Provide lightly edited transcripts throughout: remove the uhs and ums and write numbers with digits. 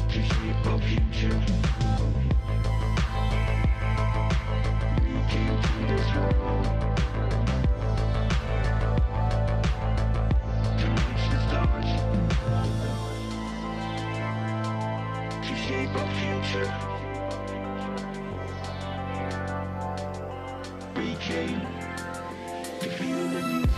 To shape our future. We came to this world to reach the stars. To shape our future. We came to feel the music.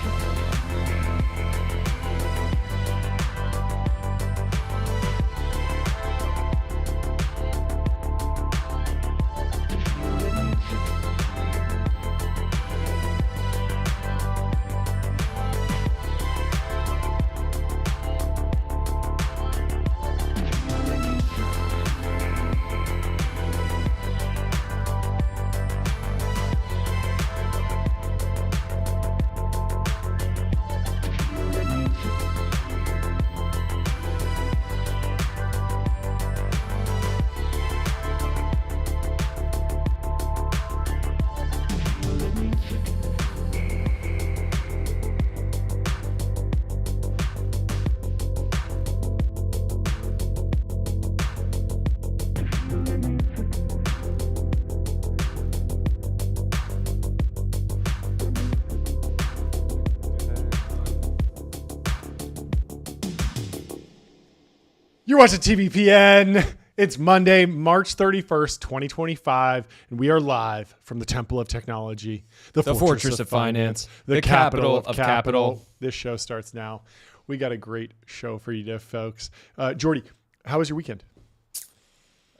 You're watching TBPN. It's Monday, March 31st, 2025, and we are live from the Temple of Technology, the Fortress of Finance, the capital of capital. This show starts now. We got a great show for you, folks. Jordy, how was your weekend?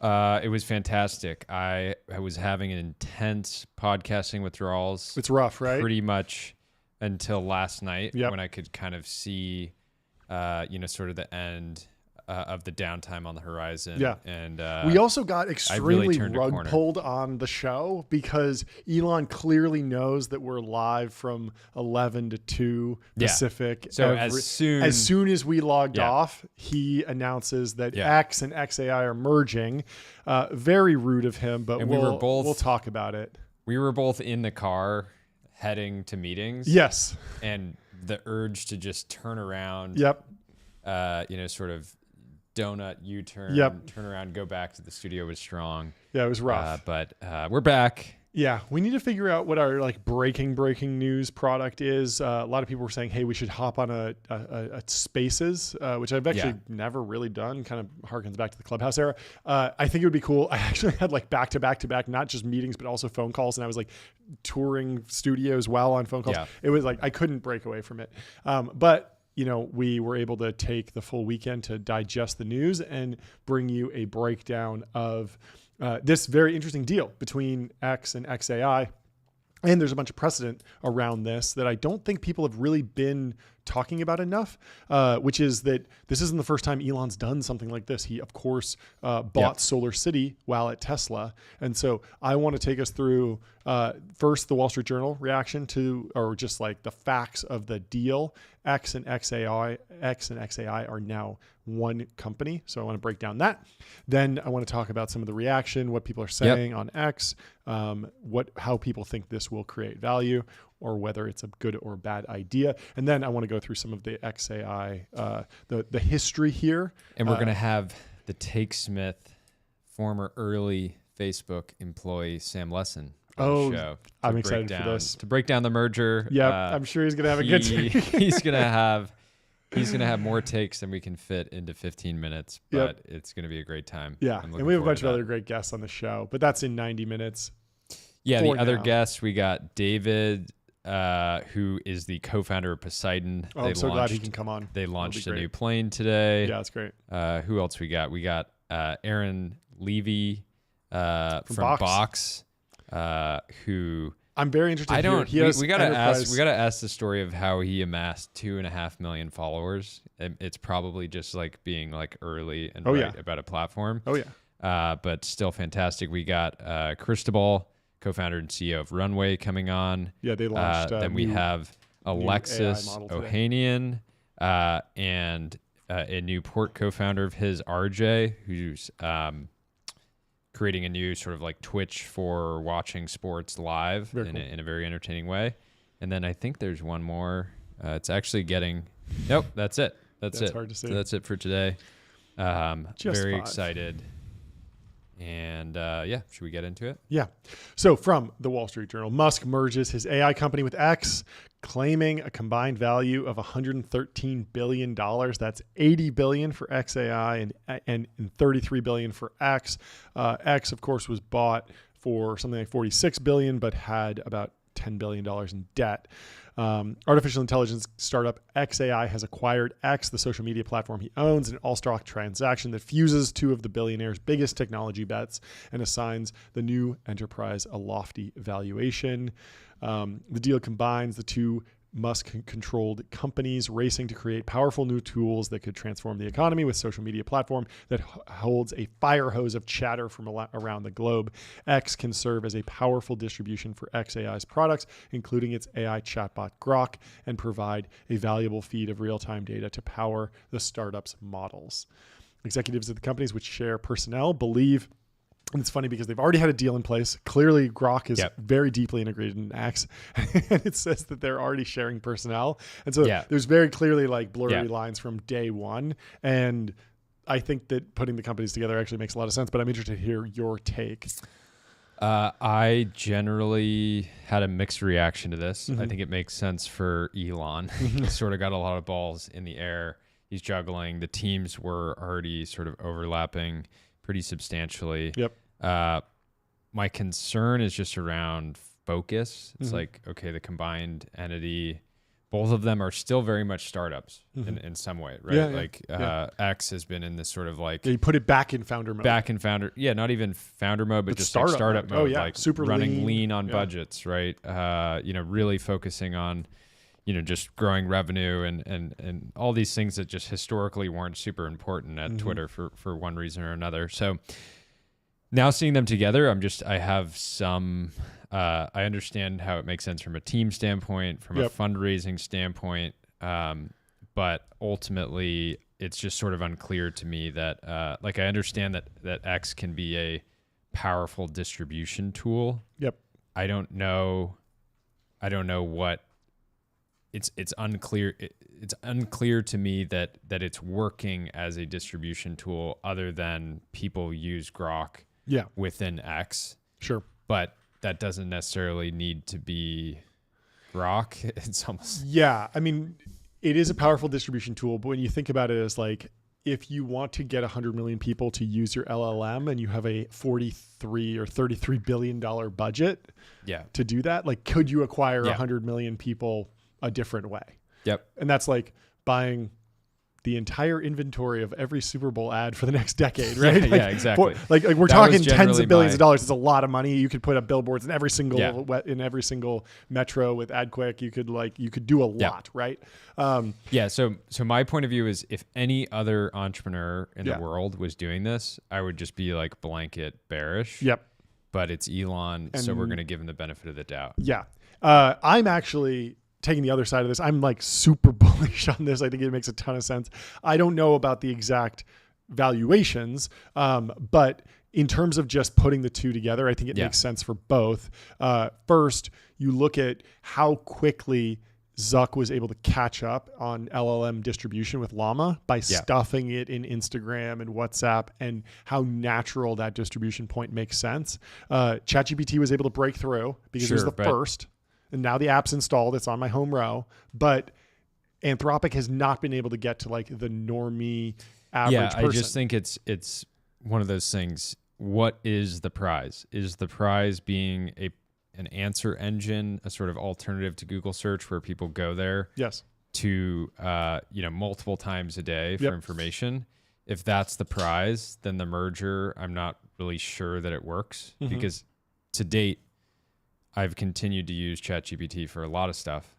It was fantastic. I was having an intense podcasting withdrawals. It's rough, right? Pretty much until last night Yep. when I could kind of see, sort of the end of the downtime on the horizon. Yeah. And we also got extremely turned a rug corner. pulled on the show because Elon clearly knows that we're live from 11 to 2 Yeah. Pacific. So as soon as we logged Yeah. off, he announces that Yeah. X and XAI are merging. Very rude of him, but And we were both- we'll talk about it. we were both in the car heading to meetings. Yes. And the urge to just turn around, Yep. sort of donut U-turn, Yep. turn around, go back to the studio was strong. Yeah, it was rough. But we're back. Yeah, we need to figure out what our breaking news product is. A lot of people were saying, "Hey, we should hop on a Spaces," which I've actually never really done. Kind of harkens back to the Clubhouse era. I think it would be cool. I actually had back to back, not just meetings but also phone calls, and I was touring studios while on phone calls. Yeah. It was I couldn't break away from it. But we were able to take the full weekend to digest the news and bring you a breakdown of this very interesting deal between X and XAI. And there's a bunch of precedent around this that I don't think people have really been talking about enough, which is that this isn't the first time Elon's done something like this. He, of course, bought Solar City while at Tesla. And so I want to take us through first the Wall Street Journal reaction to, or just the facts of the deal. X and XAI are now one company. So I want to break down that. Then I want to talk about some of the reaction, what people are saying on X, how people think this will create value, or whether it's a good or bad idea. And then I want to go through some of the XAI, the history here. And we're going to have the Take Smith, former early Facebook employee Sam Lessin on the show. I'm excited for this. To break down the merger. Yeah, I'm sure he's going to have a good time. He's gonna have more takes than we can fit into 15 minutes, but it's gonna be a great time. Yeah, and we have a bunch of other great guests on the show, but that's in 90 minutes. Yeah, the other guests, we got David, who is the co-founder of Poseidon. Oh, I'm so glad he can come on. They launched a new plane today. Yeah, that's great. Who else we got? We got Aaron Levie from Box, who I'm very interested. I don't. We gotta Enterprise. ask. We gotta ask the story of how he amassed 2.5 million followers. It's probably just being early and about a platform. Oh yeah. But still fantastic. We got Cristóbal, co-founder and CEO of Runway, coming on. Yeah, they launched. Then we have Alexis Ohanian, and a new port co-founder of his, RJ, who's creating a new sort of Twitch for watching sports live in a very entertaining way. And then I think there's one more. It's actually getting Nope, that's it. That's it. Hard to say. So that's it for today. Just very 5. excited. And should we get into it? Yeah. So from the Wall Street Journal, Musk merges his AI company with X, claiming a combined value of $113 billion. That's $80 billion for XAI and $33 billion for X. X, of course, was bought for something like $46 billion, but had about $10 billion in debt. Artificial intelligence startup XAI has acquired X, the social media platform he owns, an all-stock transaction that fuses two of the billionaire's biggest technology bets and assigns the new enterprise a lofty valuation. The deal combines the two Musk-controlled companies racing to create powerful new tools that could transform the economy with social media platform that holds a fire hose of chatter from around the globe. X can serve as a powerful distribution for XAI's products, including its AI chatbot Grok, and provide a valuable feed of real-time data to power the startup's models. Executives at the companies, which share personnel, believe. And it's funny because they've already had a deal in place. Clearly, Grok is very deeply integrated in X. And it says that they're already sharing personnel. And so there's very clearly like blurry lines from day one. And I think that putting the companies together actually makes a lot of sense. But I'm interested to hear your take. I generally had a mixed reaction to this. I think it makes sense for Elon. He sort of got a lot of balls in the air. He's juggling. The teams were already sort of overlapping pretty substantially. My concern is just around focus. It's like, okay, the combined entity, both of them are still very much startups in some way, right? X has been in this sort of like... you put it back in founder mode. Not even founder mode, but just startup, like startup mode. Like super running lean on budgets, right? Really focusing on, just growing revenue and all these things that just historically weren't super important at Twitter for one reason or another. So now seeing them together, I have some, I understand how it makes sense from a team standpoint, from a fundraising standpoint. But ultimately it's just sort of unclear to me that, I understand that X can be a powerful distribution tool. I don't know what, it's unclear. It's unclear to me that it's working as a distribution tool other than people use Grok within X. Sure. But that doesn't necessarily need to be Grok. It's almost... I mean, it is a powerful distribution tool, but when you think about it as like, if you want to get 100 million people to use your LLM and you have a 43 or $33 billion budget to do that, like, could you acquire 100 million people a different way? And that's like buying the entire inventory of every Super Bowl ad for the next decade, right? Exactly. Like we're talking tens of billions of dollars. It's a lot of money. You could put up billboards in every single metro with AdQuick. You could do a lot, right? So my point of view is, if any other entrepreneur in the world was doing this, I would just be like blanket bearish. But it's Elon, so we're going to give him the benefit of the doubt. I'm actually taking the other side of this. I'm like super bullish on this. I think it makes a ton of sense. I don't know about the exact valuations, but in terms of just putting the two together, I think it makes sense for both. First, you look at how quickly Zuck was able to catch up on LLM distribution with Llama by stuffing it in Instagram and WhatsApp, and how natural that distribution point makes sense. ChatGPT was able to break through because it was the first. And now the app's installed. It's on my home row. But Anthropic has not been able to get to like the normie average person. I just think it's one of those things. What is the prize? Is the prize being an answer engine, a sort of alternative to Google search where people go there to multiple times a day for information? If that's the prize, then the merger, I'm not really sure that it works, because to date, I've continued to use ChatGPT for a lot of stuff.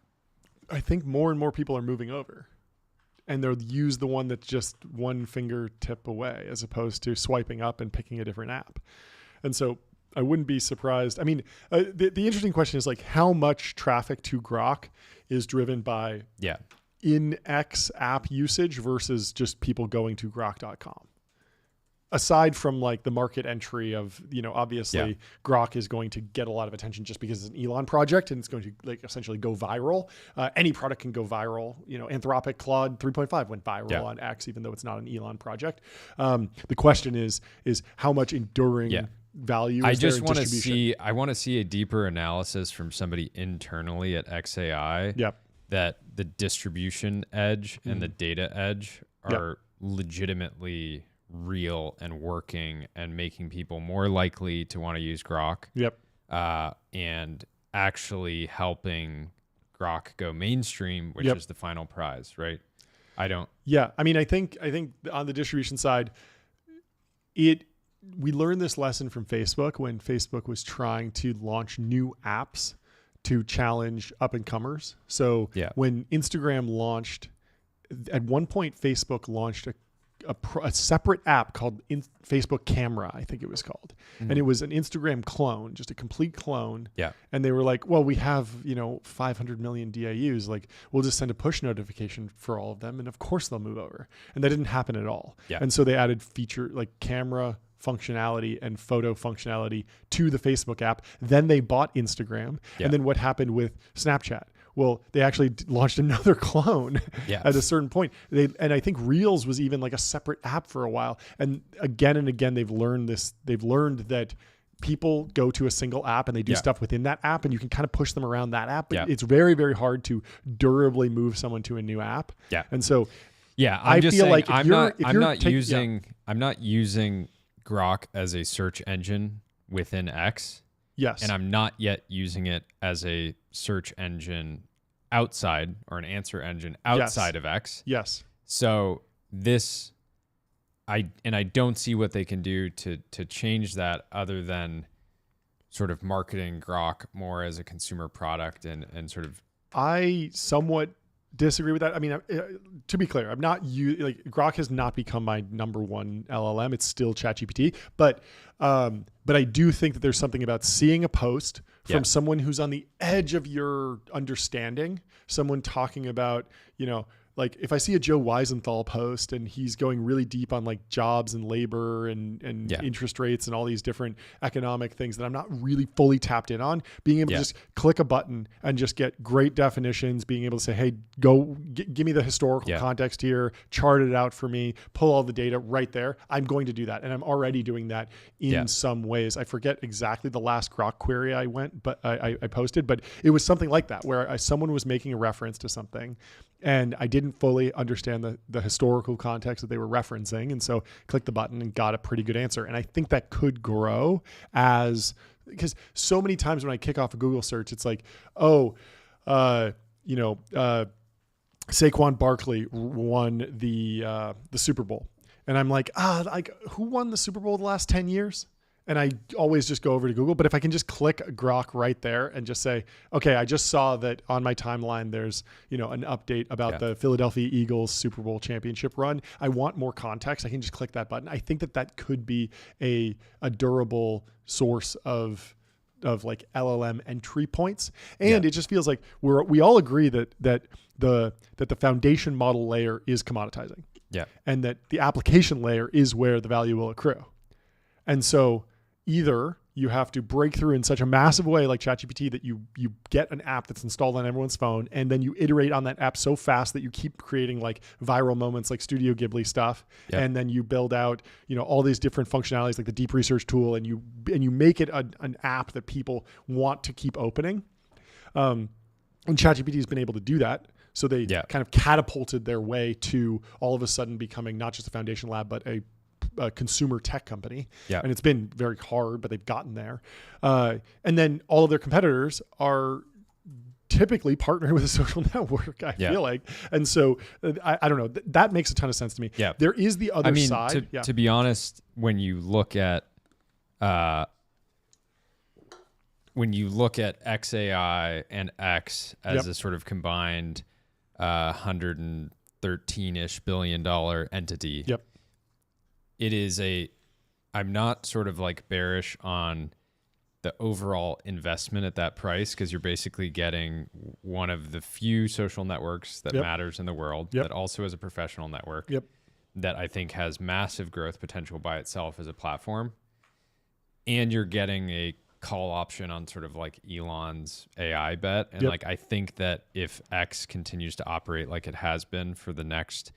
I think more and more people are moving over, and they'll use the one that's just one fingertip away, as opposed to swiping up and picking a different app. And so I wouldn't be surprised. I mean, the interesting question is like, how much traffic to Grok is driven by in-X app usage versus just people going to grok.com. aside from like the market entry of, obviously Yeah. Grok is going to get a lot of attention just because it's an Elon project and it's going to like essentially go viral. Any product can go viral. Anthropic Claude 3.5 went viral on X, even though it's not an Elon project. The question is how much enduring value I is there just in want to distribution? I want to see a deeper analysis from somebody internally at XAI Yep. that the distribution edge and the data edge are legitimately real and working and making people more likely to want to use Grok. Yep. And actually helping Grok go mainstream, which is the final prize, right? Yeah. I mean, I think on the distribution side, we learned this lesson from Facebook when Facebook was trying to launch new apps to challenge up and comers. So when Instagram launched, at one point, Facebook launched a separate app called Facebook Camera, I think it was called. And it was an Instagram clone, just a complete clone. Yeah. And they were like, well, we have, 500 million DAUs. Like, we'll just send a push notification for all of them. And of course they'll move over. And that didn't happen at all. Yeah. And so they added feature like camera functionality and photo functionality to the Facebook app. Then they bought Instagram. Yeah. And then what happened with Snapchat? Well, they actually launched another clone at a certain point. And I think Reels was even like a separate app for a while. And again, they've learned this. They've learned that people go to a single app and they do stuff within that app, and you can kind of push them around that app. But it's very, very hard to durably move someone to a new app. Yeah. And so, I feel like I'm not using Grok as a search engine within X. Yes. And I'm not yet using it as a search engine outside, or an answer engine outside of X. Yes. So I don't see what they can do to change that other than sort of marketing Grok more as a consumer product and sort of. I somewhat disagree with that. I mean, to be clear, Grok has not become my number one LLM. It's still ChatGPT, but I do think that there's something about seeing a post from someone who's on the edge of your understanding, someone talking about, like if I see a Joe Weisenthal post and he's going really deep on like jobs and labor and interest rates and all these different economic things that I'm not really fully tapped in on, being able to just click a button and just get great definitions, being able to say, hey, go give me the historical context here, chart it out for me, pull all the data right there. I'm going to do that. And I'm already doing that in some ways. I forget exactly the last Grok query I posted, but it was something like that where someone was making a reference to something and I didn't fully understand the historical context that they were referencing. And so clicked the button and got a pretty good answer. And I think that could grow because so many times when I kick off a Google search, it's like, Saquon Barkley won the Super Bowl. And I'm like, who won the Super Bowl the last 10 years? And I always just go over to Google. But if I can just click Grok right there and just say, okay, I just saw that on my timeline, there's, an update about the Philadelphia Eagles Super Bowl championship run. I want more context. I can just click that button. I think that could be a durable source of like LLM entry points. And it just feels like we all agree that the foundation model layer is commoditizing. Yeah. And that the application layer is where the value will accrue. And so either you have to break through in such a massive way like ChatGPT that you get an app that's installed on everyone's phone, and then you iterate on that app so fast that you keep creating like viral moments like Studio Ghibli stuff. And then you build out, all these different functionalities like the deep research tool, and you make it an app that people want to keep opening. And ChatGPT has been able to do that. So they kind of catapulted their way to all of a sudden becoming not just a foundation lab, but a consumer tech company. And it's been very hard, but they've gotten there. And then all of their competitors are typically partnering with a social network, I feel like. And so I don't know, that makes a ton of sense to me. There is the other side. To be honest, when you look at XAI and X as a sort of combined $113-ish billion entity, it is I'm not sort of like bearish on the overall investment at that price, because you're basically getting one of the few social networks that matters in the world that also is a professional network. that I think has massive growth potential by itself as a platform. And you're getting a call option on sort of like Elon's AI bet. And like, I think that if X continues to operate like it has been for the next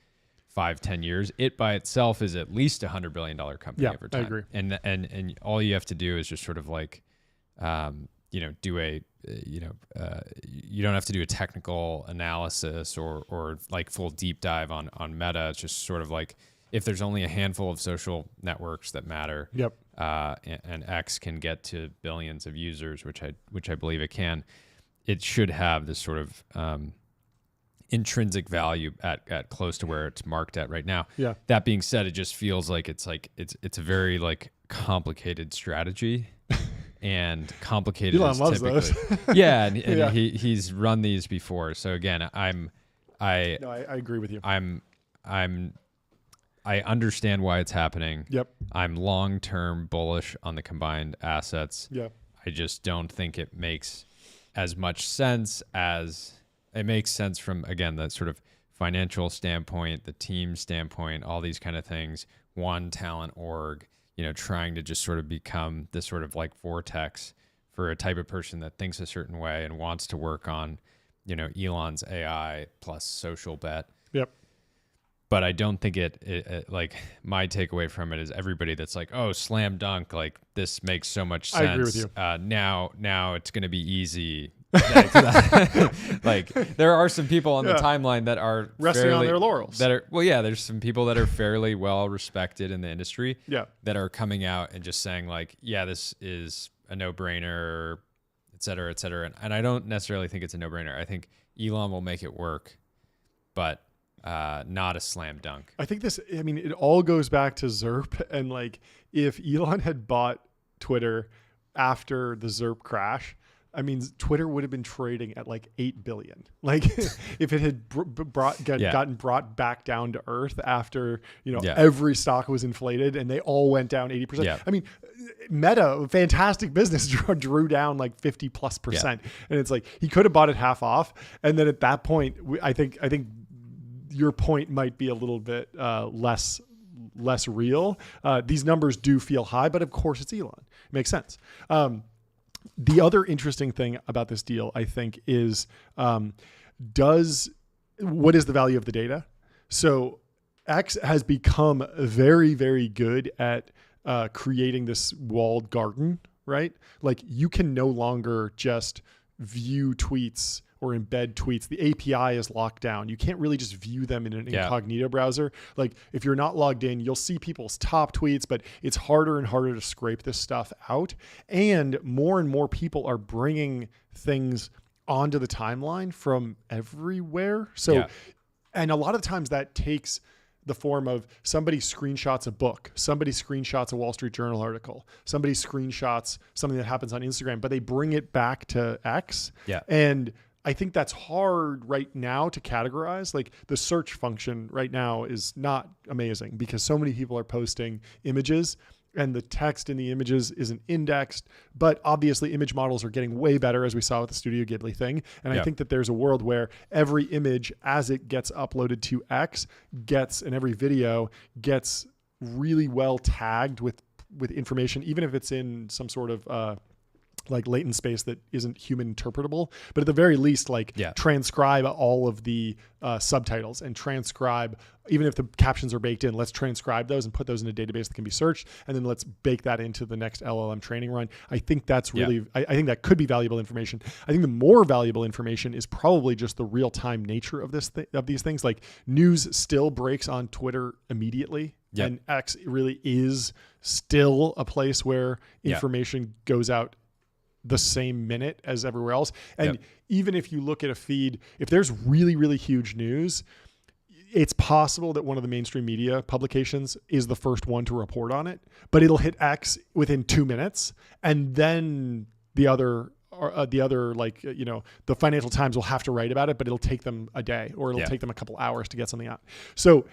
5-10 years, it by itself is at least $100 billion company over time. I agree. And all you have to do is just sort of like, do a, you don't have to do a technical analysis or like full deep dive on Meta. It's just sort of like, if there's only a handful of social networks that matter, and X can get to billions of users, which I believe it can, it should have this sort of intrinsic value at close to where it's marked at right now. Yeah. That being said, it just feels like it's a very like complicated strategy. And complicated Elon is loves typically those. yeah, and he's run these before. So again, I agree with you. I understand why it's happening. Yep. I'm long-term bullish on the combined assets. Yep. I just don't think it makes as much sense as it makes sense from, again, the sort of financial standpoint, the team standpoint, all these kind of things. One talent org, trying to just sort of become this sort of like vortex for a type of person that thinks a certain way and wants to work on, Elon's AI plus social bet. Yep. But I don't think it like my takeaway from it is everybody that's like, oh, slam dunk, like this makes so much sense. I agree with you. Now it's going to be easy. Like there are some people on the timeline that are resting on their laurels. There's some people that are fairly well respected in the industry. Yeah. That are coming out and just saying like, yeah, this is a no-brainer, et cetera, et cetera. And I don't necessarily think it's a no-brainer. I think Elon will make it work, but not a slam dunk. I think it all goes back to ZERP. And like, if Elon had bought Twitter after the ZERP crash, Twitter would have been trading at like 8 billion. Like if it had gotten brought back down to earth after, every stock was inflated and they all went down 80%. Yeah. Meta, fantastic business, drew down like 50+%. And it's like, he could have bought it half off. And then at that point, I think your point might be a little bit less real. These numbers do feel high, but of course it's Elon. It makes sense. The other interesting thing about this deal, I think, is what is the value of the data? So X has become very, very good at creating this walled garden, right? Like you can no longer just view tweets or embed tweets. The API is locked down. You can't really just view them in an incognito browser. Like if you're not logged in, you'll see people's top tweets, but it's harder and harder to scrape this stuff out. And more people are bringing things onto the timeline from everywhere. So, and a lot of times that takes the form of somebody screenshots a book, somebody screenshots a Wall Street Journal article, somebody screenshots something that happens on Instagram, but they bring it back to X. Yeah. And I think that's hard right now to categorize. Like the search function right now is not amazing because so many people are posting images and the text in the images isn't indexed, but obviously image models are getting way better as we saw with the Studio Ghibli thing. And I think that there's a world where every image as it gets uploaded to X and every video gets really well tagged with information, even if it's in some sort of, like latent space that isn't human interpretable, but at the very least, transcribe all of the subtitles and transcribe, even if the captions are baked in, let's transcribe those and put those in a database that can be searched. And then let's bake that into the next LLM training run. I think that's really, I think that could be valuable information. I think the more valuable information is probably just the real time nature of these things. Like news still breaks on Twitter immediately. And X really is still a place where information goes out the same minute as everywhere else. And even if you look at a feed, if there's really, really huge news, it's possible that one of the mainstream media publications is the first one to report on it, but it'll hit X within 2 minutes. And then the Financial Times will have to write about it, but it'll take them a day or it'll take them a couple hours to get something out. So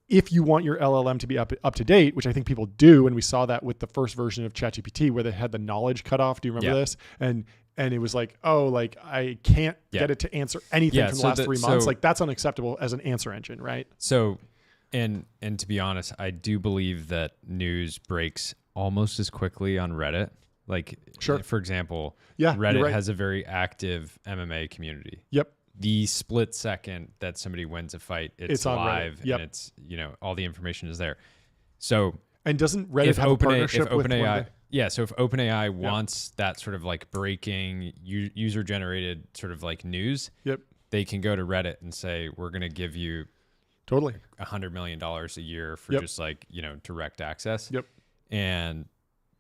if you want your LLM to be up to date, which I think people do, and we saw that with the first version of ChatGPT where they had the knowledge cut off. Do you remember this? And it was like, I can't get it to answer anything from the last 3 months. Like that's unacceptable as an answer engine, right? So And to be honest, I do believe that news breaks almost as quickly on Reddit. Like, Sure. For example, Yeah, Reddit right. has a very active MMA community. Yep. The split second that somebody wins a fight, it's on Reddit. live Yep. and it's, all the information is there. So And doesn't Reddit have a partnership with OpenAI, so if OpenAI wants that sort of like breaking user generated sort of like news, Yep. they can go to Reddit and say, we're going to give you Totally. $100 million a year for Yep. just like, direct access. Yep. And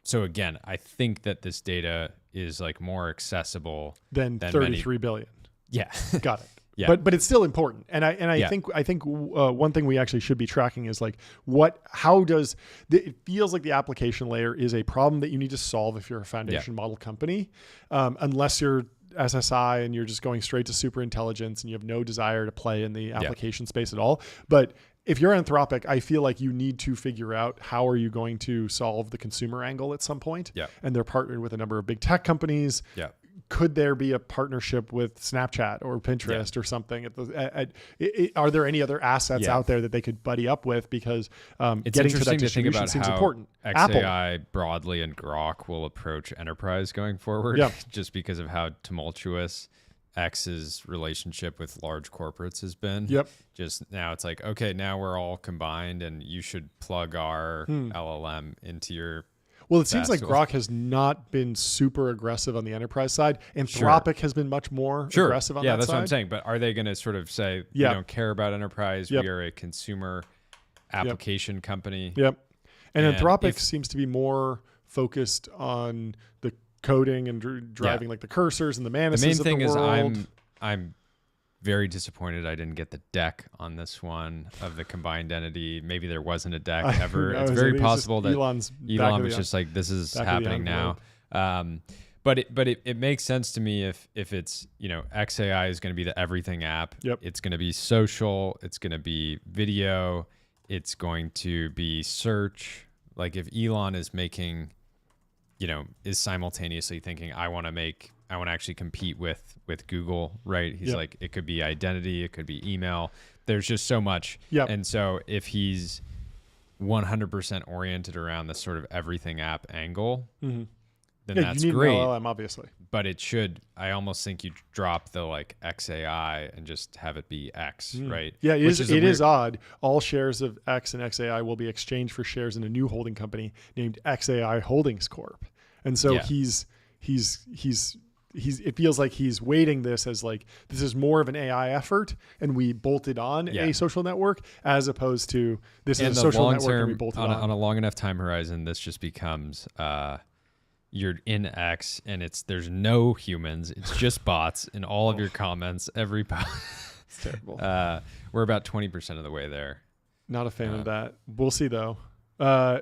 so again, I think that this data is like more accessible Than 33 billion. Yeah. Got it. Yeah. But it's still important. And I think one thing we actually should be tracking is like it feels like the application layer is a problem that you need to solve if you're a foundation model company, unless you're SSI and you're just going straight to super intelligence and you have no desire to play in the application space at all. But if you're Anthropic, I feel like you need to figure out how are you going to solve the consumer angle at some point. Yeah. And they're partnered with a number of big tech companies. Yeah. Could there be a partnership with Snapchat or Pinterest or something? Are there any other assets out there that they could buddy up with? Because it's getting to that interesting to think distribution about seems how important. XAI broadly and Grok will approach enterprise going forward. Yeah. Just because of how tumultuous X's relationship with large corporates has been. Yep. Just now it's like, okay, now we're all combined and you should plug our LLM into your. Well, it seems like Festival. Grok has not been super aggressive on the enterprise side. Anthropic has been much more aggressive on that side. Yeah, that's what I'm saying. But are they going to sort of say, we don't care about enterprise, we are a consumer application company? Yep. And Anthropic if- seems to be more focused on the coding and driving like the cursors and the The Manuses main of the thing is world. I'm very disappointed I didn't get the deck on this one of the combined entity. Maybe there wasn't a deck ever. It's very possible that Elon was just like, this is happening now. But it makes sense to me if it's, XAI is going to be the everything app. Yep. It's going to be social. It's going to be video. It's going to be search. Like if Elon is making, is simultaneously thinking, I want to actually compete with Google, right? He's like, it could be identity, it could be email. There's just so much. Yep. And so if he's 100% oriented around this sort of everything app angle, then that's you need great. an LLM, obviously. But I almost think you drop the like XAI and just have it be X, right? Yeah, it Which is odd. All shares of X and XAI will be exchanged for shares in a new holding company named XAI Holdings Corp. And so it feels like he's weighting this as like, this is more of an AI effort and we bolted on a social network as opposed to this is a social network and we bolted on a long enough time horizon, this just becomes, you're in X and there's no humans. It's just bots in all of your comments. Every It's terrible. We're about 20% of the way there. Not a fan of that. We'll see though.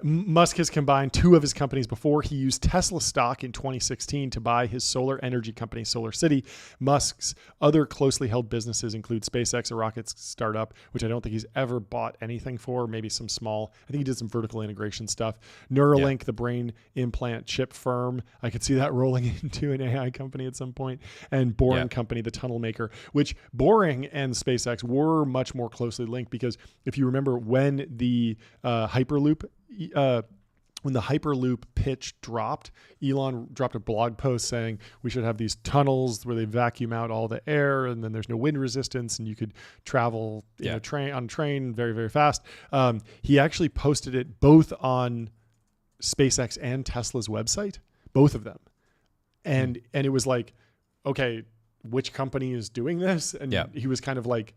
Musk has combined two of his companies before. He used Tesla stock in 2016 to buy his solar energy company, SolarCity. Musk's other closely held businesses include SpaceX, a rocket startup, which I don't think he's ever bought anything for, maybe some small. I think he did some vertical integration stuff. Neuralink, the brain implant chip firm. I could see that rolling into an AI company at some point. And Boring Company, the tunnel maker, which Boring and SpaceX were much more closely linked because if you remember when the Hyperloop when the Hyperloop pitch dropped, Elon dropped a blog post saying we should have these tunnels where they vacuum out all the air and then there's no wind resistance and you could travel on a train very, very fast. He actually posted it both on SpaceX and Tesla's website, both of them. And it was like, okay, which company is doing this? And he was kind of like,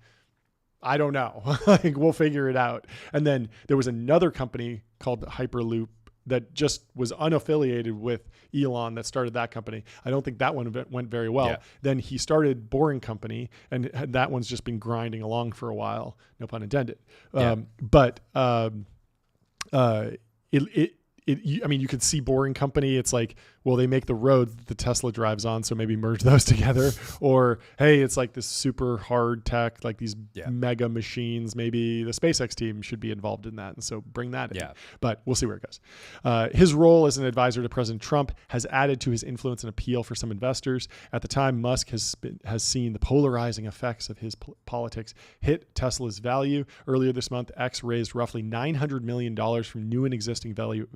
I don't know. Like, we'll figure it out. And then there was another company called Hyperloop that just was unaffiliated with Elon that started that company. I don't think that one went very well. Yeah. Then he started Boring Company, and that one's just been grinding along for a while. No pun intended. I mean, you could see Boring Company. It's like, well, they make the roads that the Tesla drives on, so maybe merge those together. Or, hey, it's like this super hard tech, like these mega machines. Maybe the SpaceX team should be involved in that, and so bring that in. But we'll see where it goes. His role as an advisor to President Trump has added to his influence and appeal for some investors. At the time, Musk has seen the polarizing effects of his politics hit Tesla's value. Earlier this month, X raised roughly $900 million from new and existing value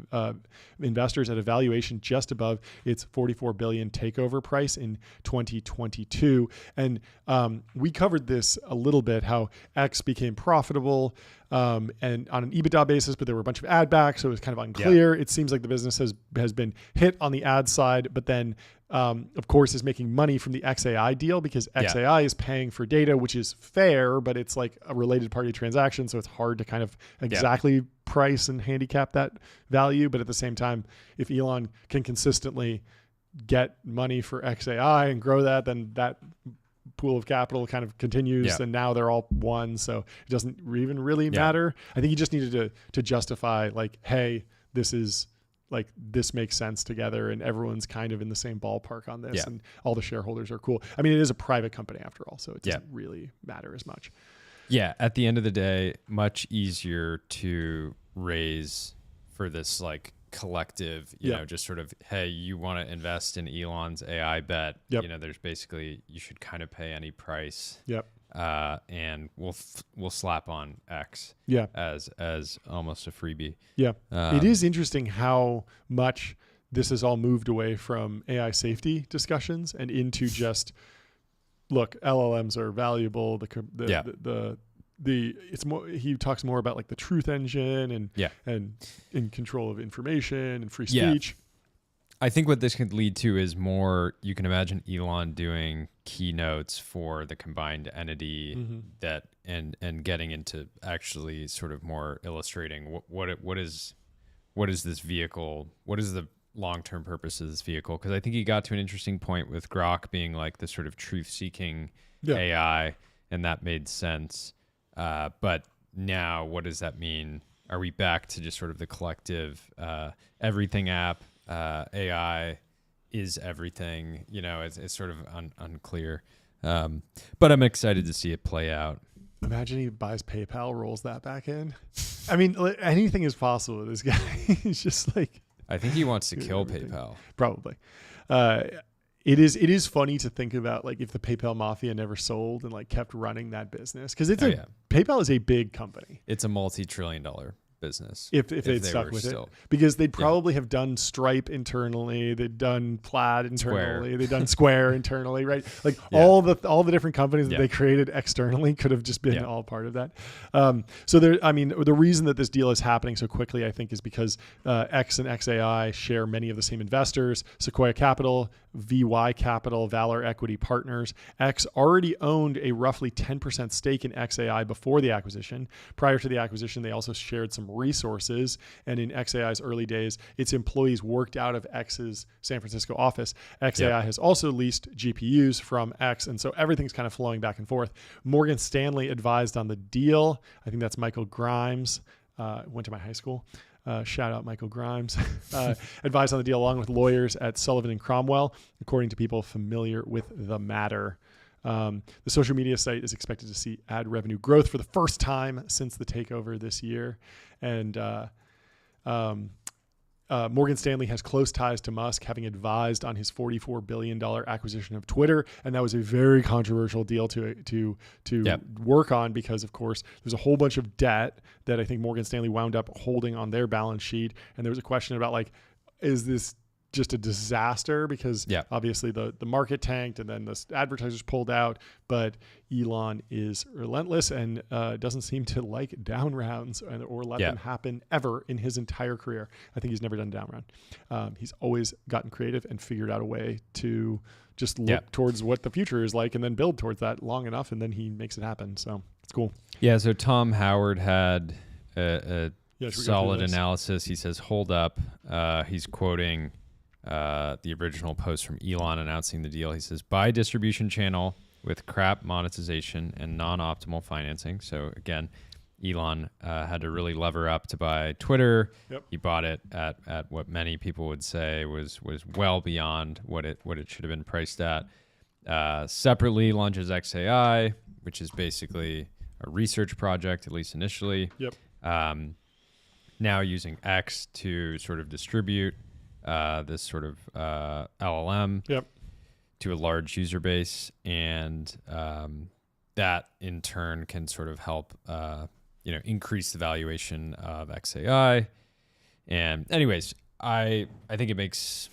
investors at a valuation just above its $44 billion takeover price in 2022. And we covered this a little bit, how X became profitable and on an EBITDA basis, but there were a bunch of ad backs, so it was kind of unclear. It seems like the business has been hit on the ad side, but then of course is making money from the XAI deal, because XAI is paying for data, which is fair, but it's like a related party transaction, so it's hard to kind of exactly price and handicap that value. But at the same time, if Elon can consistently get money for XAI and grow that, then that pool of capital kind of continues, and now they're all one, so it doesn't even really matter. I think he just needed to justify, like, hey, this makes sense together, and everyone's kind of in the same ballpark on this, and all the shareholders are cool. I mean, it is a private company after all, so it doesn't really matter as much. Yeah, at the end of the day, much easier to raise for this like collective, you know, just sort of, hey, you want to invest in Elon's AI bet, you know, there's basically, you should kind of pay any price, and we'll slap on X as almost a freebie. It is interesting how much this has all moved away from AI safety discussions and into just, look, LLMs are valuable. It's more, he talks more about like the truth engine and in control of information and free speech. I think what this could lead to is more, you can imagine Elon doing keynotes for the combined entity that and getting into actually sort of more illustrating what is this vehicle, what is the long-term purpose of this vehicle. Because I think he got to an interesting point with Grok being like the sort of truth-seeking AI, and that made sense. But now, what does that mean? Are we back to just sort of the collective everything app? AI is everything. You know, it's sort of unclear. But I'm excited to see it play out. Imagine he buys PayPal, rolls that back in. I mean, anything is possible with this guy. He's just like... I think he wants to kill PayPal. Probably. It is funny to think about, like, if the PayPal mafia never sold and like kept running that business, because PayPal is a big company. It's a multi-trillion-dollar business if they'd stuck with it, because they'd probably have done Stripe internally, they'd done Plaid internally, they'd done Square internally, right? Like all the different companies that they created externally could have just been all part of that. So there, I mean, the reason that this deal is happening so quickly, I think, is because X and XAI share many of the same investors: Sequoia Capital, VY Capital, Valor Equity Partners. X already owned a roughly 10% stake in XAI before the acquisition. Prior to the acquisition, they also shared some resources, and in XAI's early days, its employees worked out of X's San Francisco office. XAI has also leased GPUs from X, and so everything's kind of flowing back and forth. Morgan Stanley advised on the deal. I think that's Michael Grimes. Went to my high school. Shout out Michael Grimes. Advised on the deal along with lawyers at Sullivan and Cromwell, according to people familiar with the matter. The social media site is expected to see ad revenue growth for the first time since the takeover this year. And Morgan Stanley has close ties to Musk, having advised on his $44 billion acquisition of Twitter. And that was a very controversial deal to work on, because, of course, there's a whole bunch of debt that I think Morgan Stanley wound up holding on their balance sheet. And there was a question about, like, is this just a disaster? Because obviously the market tanked and then the advertisers pulled out, but Elon is relentless and doesn't seem to like down rounds or let them happen ever in his entire career. I think he's never done down round. He's always gotten creative and figured out a way to just look towards what the future is like and then build towards that long enough, and then he makes it happen. So it's cool. Yeah. So Tom Howard had a solid analysis. He says, hold up. He's quoting the original post from Elon announcing the deal. He says, buy distribution channel with crap monetization and non-optimal financing. So again, Elon had to really lever up to buy Twitter. Yep. He bought it at what many people would say was well beyond what it should have been priced at. Separately launches XAI, which is basically a research project, at least initially. Yep. Now using X to sort of distribute this sort of LLM to a large user base, and that in turn can sort of help increase the valuation of XAI. And anyways, I think it makes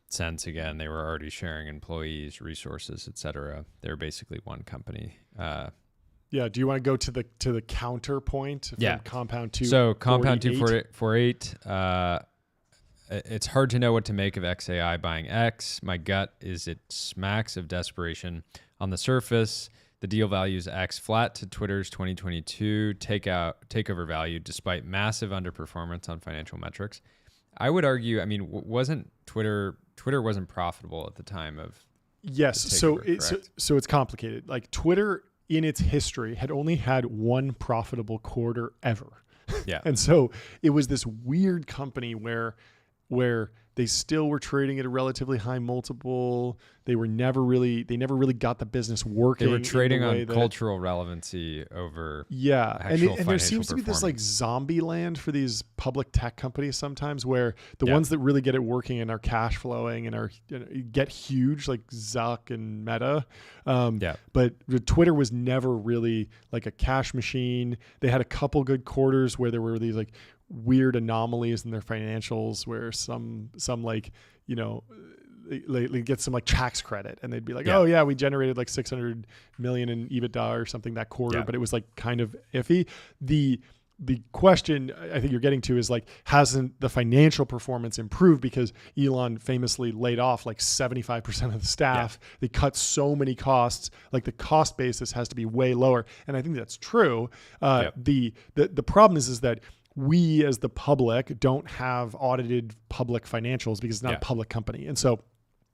sense. Again, they were already sharing employees, resources, etc. They're basically one company. Yeah. Do you want to go to the counterpoint from Compound 2? So Compound 248. It's hard to know what to make of XAI buying X. My gut is it smacks of desperation. On the surface, the deal values X flat to Twitter's 2022 takeover value, despite massive underperformance on financial metrics. I would argue, I mean, wasn't Twitter wasn't profitable at the time of Yes. So it's complicated. Like Twitter in its history had only had one profitable quarter ever. Yeah. And so it was this weird company where they still were trading at a relatively high multiple. They never really got the business working. They were trading on cultural relevancy over and there seems to be this like zombie land for these public tech companies sometimes, where the ones that really get it working and are cash flowing and get huge, like Zuck and Meta. But Twitter was never really like a cash machine. They had a couple good quarters where there were these like weird anomalies in their financials where some like, they get some like tax credit and they'd be like, we generated like 600 million in EBITDA or something that quarter, but it was like kind of iffy. The question I think you're getting to is like, hasn't the financial performance improved because Elon famously laid off like 75% of the staff? They cut so many costs, like the cost basis has to be way lower. And I think that's true. The problem is that we as the public don't have audited public financials because it's not a public company. And so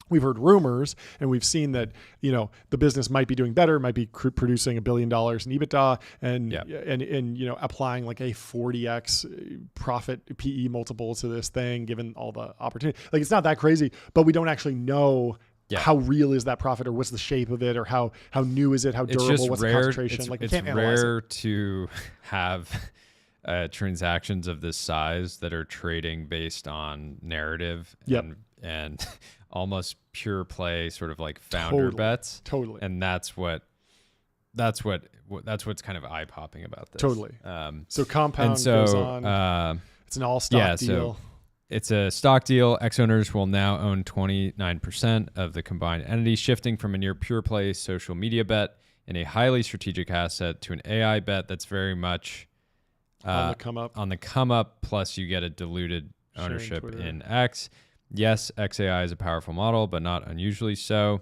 we've heard rumors and we've seen that, the business might be doing better, might be producing $1 billion in EBITDA and applying like a 40x profit PE multiple to this thing, given all the opportunity. Like it's not that crazy, but we don't actually know how real is that profit, or what's the shape of it, or how new is it, how durable, what's the concentration. It's rare to have transactions of this size that are trading based on narrative and almost pure play sort of like founder bets. Totally. And that's what's kind of eye popping about this. Totally. So Compound goes on. It's an all stock deal. So it's a stock deal. X owners will now own 29% of the combined entity, shifting from a near pure play social media bet and a highly strategic asset to an AI bet that's very much on the come up, plus you get a diluted ownership in X. Yes, XAI is a powerful model, but not unusually so.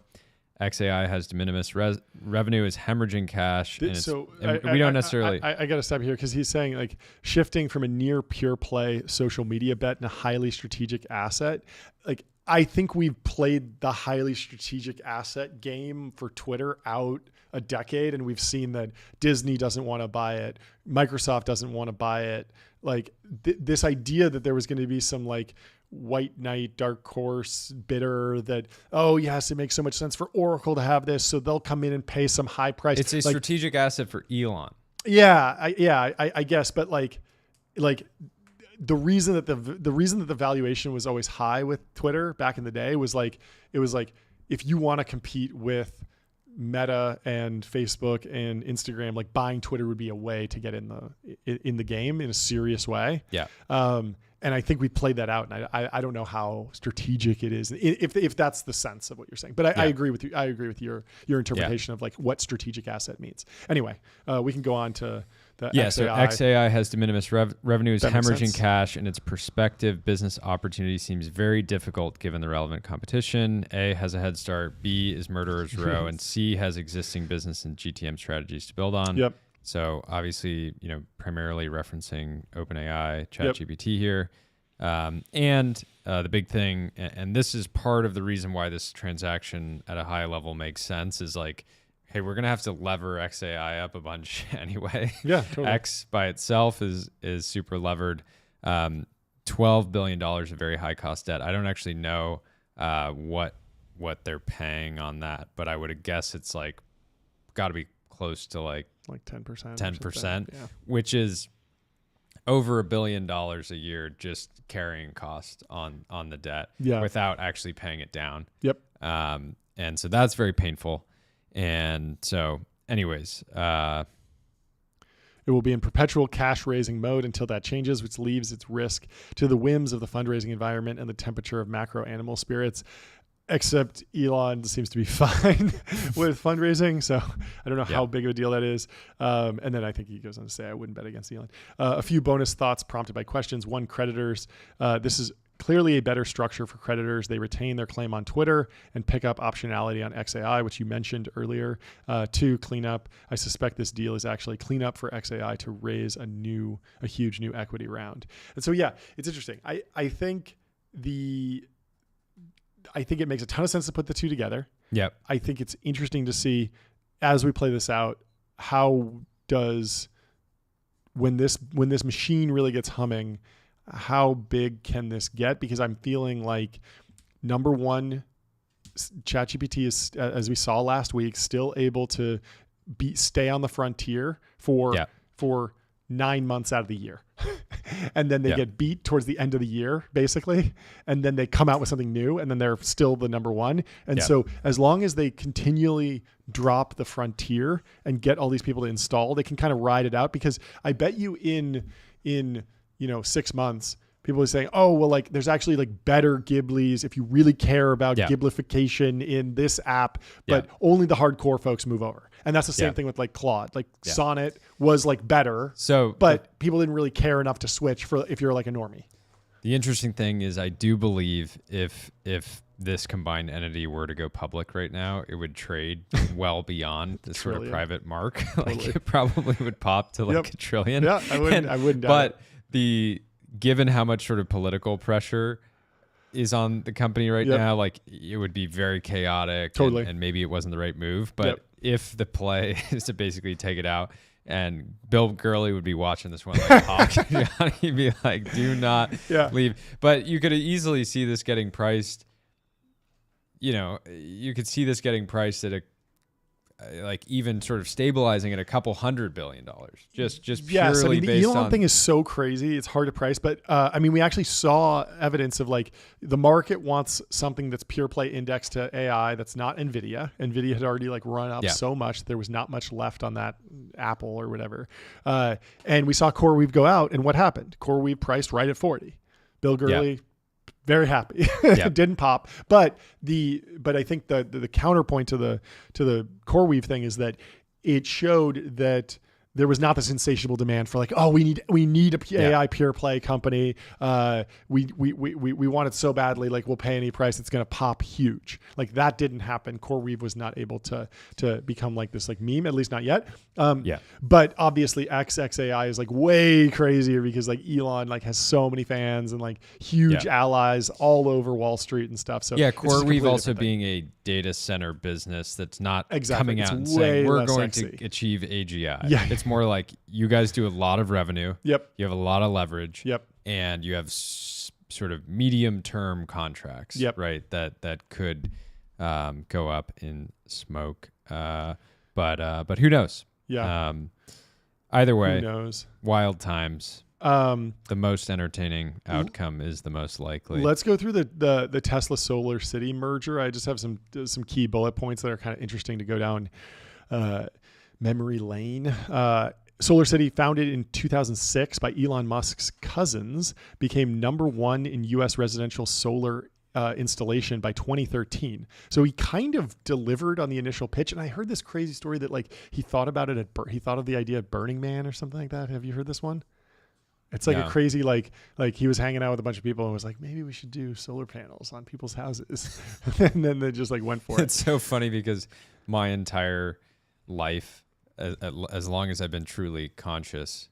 XAI has de minimis revenue, is hemorrhaging cash. We don't necessarily. I got to stop here because he's saying like shifting from a near pure play social media bet and a highly strategic asset. Like I think we've played the highly strategic asset game for Twitter out a decade, and we've seen that Disney doesn't want to buy it, Microsoft doesn't want to buy it. Like this idea that there was going to be some like white knight dark horse bidder that, it makes so much sense for Oracle to have this, so they'll come in and pay some high price. It's a strategic asset for Elon. I guess, but like the reason that the valuation was always high with Twitter back in the day was like, it was like, if you want to compete with Meta and Facebook and Instagram, like buying Twitter would be a way to get in the game in a serious way. Yeah. And I think we played that out, and I don't know how strategic it is if that's the sense of what you're saying. But I agree with you. I agree with your interpretation of like what strategic asset means. Anyway, we can go on to the XAI. So XAI has de minimis revenue, is hemorrhaging cash, and its prospective business opportunity seems very difficult given the relevant competition. A has a head start, B is murderer's row, and C has existing business and GTM strategies to build on. Yep. So obviously, primarily referencing OpenAI, ChatGPT here. And the big thing, and this is part of the reason why this transaction at a high level makes sense, is like hey, we're gonna have to lever XAI up a bunch anyway. Yeah, totally. X by itself is super levered. $12 billion of very high cost debt. I don't actually know what they're paying on that, but I would guess it's like got to be close to like 10%. 10%, Yeah. which is over $1 billion a year just carrying cost on the debt without actually paying it down. Yep. And so that's very painful. And so anyways, it will be in perpetual cash raising mode until that changes, which leaves its risk to the whims of the fundraising environment and the temperature of macro animal spirits. Except Elon seems to be fine with fundraising, so I don't know how big of a deal that is. And then I think he goes on to say, I wouldn't bet against Elon. A few bonus thoughts prompted by questions. One, creditors. This is clearly a better structure for creditors. They retain their claim on Twitter and pick up optionality on XAI, which you mentioned earlier. Two, cleanup. I suspect this deal is actually cleanup for XAI to raise a huge new equity round. And so, yeah, it's interesting. I think it makes a ton of sense to put the two together. Yep. I think it's interesting to see as we play this out, how does when this machine really gets humming, how big can this get? Because I'm feeling like, number one, ChatGPT is, as we saw last week, still able to stay on the frontier for 9 months out of the year. And then they get beat towards the end of the year, basically. And then they come out with something new, and then they're still the number one. And so as long as they continually drop the frontier and get all these people to install, they can kind of ride it out. Because I bet you in 6 months, people are saying, oh, well, like there's actually like better Ghiblies if you really care about Ghiblification in this app, but only the hardcore folks move over. And that's the same thing with like Claude. Like Sonnet was like better, but people didn't really care enough to switch if you're like a normie. The interesting thing is I do believe if this combined entity were to go public right now, it would trade well beyond the sort of private mark. Like it probably would pop to like $1 trillion. Yeah, I wouldn't doubt but it. Given how much sort of political pressure is on the company right now, like it would be very chaotic and maybe it wasn't the right move. But if the play is to basically take it out, and Bill Gurley would be watching this one like hawk, he'd be like, do not leave. But you could easily see this getting priced. You could see this getting priced at like even sort of stabilizing at a couple $100 billion, just purely the based Elon on thing is so crazy. It's hard to price, but we actually saw evidence of like the market wants something that's pure play indexed to AI. That's not NVIDIA. NVIDIA had already like run up so much. There was not much left on that Apple or whatever. And we saw CoreWeave go out, and what happened? CoreWeave priced right at 40. Bill Gurley, very happy. It didn't pop, but I think the counterpoint to the CoreWeave thing is that it showed that there was not this insatiable demand for like, oh, we need a AI pure play company. We want it so badly, like we'll pay any price. It's going to pop huge. Like that didn't happen. CoreWeave was not able to become like this like meme, at least not yet. But obviously XAI is like way crazier because like Elon like has so many fans and like huge allies all over Wall Street and stuff. So CoreWeave also being a data center business that's not coming out and saying we're going to achieve AGI. It's more like you guys do a lot of revenue. You have a lot of leverage. And you have sort of medium-term contracts, right? That could go up in smoke. But who knows? Either way, who knows? Wild times. The most entertaining outcome is the most likely. Let's go through the Tesla Solar City merger. I just have some key bullet points that are kind of interesting to go down memory lane. Solar City, founded in 2006 by Elon Musk's cousins, became number one in U.S. residential solar installation by 2013. So he kind of delivered on the initial pitch. And I heard this crazy story that like he thought about it he thought of the idea at Burning Man or something like that. Have you heard this one? It's like a crazy, like he was hanging out with a bunch of people and was like, maybe we should do solar panels on people's houses. And then they just like went for it. It's so funny because my entire life, as long as I've been truly conscious,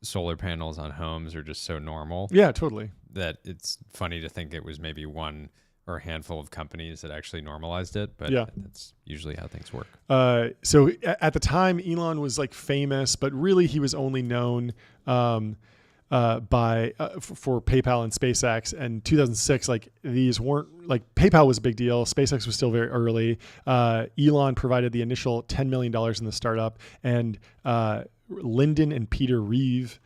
solar panels on homes are just so normal. Yeah, totally. That it's funny to think it was maybe one or a handful of companies that actually normalized it, but that's usually how things work. So at the time, Elon was like famous, but really he was only known for PayPal and SpaceX. And 2006, like these weren't like PayPal was a big deal. SpaceX was still very early. Elon provided the initial $10 million in the startup, and Lyndon and Peter Reeve,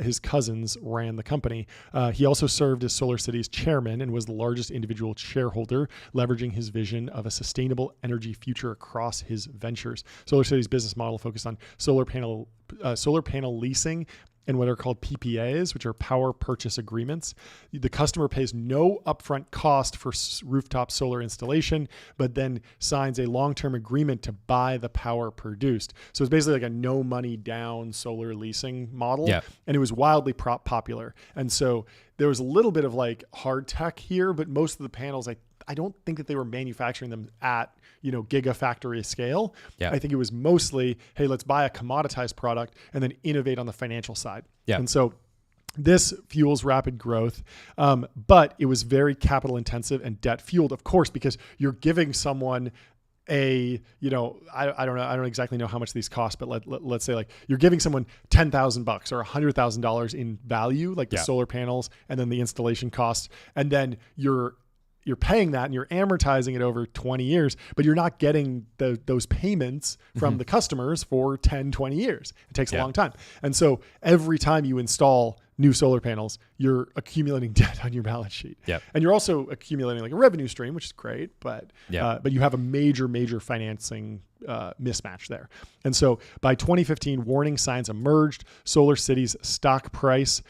his cousins, ran the company. He also served as SolarCity's chairman and was the largest individual shareholder, leveraging his vision of a sustainable energy future across his ventures. SolarCity's business model focused on solar panel leasing and what are called PPAs, which are power purchase agreements. The customer pays no upfront cost for rooftop solar installation, but then signs a long-term agreement to buy the power produced. So it's basically like a no money down solar leasing model. Yeah. And it was wildly popular. And so there was a little bit of like hard tech here, but most of the panels, I don't think that they were manufacturing them at, gigafactory scale. Yeah. I think it was mostly, hey, let's buy a commoditized product and then innovate on the financial side. Yeah. And so this fuels rapid growth, but it was very capital intensive and debt fueled, of course, because you're giving someone I don't exactly know how much these cost, but let's say like you're giving someone $10,000 or $100,000 in value, like the solar panels and then the installation costs. And then you're paying that and you're amortizing it over 20 years, but you're not getting those payments from the customers for 10, 20 years. It takes a long time. And so every time you install new solar panels, you're accumulating debt on your balance sheet. Yep. And you're also accumulating like a revenue stream, which is great, but you have a major financing mismatch there. And so by 2015, warning signs emerged. SolarCity's stock price,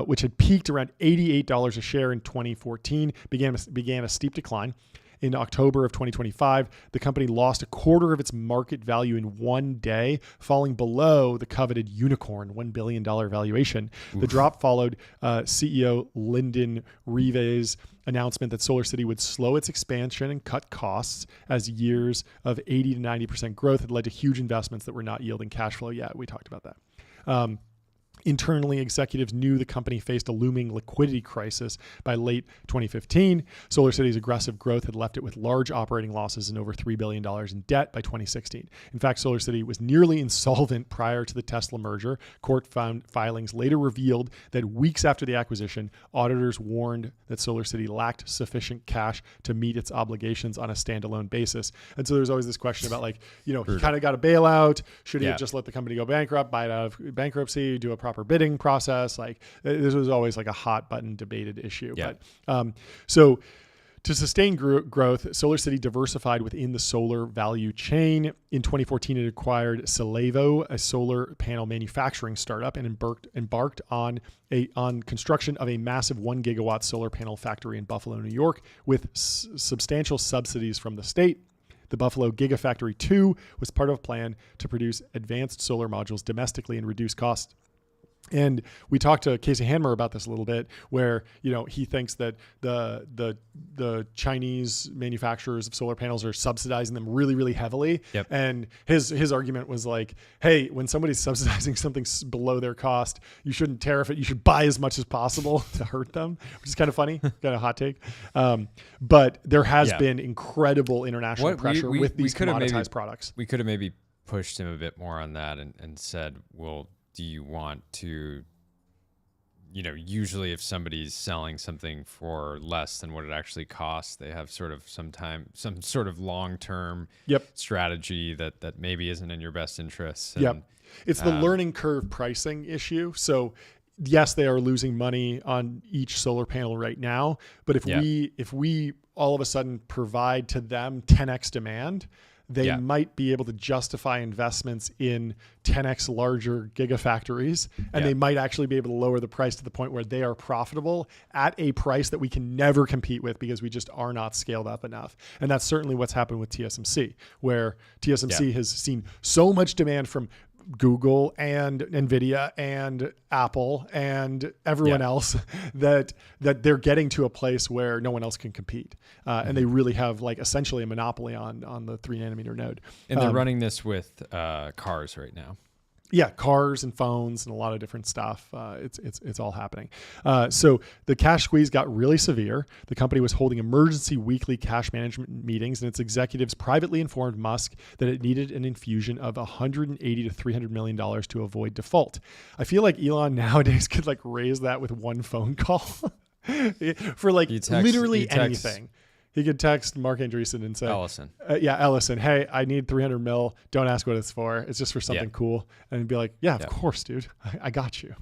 which had peaked around $88 a share in 2014, began a steep decline. In October of 2025, the company lost a quarter of its market value in one day, falling below the coveted unicorn $1 billion valuation. Oof. The drop followed CEO Lyndon Reeve's announcement that SolarCity would slow its expansion and cut costs as years of 80 to 90% growth had led to huge investments that were not yielding cash flow yet. We talked about that. Internally, executives knew the company faced a looming liquidity crisis by late 2015. SolarCity's aggressive growth had left it with large operating losses and over $3 billion in debt by 2016. In fact, SolarCity was nearly insolvent prior to the Tesla merger. Court filings later revealed that weeks after the acquisition, auditors warned that SolarCity lacked sufficient cash to meet its obligations on a standalone basis. And so there's always this question about like, he kind of got a bailout. Should he have just let the company go bankrupt, buy it out of bankruptcy, do a proper bidding process? Like this was always like a hot button debated issue. Yeah. But so to sustain growth, SolarCity diversified within the solar value chain. In 2014, it acquired Celevo, a solar panel manufacturing startup, and embarked on construction of a massive 1 gigawatt solar panel factory in Buffalo, New York, with substantial subsidies from the state. The Buffalo Gigafactory 2 was part of a plan to produce advanced solar modules domestically and reduce costs. And we talked to Casey Hanmer about this a little bit, where he thinks that the Chinese manufacturers of solar panels are subsidizing them really, really heavily. Yep. And his argument was like, hey, when somebody's subsidizing something below their cost, you shouldn't tariff it. You should buy as much as possible to hurt them, which is kind of funny, kind of hot take. But there has been incredible international pressure with these commoditized products. We could have maybe pushed him a bit more on that and said, well, do you want to, usually if somebody's selling something for less than what it actually costs, they have some sort of long-term strategy that maybe isn't in your best interests. And, it's the learning curve pricing issue. So yes, they are losing money on each solar panel right now, but if we all of a sudden provide to them 10x demand, they might be able to justify investments in 10x larger gigafactories, and they might actually be able to lower the price to the point where they are profitable at a price that we can never compete with because we just are not scaled up enough. And that's certainly what's happened with TSMC, where TSMC has seen so much demand from Google and Nvidia and Apple and everyone else that they're getting to a place where no one else can compete, and they really have like essentially a monopoly on the 3 nanometer node. And they're running this with cars right now. Yeah, cars and phones and a lot of different stuff. It's all happening. So the cash squeeze got really severe. The company was holding emergency weekly cash management meetings, and its executives privately informed Musk that it needed an infusion of $180 to $300 million to avoid default. I feel like Elon nowadays could like raise that with one phone call for like literally anything. He could text Mark Andreessen and say, Ellison. Ellison, hey, I need 300 mil. Don't ask what it's for. It's just for something cool. And he'd be like, of course, dude. I got you.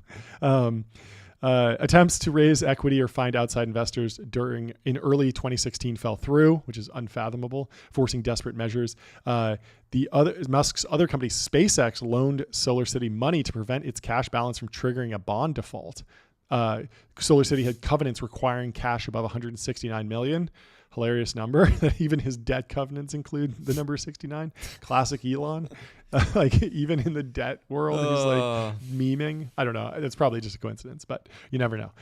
Attempts to raise equity or find outside investors in early 2016 fell through, which is unfathomable, forcing desperate measures. Musk's other company, SpaceX, loaned SolarCity money to prevent its cash balance from triggering a bond default. SolarCity had covenants requiring cash above 169 million. Hilarious number that even his debt covenants include the number 69. Classic Elon. Like even in the debt world, he's like memeing. I don't know. It's probably just a coincidence, but you never know.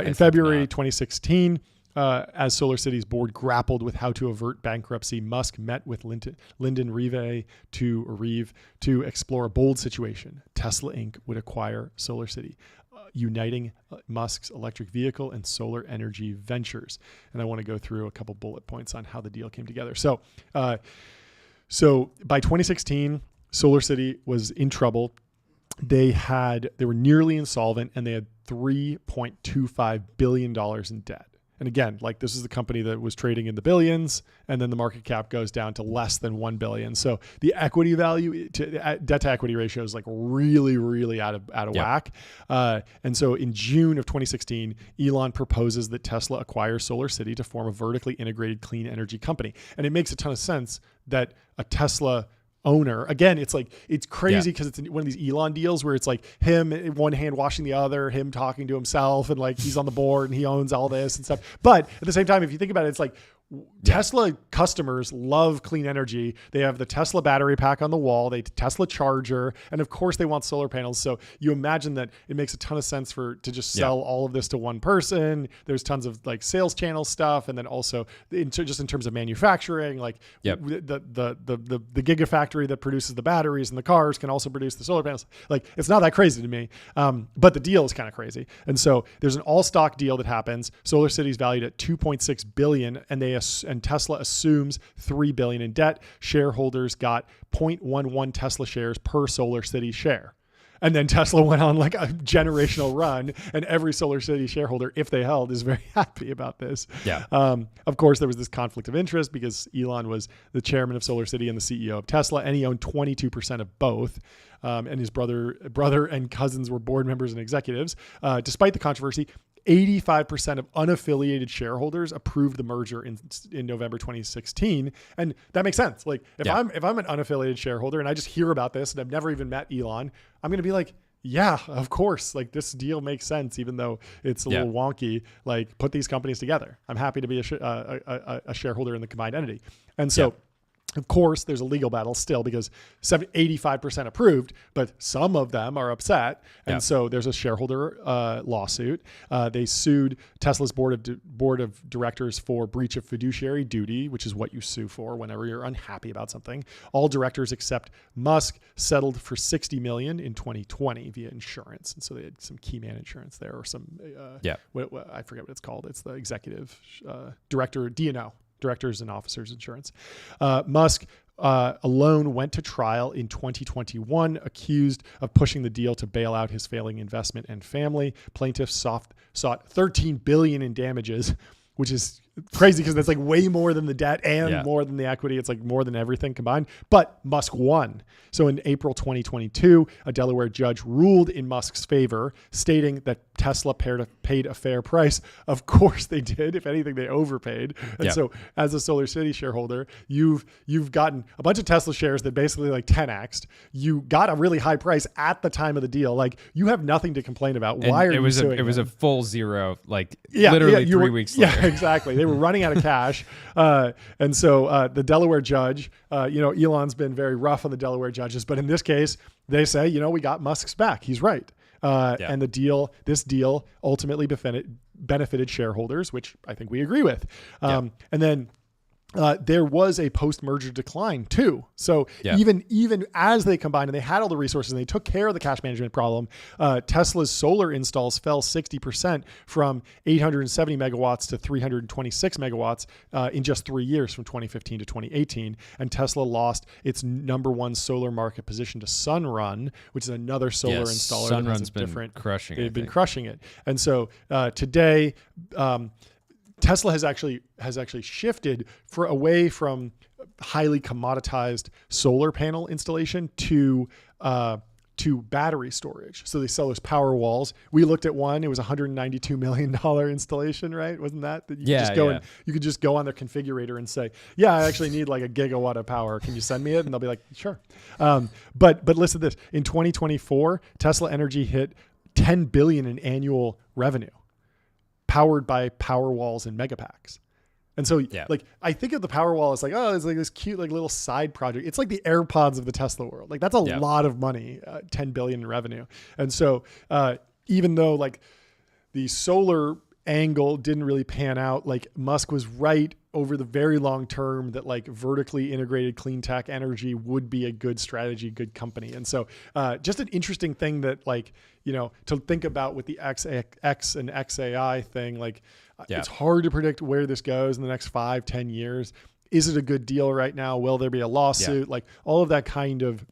In February 2016, as SolarCity's board grappled with how to avert bankruptcy, Musk met with Lyndon Rive to explore a bold situation. Tesla Inc. would acquire SolarCity, uniting Musk's electric vehicle and solar energy ventures. And I want to go through a couple bullet points on how the deal came together. So by 2016, SolarCity was in trouble. They were nearly insolvent, and they had $3.25 billion in debt. And again, like this is the company that was trading in the billions, and then the market cap goes down to less than 1 billion. So the equity value debt to equity ratio is like really, really out of whack. And so in June of 2016, Elon proposes that Tesla acquires SolarCity to form a vertically integrated clean energy company. And it makes a ton of sense that a Tesla owner, again, it's crazy because it's one of these Elon deals where it's like him one hand washing the other, him talking to himself, and like he's on the board and he owns all this and stuff. But at the same time, if you think about it, it's like Tesla customers love clean energy. They have the Tesla battery pack on the wall, they Tesla charger, and of course they want solar panels. So you imagine that it makes a ton of sense to just sell all of this to one person. There's tons of like sales channel stuff, and then also just in terms of manufacturing, like the gigafactory that produces the batteries and the cars can also produce the solar panels. Like it's not that crazy to me, but the deal is kind of crazy. And so there's an all stock deal that happens. SolarCity is valued at $2.6 billion, and Tesla assumes $3 billion in debt. Shareholders got 0.11 Tesla shares per SolarCity share. And then Tesla went on like a generational run, and every SolarCity shareholder, if they held, is very happy about this. Yeah. Of course, there was this conflict of interest because Elon was the chairman of SolarCity and the CEO of Tesla, and he owned 22% of both. And his brother and cousins were board members and executives. Despite the controversy, 85% of unaffiliated shareholders approved the merger in November 2016, and that makes sense. Like if I'm an unaffiliated shareholder and I just hear about this and I've never even met Elon, I'm going to be like, yeah, of course. Like this deal makes sense, even though it's a little wonky. Like put these companies together. I'm happy to be a shareholder in the combined entity, and so. Of course, there's a legal battle still because 85% approved, but some of them are upset. And so there's a shareholder lawsuit. They sued Tesla's board of directors for breach of fiduciary duty, which is what you sue for whenever you're unhappy about something. All directors except Musk settled for $60 million in 2020 via insurance. And so they had some key man insurance there, or some, I forget what it's called. It's the executive director, D&O. Directors and officers insurance. Musk alone went to trial in 2021, accused of pushing the deal to bail out his failing investment and family. Plaintiffs sought $13 billion in damages, which is crazy because that's like way more than the debt and more than the equity. It's like more than everything combined. But Musk won. So in April 2022, a Delaware judge ruled in Musk's favor, stating that Tesla paid a fair price. Of course they did. If anything, they overpaid. And so as a SolarCity shareholder, you've gotten a bunch of Tesla shares that basically like 10x'd. You got a really high price at the time of the deal. Like you have nothing to complain about. Why are you suing them? It was a full zero, like literally 3 weeks later. Yeah, exactly. They were running out of cash. And so the Delaware judge, Elon's been very rough on the Delaware judges, but in this case, they say, we got Musk's back. He's right. And this deal ultimately benefited shareholders, which I think we agree with. And then there was a post-merger decline too. So even as they combined and they had all the resources and they took care of the cash management problem, Tesla's solar installs fell 60% from 870 megawatts to 326 megawatts in just 3 years, from 2015 to 2018. And Tesla lost its number one solar market position to Sunrun, which is another solar installer. Sunrun's been crushing it. They've been crushing it. And so today, Tesla has actually shifted away from highly commoditized solar panel installation to battery storage. So they sell those power walls. We looked at one; it was $192 million installation, right? Wasn't that you could just go on their configurator and say, "Yeah, I actually need like a gigawatt of power. Can you send me it?" And they'll be like, "Sure." But listen to this: in 2024, Tesla Energy hit $10 billion in annual revenue, powered by power walls and megapacks. And so like, I think of the Powerwall as like, oh, it's like this cute, like little side project. It's like the AirPods of the Tesla world. Like that's a lot of money, 10 billion in revenue. And so even though like the solar angle didn't really pan out, like Musk was right over the very long term that like vertically integrated clean tech energy would be a good strategy, good company. And so just an interesting thing that like, you know, to think about with the X and XAI thing, like it's hard to predict where this goes in the next 5-10 years. Is it a good deal right now? Will there be a lawsuit? Like all of that kind of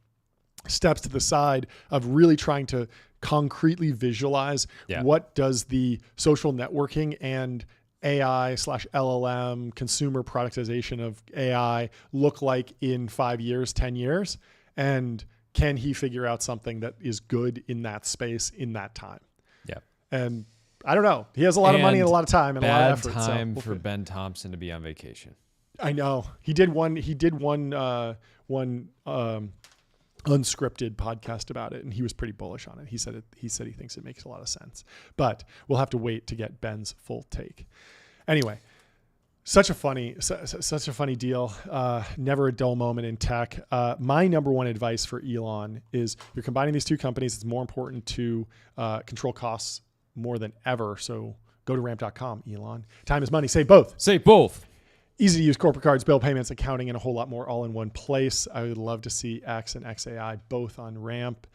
steps to the side of really trying to concretely visualize what does the social networking and AI/LLM consumer productization of AI look like in 5 years, 10 years? And can he figure out something that is good in that space in that time? Yeah. And I don't know. He has a lot of money and a lot of time and a lot of effort. Bad time for Ben Thompson to be on vacation. I know. He did one unscripted podcast about it, and he was pretty bullish on it. He said he thinks it makes a lot of sense, but we'll have to wait to get Ben's full take. Anyway, such a funny deal. Never a dull moment in tech. My number one advice for Elon is you're combining these two companies. It's more important to control costs more than ever. So go to ramp.com, Elon. Time is money. Save both. Save both. Easy to use corporate cards, bill payments, accounting, and a whole lot more all in one place. I would love to see X and XAI both on Ramp.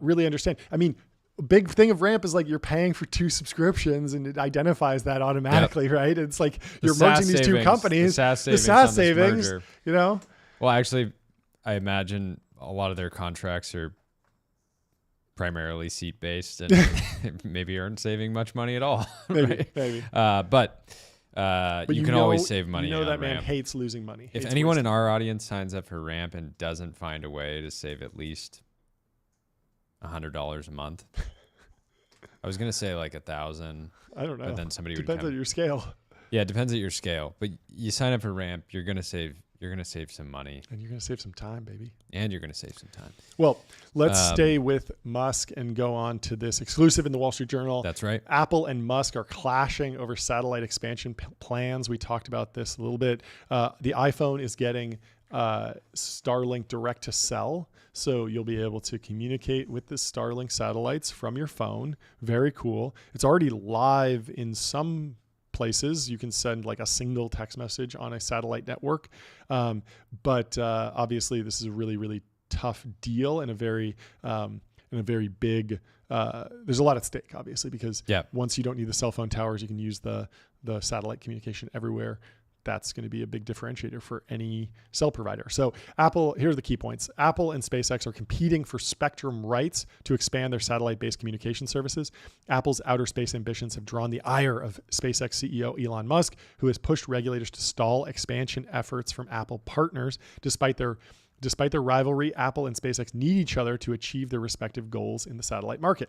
Really understand. I mean, a big thing of Ramp is like you're paying for 2 subscriptions and it identifies that automatically, right? It's like you're merging these two companies. The SaaS savings, you know? Well, actually, I imagine a lot of their contracts are primarily seat-based and maybe aren't saving much money at all. Maybe. But you can always save money. You know that man Ramp. hates losing money. If anyone in our audience signs up for Ramp and doesn't find a way to save at least $100 a month, I was gonna say like 1,000. I don't know. But then somebody depends on your scale. Yeah, it depends on your scale. But you sign up for Ramp, you're gonna save some money. And you're going to save some time, baby. And you're going to save some time. Well, let's stay with Musk and go on to this exclusive in the Wall Street Journal. That's right. Apple and Musk are clashing over satellite expansion plans. We talked about this a little bit. The iPhone is getting Starlink direct to cell. So you'll be able to communicate with the Starlink satellites from your phone. Very cool. It's already live in some places. You can send like a single text message on a satellite network. But obviously this is a really, really tough deal and a very big, there's a lot at stake, obviously, because once you don't need the cell phone towers, you can use the satellite communication everywhere. That's going to be a big differentiator for any cell provider. So Apple, here are the key points. Apple and SpaceX are competing for spectrum rights to expand their satellite-based communication services. Apple's outer space ambitions have drawn the ire of SpaceX CEO Elon Musk, who has pushed regulators to stall expansion efforts from Apple partners. Despite their rivalry, Apple and SpaceX need each other to achieve their respective goals in the satellite market.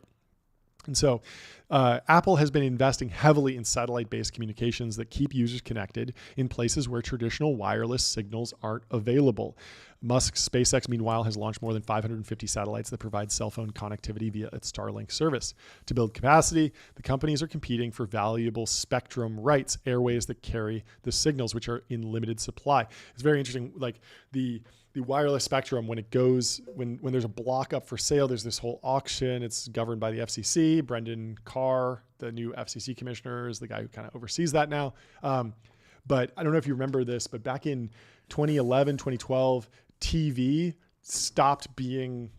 And so Apple has been investing heavily in satellite-based communications that keep users connected in places where traditional wireless signals aren't available. Musk's SpaceX, meanwhile, has launched more than 550 satellites that provide cell phone connectivity via its Starlink service. To build capacity, the companies are competing for valuable spectrum rights, airways that carry the signals, which are in limited supply. It's very interesting, like the wireless spectrum, when there's a block up for sale, there's this whole auction. It's governed by the FCC. Brendan Carr, the new FCC commissioner, is the guy who kind of oversees that now. But I don't know if you remember this, but back in 2011, 2012, TV stopped being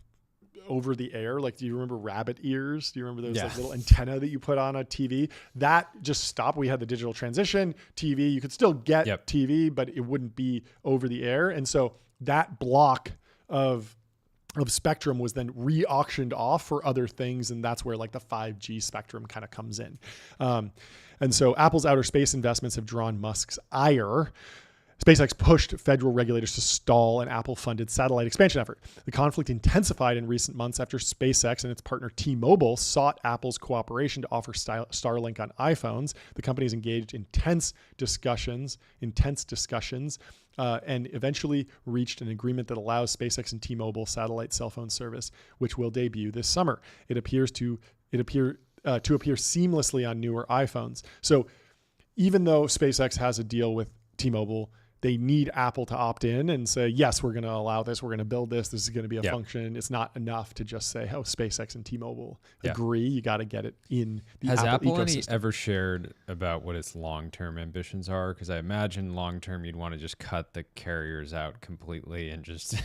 over the air. Like, do you remember rabbit ears? Do you remember those like little antenna that you put on a TV? That just stopped. We had the digital transition. TV, you could still get TV, but it wouldn't be over the air. And so that block of spectrum was then re-auctioned off for other things. And that's where like the 5G spectrum kind of comes in. And so Apple's outer space investments have drawn Musk's ire. SpaceX pushed federal regulators to stall an Apple-funded satellite expansion effort. The conflict intensified in recent months after SpaceX and its partner T-Mobile sought Apple's cooperation to offer Starlink on iPhones. The companies engaged in intense discussions, and eventually reached an agreement that allows SpaceX and T-Mobile satellite cell phone service, which will debut this summer. It appears to appear seamlessly on newer iPhones. So even though SpaceX has a deal with T-Mobile, they need Apple to opt in and say, yes, we're going to allow this. We're going to build this. This is going to be a function. It's not enough to just say, oh, SpaceX and T-Mobile agree. You got to get it in the Apple ecosystem. Ever shared about what its long-term ambitions are? Because I imagine long-term you'd want to just cut the carriers out completely and just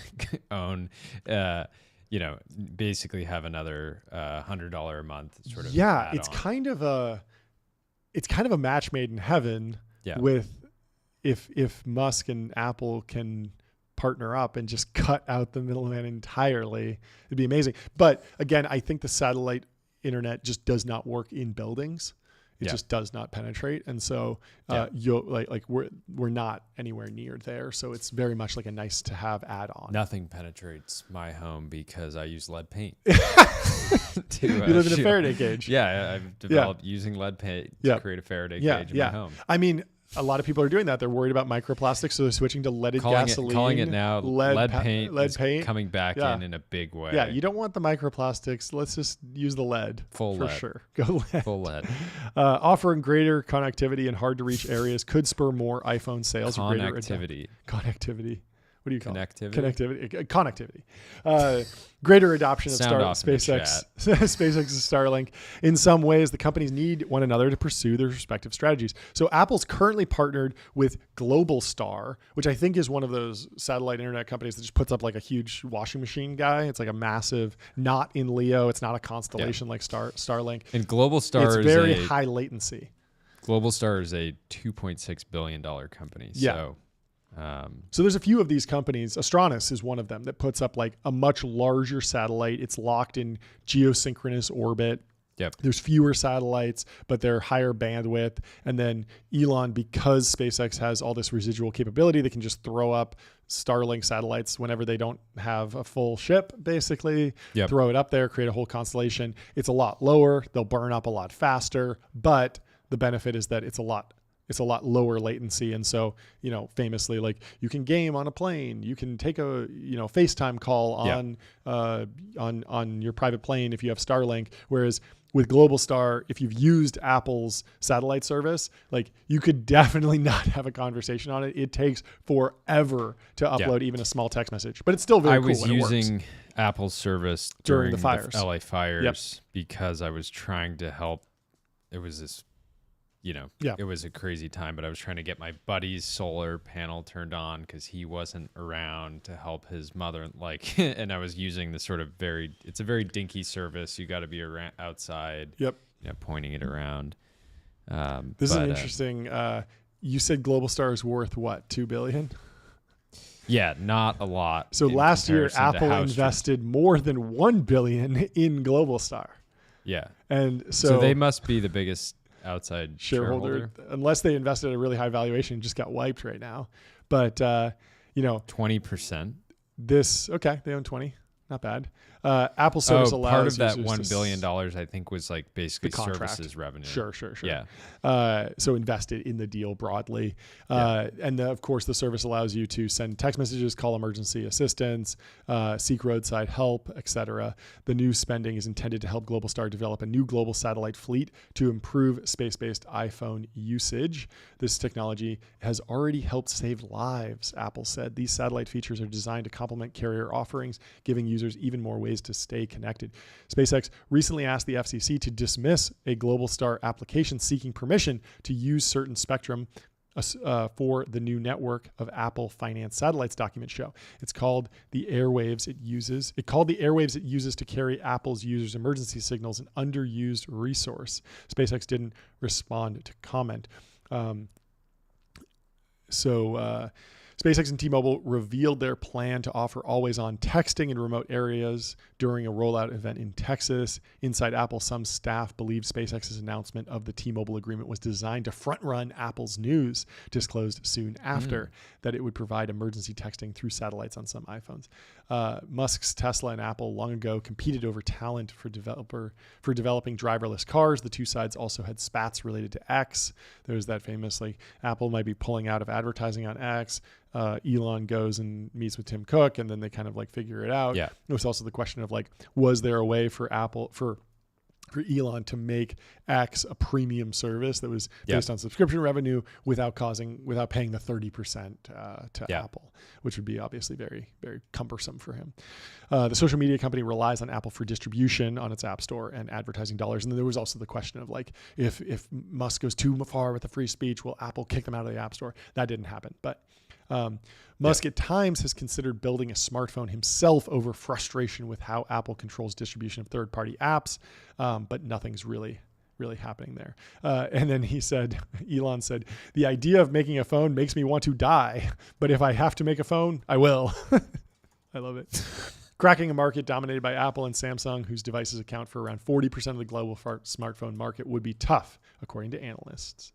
own, basically have another $100 a month sort of. Yeah, it's kind of a match made in heaven with. If Musk and Apple can partner up and just cut out the middleman entirely, it'd be amazing. But again, I think the satellite internet just does not work in buildings. It just does not penetrate. And so we're not anywhere near there. So it's very much like a nice to have add-on. Nothing penetrates my home because I use lead paint. You live in a Faraday cage. Yeah, I've developed using lead paint to create a Faraday cage in my home. I mean, a lot of people are doing that. They're worried about microplastics, so they're switching to leaded gasoline. Calling it now lead paint is coming back Yeah. in a big way. Yeah, you don't want the microplastics. Let's just use the lead. Full for lead. Sure. Go lead. Full lead. Offering greater connectivity in hard-to-reach areas could spur more iPhone sales. Connectivity. What do you call Connectivity? it? Connectivity. Greater adoption of SpaceX's Starlink. In some ways, the companies need one another to pursue their respective strategies. So Apple's currently partnered with Globalstar, which I think is one of those satellite internet companies that just puts up like a huge washing machine guy. It's like a massive, not in LEO. It's not a constellation like Starlink. And Globalstar is very high latency. Globalstar is a $2.6 billion company. Yeah. So there's a few of these companies. Astronis is one of them that puts up like a much larger satellite. It's locked in geosynchronous orbit. Yep. There's fewer satellites, but they're higher bandwidth. And then Elon, because SpaceX has all this residual capability, they can just throw up Starlink satellites whenever they don't have a full ship, basically. Yep. Throw it up there, create a whole constellation. It's a lot lower. They'll burn up a lot faster, but the benefit is that it's a lot lower latency. And so, famously, like you can game on a plane, you can take a, FaceTime call on your private plane if you have Starlink. Whereas with Globalstar, if you've used Apple's satellite service, like you could definitely not have a conversation on it. It takes forever to upload even a small text message, but it's still very cool when it works. I was using Apple's service during the fires. LA fires because I was trying to help. It was this it was a crazy time, but I was trying to get my buddy's solar panel turned on because he wasn't around to help his mother. And I was using the sort of it's a very dinky service. You got to be around outside. Yep. Pointing it around. This is an interesting. You said Globalstar is worth what, $2 billion? Yeah, not a lot. So last year, Apple invested more than $1 billion in Globalstar. Yeah, and so they must be the biggest outside shareholder, unless they invested at a really high valuation and just got wiped right now. But 20%. They own 20. Not bad. Apple service allows part of that $1 billion, I think, was like basically services revenue. Sure. Yeah. So invested in the deal broadly. And of course, the service allows you to send text messages, call emergency assistance, seek roadside help, etc. The new spending is intended to help Globalstar develop a new global satellite fleet to improve space-based iPhone usage. This technology has already helped save lives, Apple said. These satellite features are designed to complement carrier offerings, giving users even more ways to stay connected. SpaceX recently asked the FCC to dismiss a Globalstar application seeking permission to use certain spectrum for the new network of Apple finance satellites documents show. It's called the airwaves it uses. It called the airwaves it uses to carry Apple's users' emergency signals an underused resource. SpaceX didn't respond to comment. SpaceX and T-Mobile revealed their plan to offer always-on texting in remote areas during a rollout event in Texas. Inside Apple, some staff believe SpaceX's announcement of the T-Mobile agreement was designed to front-run Apple's news, disclosed soon after, that it would provide emergency texting through satellites on some iPhones. Musk's Tesla and Apple long ago competed over talent for developing driverless cars. The two sides also had spats related to X. There's that famous, Apple might be pulling out of advertising on X. Elon goes and meets with Tim Cook, and then they kind of figure it out. Yeah. It was also the question of was there a way for Apple, for Elon to make X a premium service that was based on subscription revenue without paying the 30% to Apple, which would be obviously very, very cumbersome for him. The social media company relies on Apple for distribution on its app store and advertising dollars. And then there was also the question of if Musk goes too far with the free speech, will Apple kick them out of the app store? That didn't happen. But Musk at times has considered building a smartphone himself over frustration with how Apple controls distribution of third-party apps, but nothing's really happening there. And then Elon said, the idea of making a phone makes me want to die, but if I have to make a phone, I will. I love it. Cracking a market dominated by Apple and Samsung, whose devices account for around 40% of the global smartphone market, would be tough, according to analysts.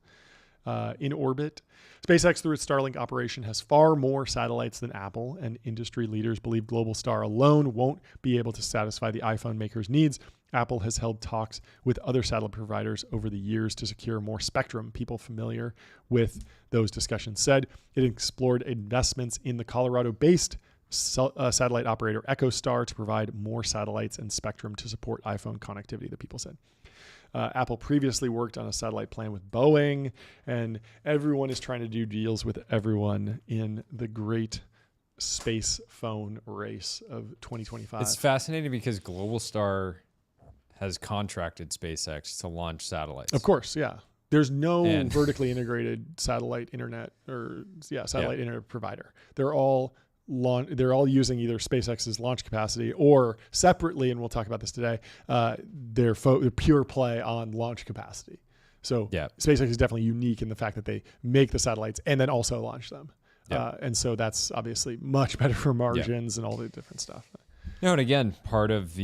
In orbit, SpaceX, through its Starlink operation, has far more satellites than Apple, and industry leaders believe Globalstar alone won't be able to satisfy the iPhone maker's needs. Apple has held talks with other satellite providers over the years to secure more spectrum. People familiar with those discussions said it explored investments in the Colorado-based satellite operator EchoStar to provide more satellites and spectrum to support iPhone connectivity, the people said. Apple previously worked on a satellite plan with Boeing, and everyone is trying to do deals with everyone in the great space phone race of 2025. It's fascinating because Globalstar has contracted SpaceX to launch satellites. Of course, yeah. There's no vertically integrated satellite internet internet provider. They're all using either SpaceX's launch capacity or separately, and we'll talk about this today, they're pure play on launch capacity. So SpaceX is definitely unique in the fact that they make the satellites and then also launch them. And so that's obviously much better for margins and all the different stuff. No, and again, part of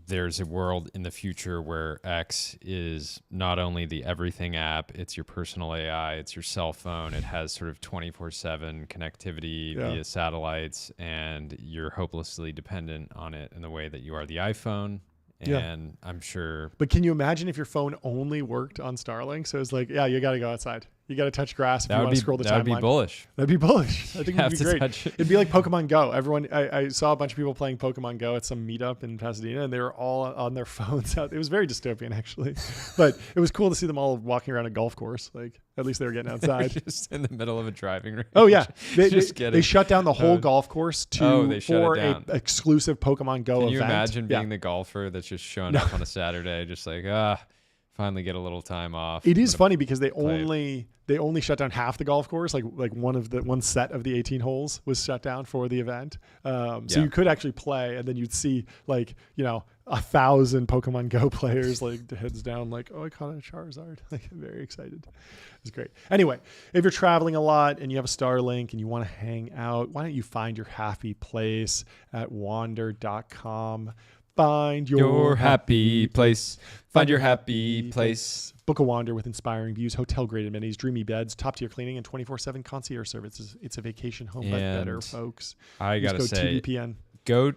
there's a world in the future where X is not only the everything app, it's your personal AI, it's your cell phone, it has sort of 24/7 connectivity via satellites, and you're hopelessly dependent on it in the way that you are the iPhone. And I'm sure. But can you imagine if your phone only worked on Starlink? So it's you got to go outside. You got to touch grass if you want to scroll the timeline. That would be bullish. That'd be bullish. I think it'd be great. It'd be like Pokemon Go. I saw a bunch of people playing Pokemon Go at some meetup in Pasadena, and they were all on their phones out. It was very dystopian, actually. But it was cool to see them all walking around a golf course. At least they were getting outside. Just in the middle of a driving range. Oh, yeah. They shut down the whole golf course for an exclusive Pokemon Go event. Can you imagine being the golfer that's just showing up on a Saturday, just finally get a little time off? It is funny because they only shut down half the golf course. Like one set of the 18 holes was shut down for the event. So you could actually play, and then you'd see 1,000 Pokemon Go players heads down I caught a Charizard. Very excited. It's great. Anyway, if you're traveling a lot and you have a Starlink and you want to hang out, why don't you find your happy place at wander.com. Find your happy place. Find your happy place. Book a wander with inspiring views, hotel-grade amenities, dreamy beds, top-tier cleaning, and 24/7 concierge services. It's a vacation home, but better, folks. I gotta say, TBPN. Go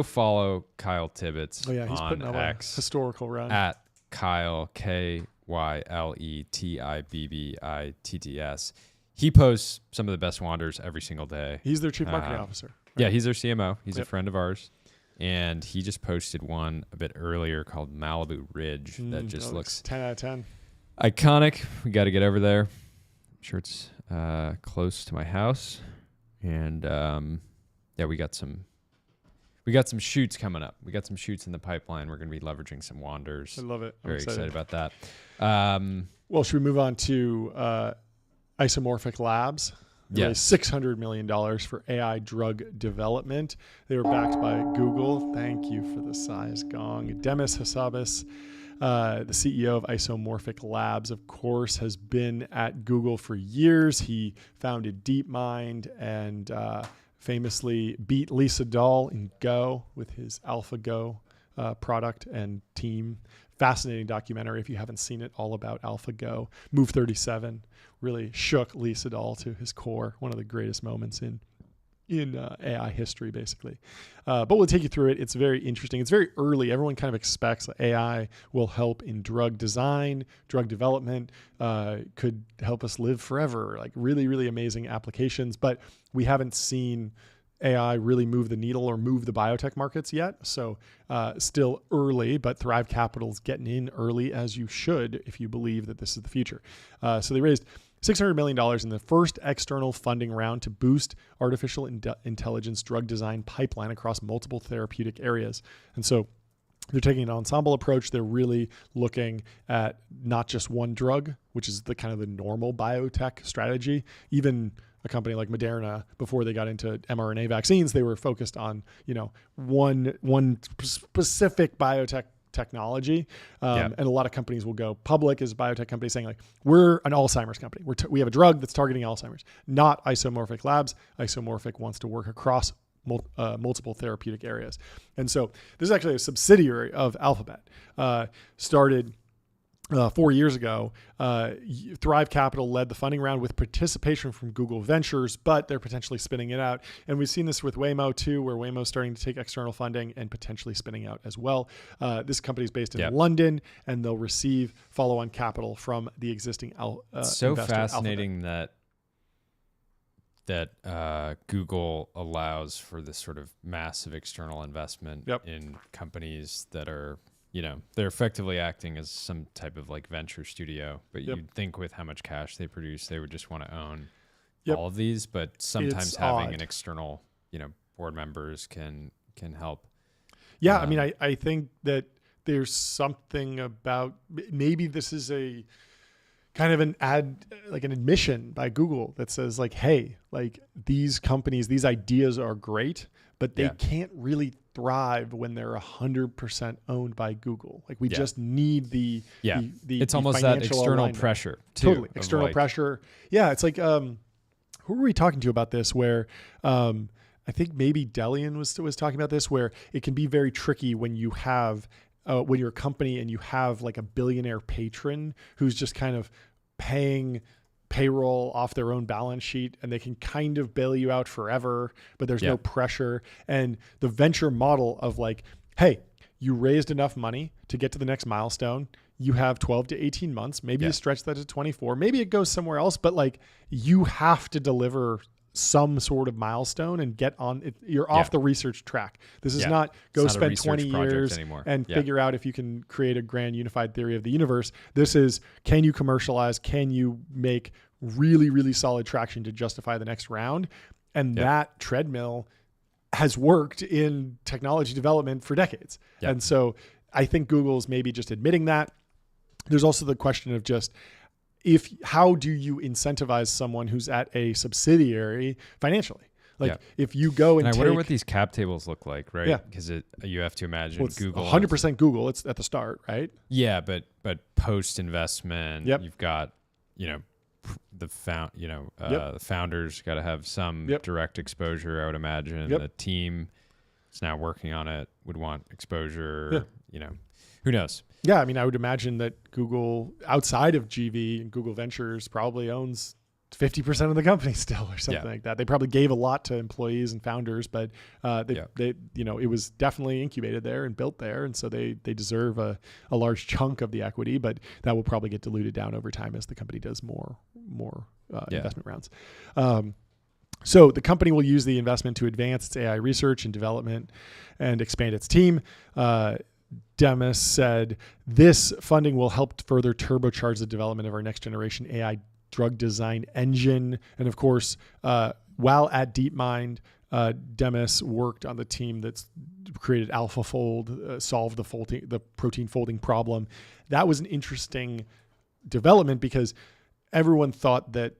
follow Kyle Tibbetts. Oh yeah, he's putting up X a historical run at Kyle KYLETIBBITTS. He posts some of the best wanders every single day. He's their chief marketing officer. Right? Yeah, he's their CMO. He's a friend of ours. And he just posted one a bit earlier called Malibu Ridge that just looks 10 out of 10. Iconic. We got to get over there. I'm sure it's close to my house. And we got some shoots coming up. We got some shoots in the pipeline. We're going to be leveraging some wanders. I love it. I'm Very excited about that. Well, should we move on to Isomorphic Labs. They raised $600 million for AI drug development. They were backed by Google. Thank you for the size gong. Demis Hassabis, the CEO of Isomorphic Labs, of course, has been at Google for years. He founded DeepMind and famously beat Lisa Dahl in Go with his AlphaGo product and team. Fascinating documentary if you haven't seen it, all about AlphaGo. Move 37 really shook Lisa Dahl to his core. One of the greatest moments in AI history, basically. But we'll take you through it. It's very interesting. It's very early. Everyone kind of expects that AI will help in drug design, drug development, could help us live forever. Like really, really amazing applications. But we haven't seen AI really move the needle or move the biotech markets yet. So still early, but Thrive Capital's getting in early, as you should if you believe that this is the future. So they raised $600 million in the first external funding round to boost artificial intelligence drug design pipeline across multiple therapeutic areas. And so they're taking an ensemble approach. They're really looking at not just one drug, which is the kind of the normal biotech strategy. Even a company like Moderna, before they got into mRNA vaccines, they were focused on, one specific biotech technology. And a lot of companies will go public as biotech companies saying like, we're an Alzheimer's company. We have a drug that's targeting Alzheimer's, not Isomorphic Labs. Isomorphic wants to work across multiple therapeutic areas. And so this is actually a subsidiary of Alphabet, started 4 years ago. Thrive Capital led the funding round with participation from Google Ventures, but they're potentially spinning it out. And we've seen this with Waymo too, where Waymo's starting to take external funding and potentially spinning out as well. This company is based in London, and they'll receive follow-on capital from the existing so investor, fascinating Alphabet. that Google allows for this sort of massive external investment in companies that are, they're effectively acting as some type of like venture studio, but you'd think with how much cash they produce, they would just want to own all of these, but sometimes It's having odd. an external, board members can help. Yeah. I mean, I think that there's something about, maybe this is a kind of an admission by Google that says like, hey, like these companies, these ideas are great, but they can't really thrive when they're 100% owned by Google. Like we just need the it's almost that external alignment. Pressure too. Totally. External pressure. Yeah. It's like, who were we talking to about this where, I think maybe Delian was talking about this, where it can be very tricky when you have, when you're a company and you have like a billionaire patron who's just kind of paying payroll off their own balance sheet, and they can kind of bail you out forever, but there's no pressure. And the venture model of like, hey, you raised enough money to get to the next milestone. You have 12 to 18 months. Maybe you stretch that to 24. Maybe it goes somewhere else, but like you have to deliver some sort of milestone and get on it. You're off the research track. This is not go spend 20 years and figure out if you can create a grand unified theory of the universe. This is, can you commercialize? Can you make really, really solid traction to justify the next round? And that treadmill has worked in technology development for decades. And so I think Google's maybe just admitting that. There's also the question of just, how do you incentivize someone who's at a subsidiary financially? Like if you go and I wonder what these cap tables look like, right? Yeah. Because you have to imagine Google 100% Google. It's at the start, right? Yeah, but post investment, you've got the founders got to have some direct exposure. I would imagine the team is now working on it would want exposure. Who knows? Yeah, I mean, I would imagine that Google, outside of GV and Google Ventures, probably owns 50% of the company still, or something like that. They probably gave a lot to employees and founders, but they it was definitely incubated there and built there, and so they deserve a large chunk of the equity, but that will probably get diluted down over time as the company does more investment rounds. So the company will use the investment to advance its AI research and development and expand its team. Demis said, this funding will help further turbocharge the development of our next generation AI drug design engine. And of course, while at DeepMind, Demis worked on the team that's created AlphaFold, solved the protein folding problem. That was an interesting development because everyone thought that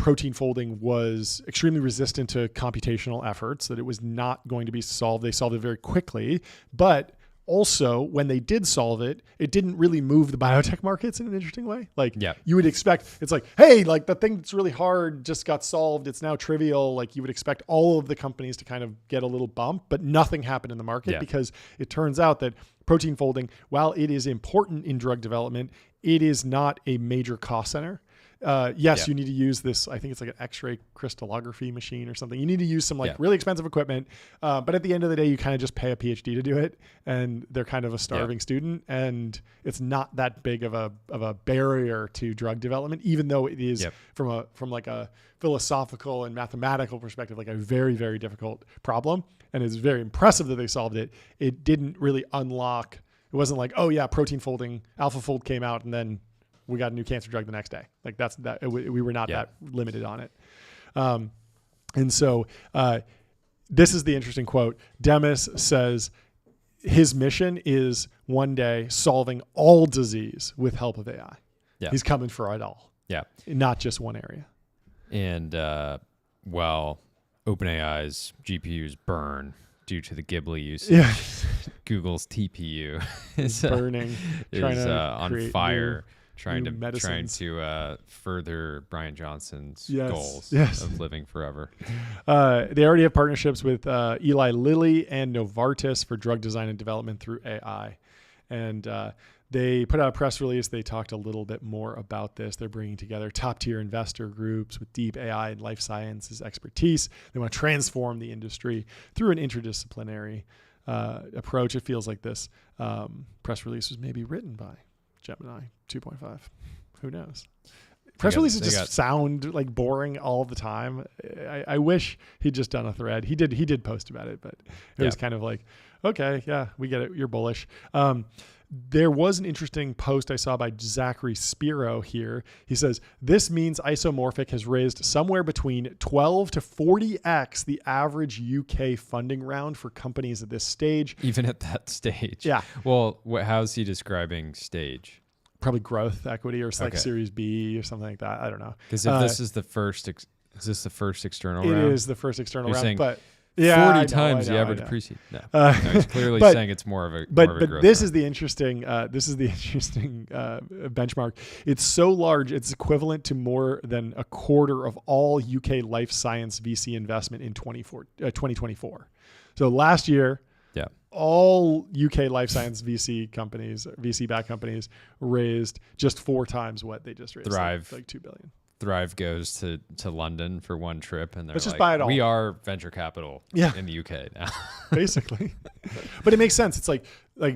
protein folding was extremely resistant to computational efforts, that it was not going to be solved. They solved it very quickly, but also, when they did solve it, it didn't really move the biotech markets in an interesting way. Like you would expect, it's like, hey, like the thing that's really hard just got solved. It's now trivial. Like you would expect all of the companies to kind of get a little bump, but nothing happened in the market because it turns out that protein folding, while it is important in drug development, it is not a major cost center. You need to use this, I think it's like an X-ray crystallography machine or something. You need to use some really expensive equipment. But at the end of the day, you kind of just pay a PhD to do it, and they're kind of a starving student, and it's not that big of a barrier to drug development, even though it is from like a philosophical and mathematical perspective, like a very, very difficult problem. And it's very impressive that they solved it. It didn't really unlock, it wasn't like, oh yeah, protein folding, AlphaFold came out and then we got a new cancer drug the next day. Like we were not that limited on it. And so this is the interesting quote. Demis says his mission is one day solving all disease with help of AI. Yeah. He's coming for it all. Yeah. Not just one area. And OpenAI's GPUs burn due to the Ghibli usage. Google's TPU is burning, on fire. Trying to further Brian Johnson's goals of living forever. They already have partnerships with Eli Lilly and Novartis for drug design and development through AI. And they put out a press release. They talked a little bit more about this. They're bringing together top-tier investor groups with deep AI and life sciences expertise. They want to transform the industry through an interdisciplinary approach. It feels like this press release was maybe written by Gemini 2.5. Who knows? Press releases just sound like boring all the time. I wish he'd just done a thread. He did post about it, but it was kind of like, okay, yeah, we get it. You're bullish. There was an interesting post I saw by Zachary Spiro here. He says, this means Isomorphic has raised somewhere between 12 to 40x the average UK funding round for companies at this stage. Even at that stage? Yeah. Well, how's he describing stage? Probably growth equity or like Series B or something like that. I don't know. Because if this is the first, is this the first external round? It is the first external round, but... 40 times the average pre-seed. No, he's clearly saying it's more of a growth this rate. is the interesting benchmark. It's so large, it's equivalent to more than a quarter of all UK life science VC investment in 2024. So last year, all UK life science VC-backed companies raised just 4 times what they just raised. Thrive. Like $2 billion. Thrive goes to London for one trip, and they're Let's just buy it all. We are venture capital in the UK now. Basically. But it makes sense. It's like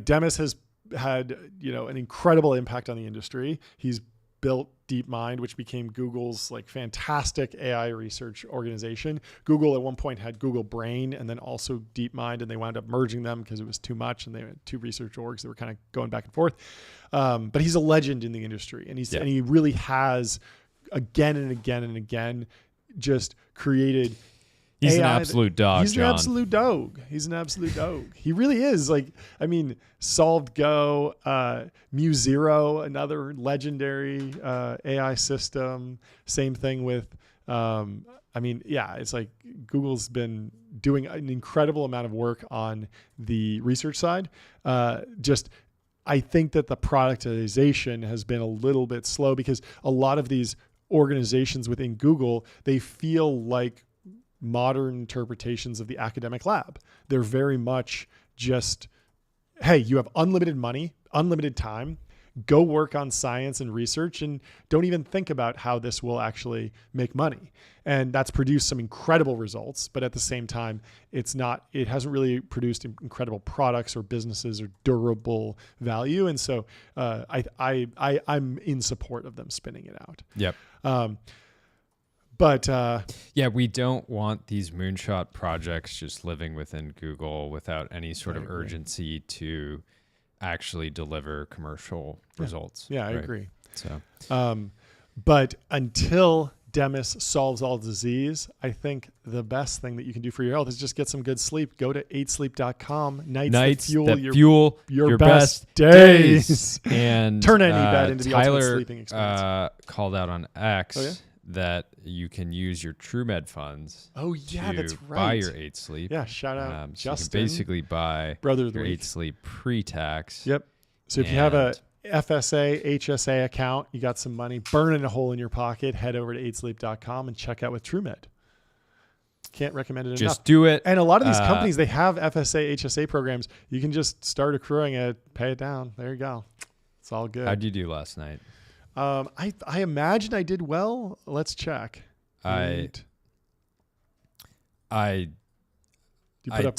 Demis has had, an incredible impact on the industry. He's built DeepMind, which became Google's fantastic AI research organization. Google at one point had Google Brain and then also DeepMind, and they wound up merging them because it was too much, and they had 2 research orgs that were kind of going back and forth. But he's a legend in the industry, and and he really has again and again and again just created He's AI an absolute dog, He's John. an absolute dog. He's an absolute dog. He really is. Solved Go, Mu0, another legendary AI system. Same thing with, it's like Google's been doing an incredible amount of work on the research side. I think that the productization has been a little bit slow because a lot of these organizations within Google, they feel like modern interpretations of the academic lab. They're very much just, hey, you have unlimited money, unlimited time, go work on science and research, and don't even think about how this will actually make money. And that's produced some incredible results, but at the same time, it hasn't really produced incredible products or businesses or durable value. And so I'm in support of them spinning it out. Yep. We don't want these moonshot projects just living within Google without any sort of urgency to actually deliver commercial results. Yeah, I agree. So, but until Demis solves all disease, I think the best thing that you can do for your health is just get some good sleep. Go to 8sleep.com. Nights that fuel your best days. And turn any bed into the Tyler, ultimate sleeping experience. Called out on X. Oh, yeah? that you can use your TrueMed funds. Oh yeah, to that's right. Buy your 8 Sleep. Yeah, shout out so Justin. you can basically buy Brother of the your Week. 8 Sleep pre-tax. Yep. So if you have a FSA, HSA account, you got some money burning a hole in your pocket, head over to 8sleep.com and check out with TrueMed. Can't recommend it enough. Just do it. And a lot of these companies, they have FSA, HSA programs. You can just start accruing it, pay it down. There you go. It's all good. How'd you do last night? I imagine I did well. Let's check. To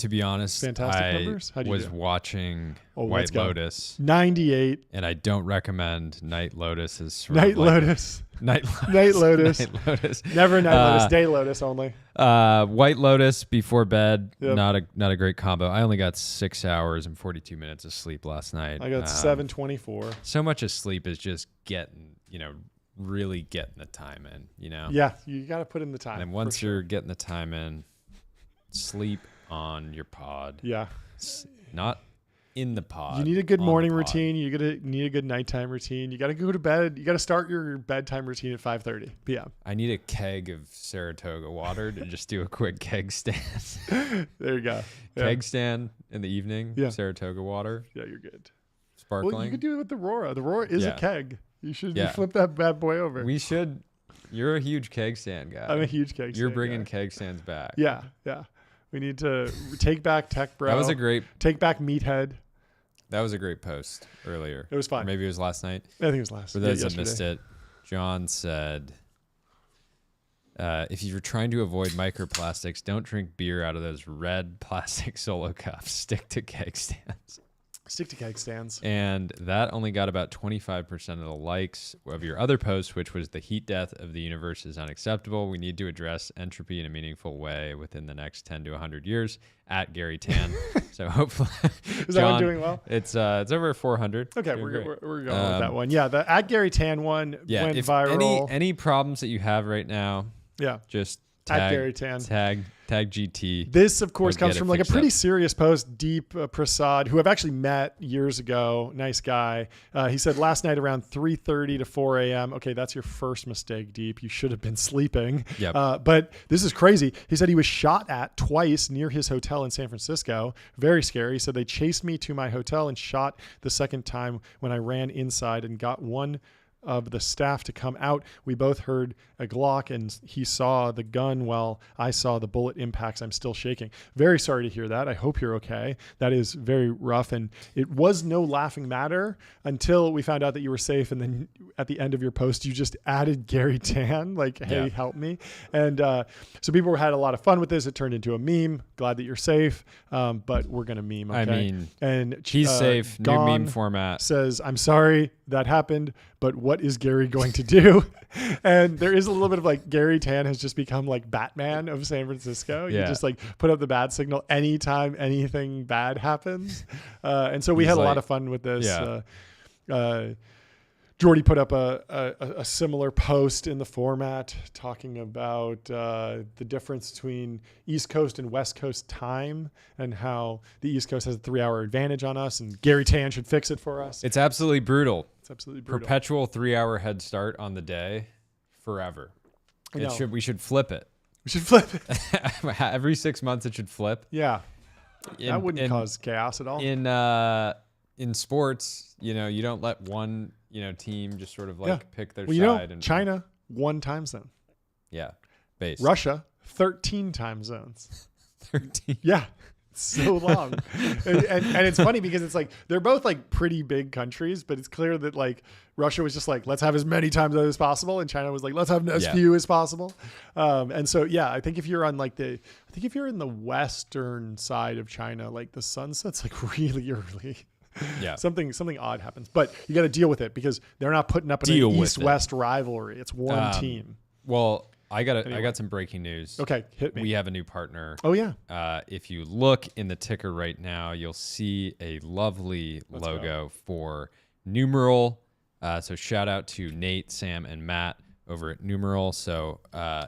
be honest, fantastic numbers? How'd you was do? watching let's White go. Lotus. 98. And I don't recommend Night Lotus as sort Night of like Lotus. Night Lotus. Night Lotus. Night Lotus. Never Night Lotus. Day Lotus only. White Lotus before bed. Yep. Not a great combo. I only got 6 hours and 42 minutes of sleep last night. I got 7:24. So much of sleep is just really getting the time in, Yeah, you got to put in the time. And once you're getting the time in, sleep on your pod. Yeah. Not in the pod. You need a good morning routine. You need a good nighttime routine. You got to go to bed. You got to start your bedtime routine at 5:30 p.m. I need a keg of Saratoga water to just do a quick keg stand. There you go. Keg stand in the evening. Yeah. Saratoga water. Yeah, you're good. Sparkling. Well, you could do it with the Rora. The Rora is a keg. You should flip that bad boy over. We should. You're a huge keg stand guy. I'm a huge keg stand You're bringing guy. keg stands back. Yeah. We need to take back Tech Bro. That was a great. Take back Meathead. That was a great post earlier. It was fun. Or maybe it was last night. I think it was last. For those that missed it, John said, if you're trying to avoid microplastics, don't drink beer out of those red plastic Solo cups. Stick to keg stands. Stick to keg stands. And that only got about 25% of the likes of your other post, which was the heat death of the universe is unacceptable. We need to address entropy in a meaningful way within the next 10 to 100 years at Gary Tan. So hopefully, is that one doing well? It's over 400. Okay, we're going with that one. Yeah, the at Gary Tan one went viral. Any problems that you have right now, just tag at Gary Tan. Tag GT. This, of course, comes from like a pretty serious post. Deep Prasad, who I've actually met years ago, nice guy. He said last night around 3:30 to 4 a.m. Okay, that's your first mistake, Deep. You should have been sleeping. Yep. But this is crazy. He said he was shot at twice near his hotel in San Francisco. Very scary. He said they chased me to my hotel and shot the second time when I ran inside and got one of the staff to come out. We both heard a Glock and he saw the gun while I saw the bullet impacts. I'm still shaking. Very sorry to hear that. I hope you're okay. That is very rough. And it was no laughing matter until we found out that you were safe. And then at the end of your post, you just added Gary Tan, like, hey, help me. And so people had a lot of fun with this. It turned into a meme. Glad that you're safe. But we're going to meme. Okay? I mean, and he's safe. New meme format. Says, I'm sorry that happened, but what is Gary going to do? And there is a little bit of like Gary Tan has just become like Batman of San Francisco. You just like put up the bad signal anytime anything bad happens. And so we had a lot of fun with this. Jordy put up a similar post in the format talking about the difference between East Coast and West Coast time and how the East Coast has a 3-hour advantage on us and Gary Tan should fix it for us. It's absolutely brutal. It's absolutely brutal. Perpetual 3-hour head start on the day forever. We should flip it. We should flip it. Every 6 months it should flip. Yeah. That wouldn't cause chaos at all. In sports, you don't let one team just sort of like pick their side. And China, 1 time zone. Yeah. Base. Russia, 13 time zones. 13. Yeah. So long. and it's funny because it's like they're both like pretty big countries, but it's clear that like Russia was just like, let's have as many time zones as possible. And China was like, let's have as few as possible. And so, I think if you're on like if you're in the western side of China, like the sun sets like really early. Yeah. Something odd happens, but you got to deal with it because they're not putting up an East-West rivalry. It's one team. Well, I got some breaking news. Okay, hit me. We have a new partner. Oh yeah. If you look in the ticker right now, you'll see a lovely logo for Numeral. So shout out to Nate, Sam, and Matt over at Numeral. So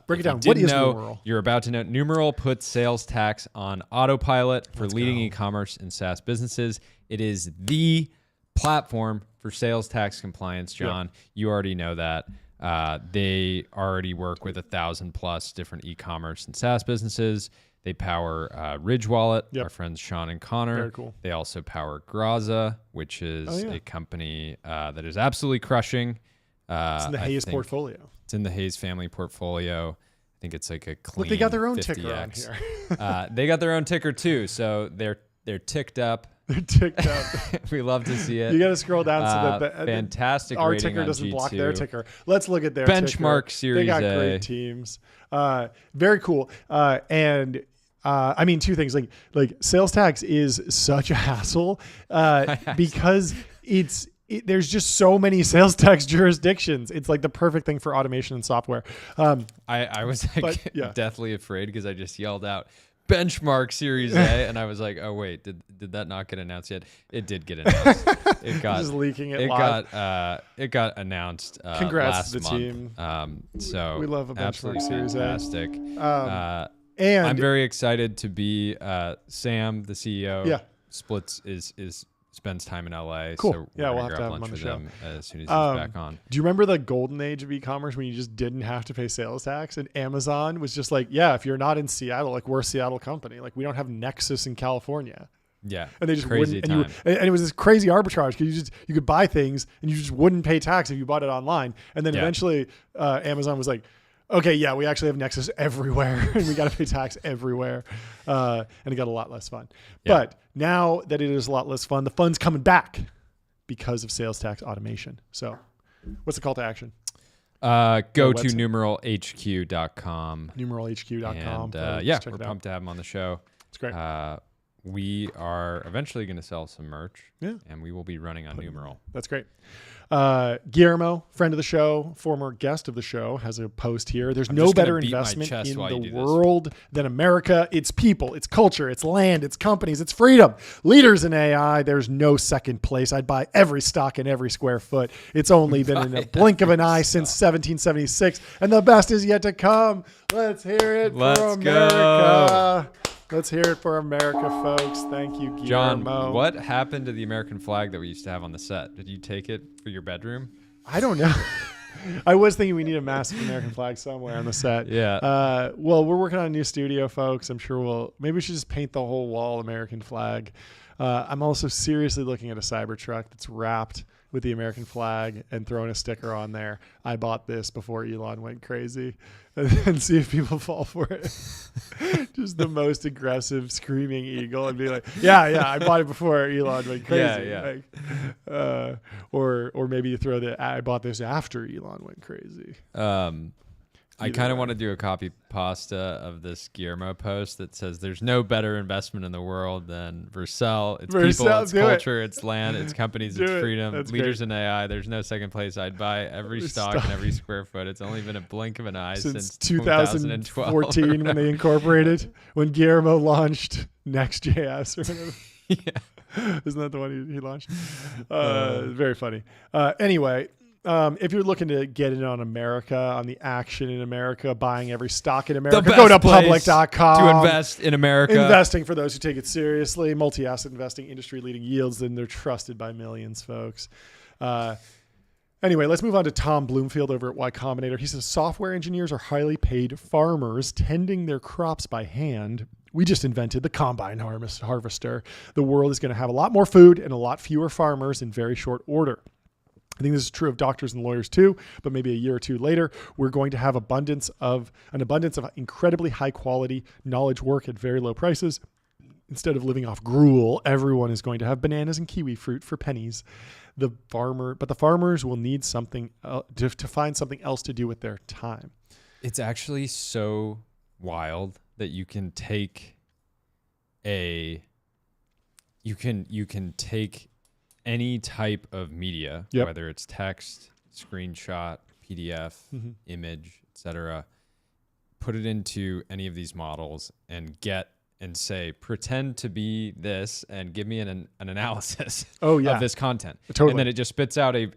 break it down. What is Numeral? You're about to know. Numeral puts sales tax on autopilot for leading e-commerce and SaaS businesses. It is the platform for sales tax compliance, John. Yep. You already know that. They already work with 1,000+ different e-commerce and SaaS businesses. They power Ridge Wallet, our friends Sean and Connor. Very cool. They also power Graza, which is a company that is absolutely crushing. It's in the Hayes portfolio. It's in the Hayes family portfolio. I think it's like a clean. Look, they got their own 50X. ticker on here. They got their own ticker too, so they're ticked up. They're ticked up. We love to see it. You got to scroll down so that fantastic our rating ticker on doesn't G2. block their ticker. Let's look at their benchmark ticker. Series They got A. great teams. Very cool. And I mean, two things like sales tax is such a hassle because there's just so many sales tax jurisdictions. It's like the perfect thing for automation and software. I was like deathly afraid because I just yelled out benchmark Series A, and I was like, oh wait, did that not get announced yet? It did get announced. It got just leaking it. It got announced. Congrats last to the month. team. So we love a benchmark Series fantastic. A. And I'm very excited to be Sam, the CEO. Yeah. Spends time in LA. Cool. So we'll have to have him on the show as soon as he's back on. Do you remember the golden age of e-commerce when you just didn't have to pay sales tax? And Amazon was just like, yeah, if you're not in Seattle, like we're a Seattle company, like we don't have Nexus in California. Yeah. And they just crazy wouldn't. And it was this crazy arbitrage because you could buy things and you just wouldn't pay tax if you bought it online. And then eventually Amazon was like, okay, yeah, we actually have Nexus everywhere and we got to pay tax everywhere. And it got a lot less fun. Yeah. But now that it is a lot less fun, the fun's coming back because of sales tax automation. So what's the call to action? Go to numeralhq.com. Numeralhq.com. And we're pumped to have him on the show. It's great. We are eventually going to sell some merch. Yeah. And we will be running on Numeral. That's great. Guillermo, friend of the show, former guest of the show, has a post here. There's no better investment in the world than America. It's people, it's culture, it's land, it's companies, it's freedom. Leaders in AI, there's no second place. I'd buy every stock in every square foot. It's only been in a blink of an eye since 1776, and the best is yet to come. Let's hear it for America. Let's hear it for America, folks. Thank you, Guillermo. John, what happened to the American flag that we used to have on the set? Did you take it for your bedroom? I don't know. I was thinking we need a massive American flag somewhere on the set. Yeah. Well, we're working on a new studio, folks. I'm sure maybe we should just paint the whole wall American flag. I'm also seriously looking at a Cybertruck that's wrapped with the American flag and throwing a sticker on there. I bought this before Elon went crazy, and see if people fall for it. Just the most aggressive screaming eagle and be like, yeah, I bought it before Elon went crazy. Yeah. Or maybe you throw I bought this after Elon went crazy. I kind of want to do a copy pasta of this Guillermo post that says there's no better investment in the world than Vercel. It's people, it's culture, it's land, it's companies, it's freedom. That's leaders great. In AI. There's no second place. I'd buy every stock and every square foot. It's only been a blink of an eye since 2014 when they incorporated, when Guillermo launched Next.js or whatever. Yeah. Isn't that the one he launched? Very funny. Anyway, if you're looking to get in on America, on the action in America, buying every stock in America, go to public.com. To invest in America. Investing for those who take it seriously. Multi-asset investing, industry-leading yields, and they're trusted by millions, folks. Anyway, let's move on to Tom Bloomfield over at Y Combinator. He says, software engineers are highly paid farmers tending their crops by hand. We just invented the combine harvester. The world is going to have a lot more food and a lot fewer farmers in very short order. I think this is true of doctors and lawyers too, but maybe a year or two later, we're going to have an abundance of incredibly high quality knowledge work at very low prices. Instead of living off gruel, everyone is going to have bananas and kiwi fruit for pennies. But the farmers will need something to find something else to do with their time. It's actually so wild that you can take any type of media, whether it's text, screenshot, PDF, image, etc., put it into any of these models and say, pretend to be this and give me an analysis of this content. Totally. And then it just spits out a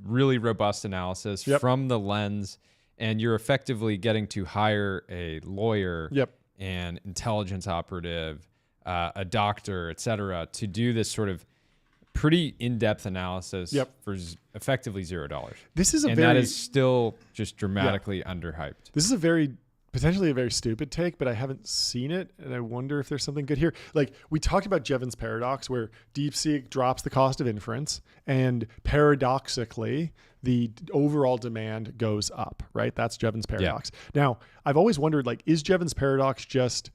really robust analysis from the lens, and you're effectively getting to hire a lawyer, an intelligence operative, a doctor, etc., to do this sort of pretty in-depth analysis for effectively $0. This is that is still just dramatically underhyped. This is potentially a very stupid take, but I haven't seen it, and I wonder if there's something good here. Like, we talked about Jevons paradox, where DeepSeek drops the cost of inference, and paradoxically, the overall demand goes up, right? That's Jevons paradox. Yeah. Now, I've always wondered, like, is Jevons paradox just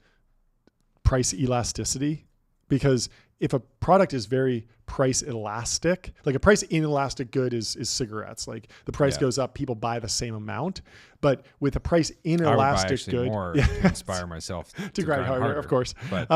price elasticity? Because if a product is very price elastic, like a price inelastic good is cigarettes. Like, the price goes up, people buy the same amount. But with a price inelastic good, more to inspire myself to grind harder, of course. But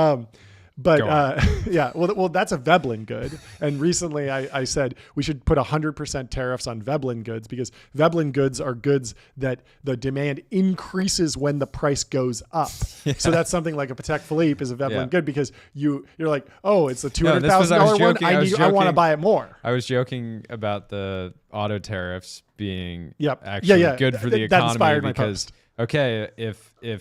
well, that's a Veblen good. And recently I said we should put 100% tariffs on Veblen goods, because Veblen goods are goods that the demand increases when the price goes up. Yeah. So that's something like a Patek Philippe is a Veblen good, because you're like, oh, it's a $200,000 one. I want to buy it more. I was joking about the auto tariffs being actually good for the economy, because okay, if a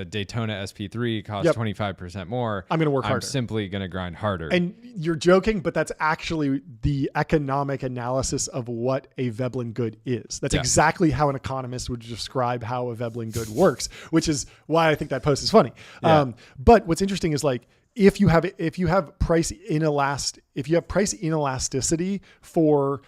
Daytona SP3 costs 25% more, I'm going to work harder. I'm simply going to grind harder. And you're joking, but that's actually the economic analysis of what a Veblen good is. That's exactly how an economist would describe how a Veblen good works, which is why I think that post is funny. Yeah. But what's interesting is, like, if you have price inelasticity for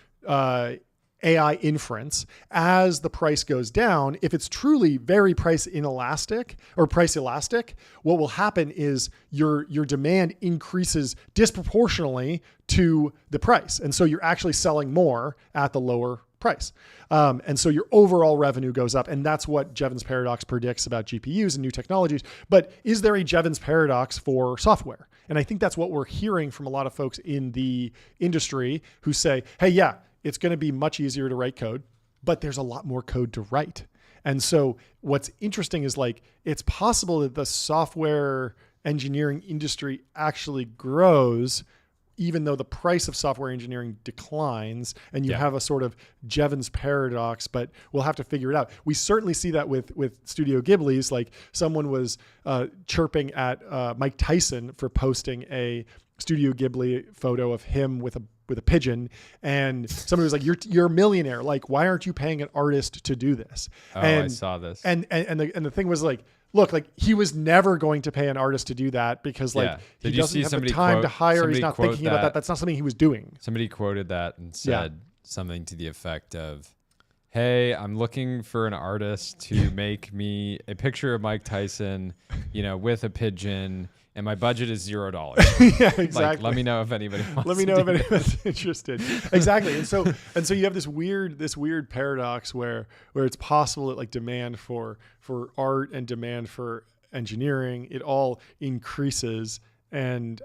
AI inference, as the price goes down, if it's truly very price inelastic or price elastic, what will happen is your demand increases disproportionately to the price. And so you're actually selling more at the lower price. And so your overall revenue goes up. And that's what Jevons paradox predicts about GPUs and new technologies. But is there a Jevons paradox for software? And I think that's what we're hearing from a lot of folks in the industry who say, hey, it's going to be much easier to write code, but there's a lot more code to write. And so what's interesting is, like, it's possible that the software engineering industry actually grows even though the price of software engineering declines, and you have a sort of Jevons paradox, but we'll have to figure it out. We certainly see that with Studio Ghibli's. Like, someone was chirping at Mike Tyson for posting a Studio Ghibli photo of him with a pigeon, and somebody was like, you're a millionaire. Like, why aren't you paying an artist to do this? I saw this. And the thing was, like, look, like, he was never going to pay an artist to do that, because he doesn't have the time to hire. He's not thinking about that. That's not something he was doing. Somebody quoted that and said something to the effect of, hey, I'm looking for an artist to make me a picture of Mike Tyson, with a pigeon, and my budget is $0. Yeah, exactly. Like, let me know if anybody wants. Let me know if anyone's interested. Exactly. And so you have this weird paradox where it's possible that, like, demand for art and demand for engineering, it all increases, and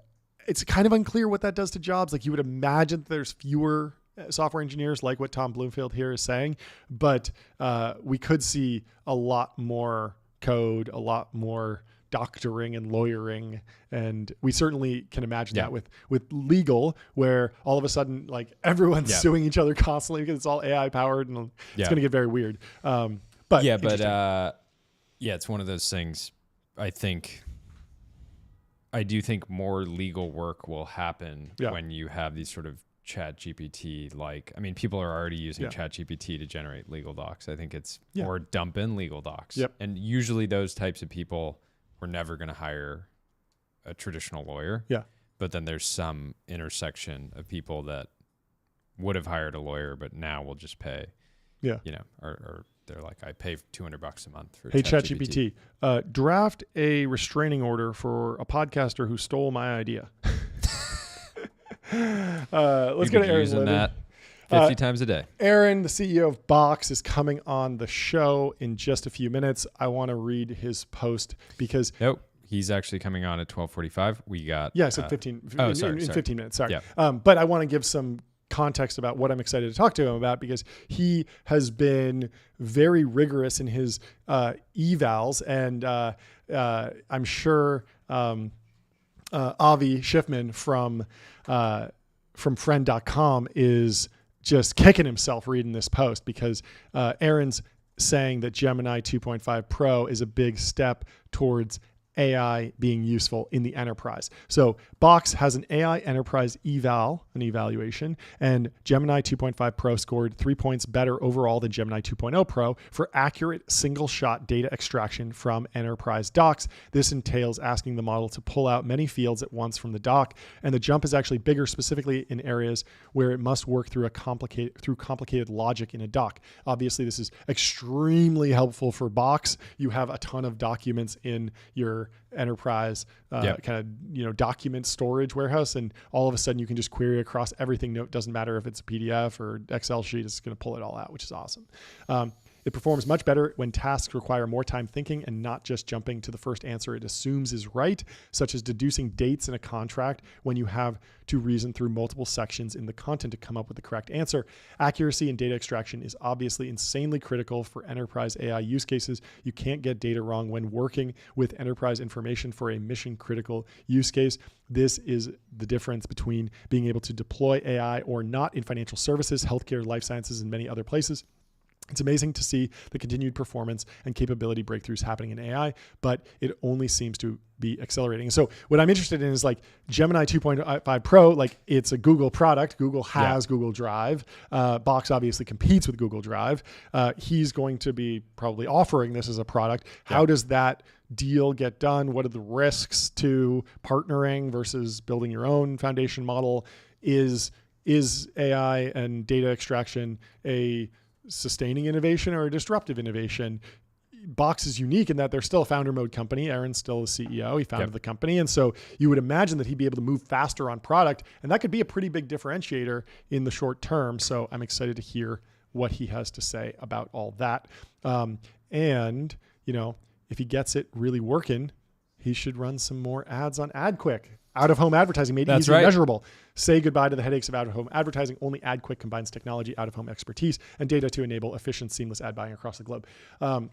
it's kind of unclear what that does to jobs. Like, you would imagine that there's fewer software engineers, like what Tom Bloomfield here is saying, but we could see a lot more code, a lot more doctoring and lawyering, and we certainly can imagine that with legal, where all of a sudden, like, everyone's suing each other constantly because it's all AI powered, and it's going to get very weird. It's one of those things. I do think more legal work will happen when you have these sort of ChatGPT, people are already using ChatGPT to generate legal docs. I think it's or dump in legal docs. Yep. And usually those types of people were never going to hire a traditional lawyer. Yeah. But then there's some intersection of people that would have hired a lawyer, but now will just pay. Yeah. Or they're like, I pay $200 a month for ChatGPT. Draft a restraining order for a podcaster who stole my idea. Let's go to Aaron using that 50 times a day. Aaron, the CEO of Box, is coming on the show in just a few minutes. I want to read his post because he's actually coming on at 12:45. We got I said 15. In 15 minutes. Sorry. Yeah. But I want to give some context about what I'm excited to talk to him about, because he has been very rigorous in his evals, and I'm sure Avi Schiffman from friend.com is just kicking himself reading this post, because Aaron's saying that Gemini 2.5 Pro is a big step towards AI being useful in the enterprise. So Box has an AI enterprise an evaluation, and Gemini 2.5 Pro scored 3 points better overall than Gemini 2.0 Pro for accurate single-shot data extraction from enterprise docs. This entails asking the model to pull out many fields at once from the doc, and the jump is actually bigger, specifically in areas where it must work through complicated logic in a doc. Obviously, this is extremely helpful for Box. You have a ton of documents in your enterprise document storage warehouse, and all of a sudden you can just query across everything. No, it doesn't matter if it's a PDF or Excel sheet, it's going to pull it all out, which is awesome. It performs much better when tasks require more time thinking and not just jumping to the first answer it assumes is right, such as deducing dates in a contract when you have to reason through multiple sections in the content to come up with the correct answer. Accuracy in data extraction is obviously insanely critical for enterprise AI use cases. You can't get data wrong when working with enterprise information for a mission critical use case. This is the difference between being able to deploy AI or not in financial services, healthcare, life sciences, and many other places. It's amazing to see the continued performance and capability breakthroughs happening in AI, but it only seems to be accelerating. And so what I'm interested in is like Gemini 2.5 Pro, like it's a Google product. Google has Google Drive. Box obviously competes with Google Drive. He's going to be probably offering this as a product. How does that deal get done? What are the risks to partnering versus building your own foundation model? Is AI and data extraction a sustaining innovation or a disruptive innovation? Box is unique in that they're still a founder mode company. Aaron's still the CEO. He founded the company. And so you would imagine that he'd be able to move faster on product. And that could be a pretty big differentiator in the short term. So I'm excited to hear what he has to say about all that. And, you know, if he gets it really working, he should run some more ads on AdQuick. Out-of-home advertising made easy and measurable. Say goodbye to the headaches of out-of-home advertising. Only AdQuick combines technology, out-of-home expertise, and data to enable efficient, seamless ad buying across the globe.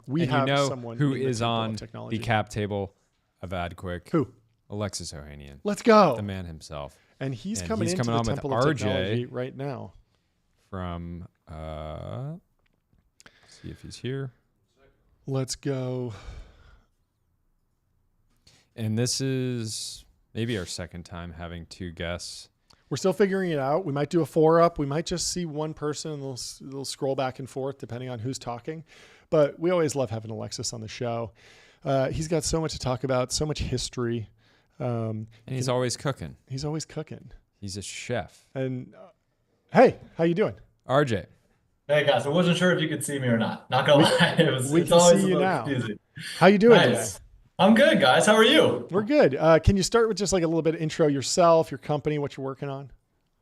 We have someone who is on the cap table of AdQuick. Who? Alexis Ohanian. Let's go. The man himself. And he's coming into the Temple of Technology right now. From, see if he's here. Let's go. And this is maybe our second time having two guests. We're still figuring it out. We might do a 4-up. We might just see one person and they'll scroll back and forth depending on who's talking. But we always love having Alexis on the show. He's got so much to talk about, so much history. And he's always cooking. He's always cooking. He's a chef. And hey, how you doing? RJ. Hey guys, I wasn't sure if you could see me or not. Not gonna lie, we it's can always see you now. confusing. How you doing Nice. today? I'm good, guys. How are you? We're good. Can you start with just like a little bit of intro yourself, your company, what you're working on?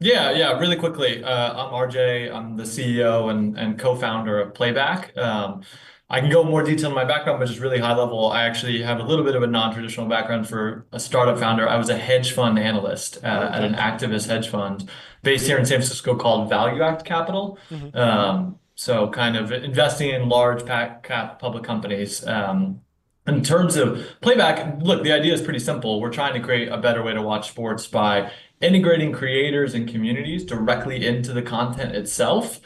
Yeah, really quickly. I'm RJ. I'm the CEO and co-founder of Playback. I can go more detail in my background, but just really high level. I actually have a little bit of a non-traditional background for a startup founder. I was a hedge fund analyst at an activist hedge fund based here in San Francisco called Value Act Capital. So kind of investing in large cap public companies. In terms of Playback, look, the idea is pretty simple. We're trying to create a better way to watch sports by integrating creators and communities directly into the content itself.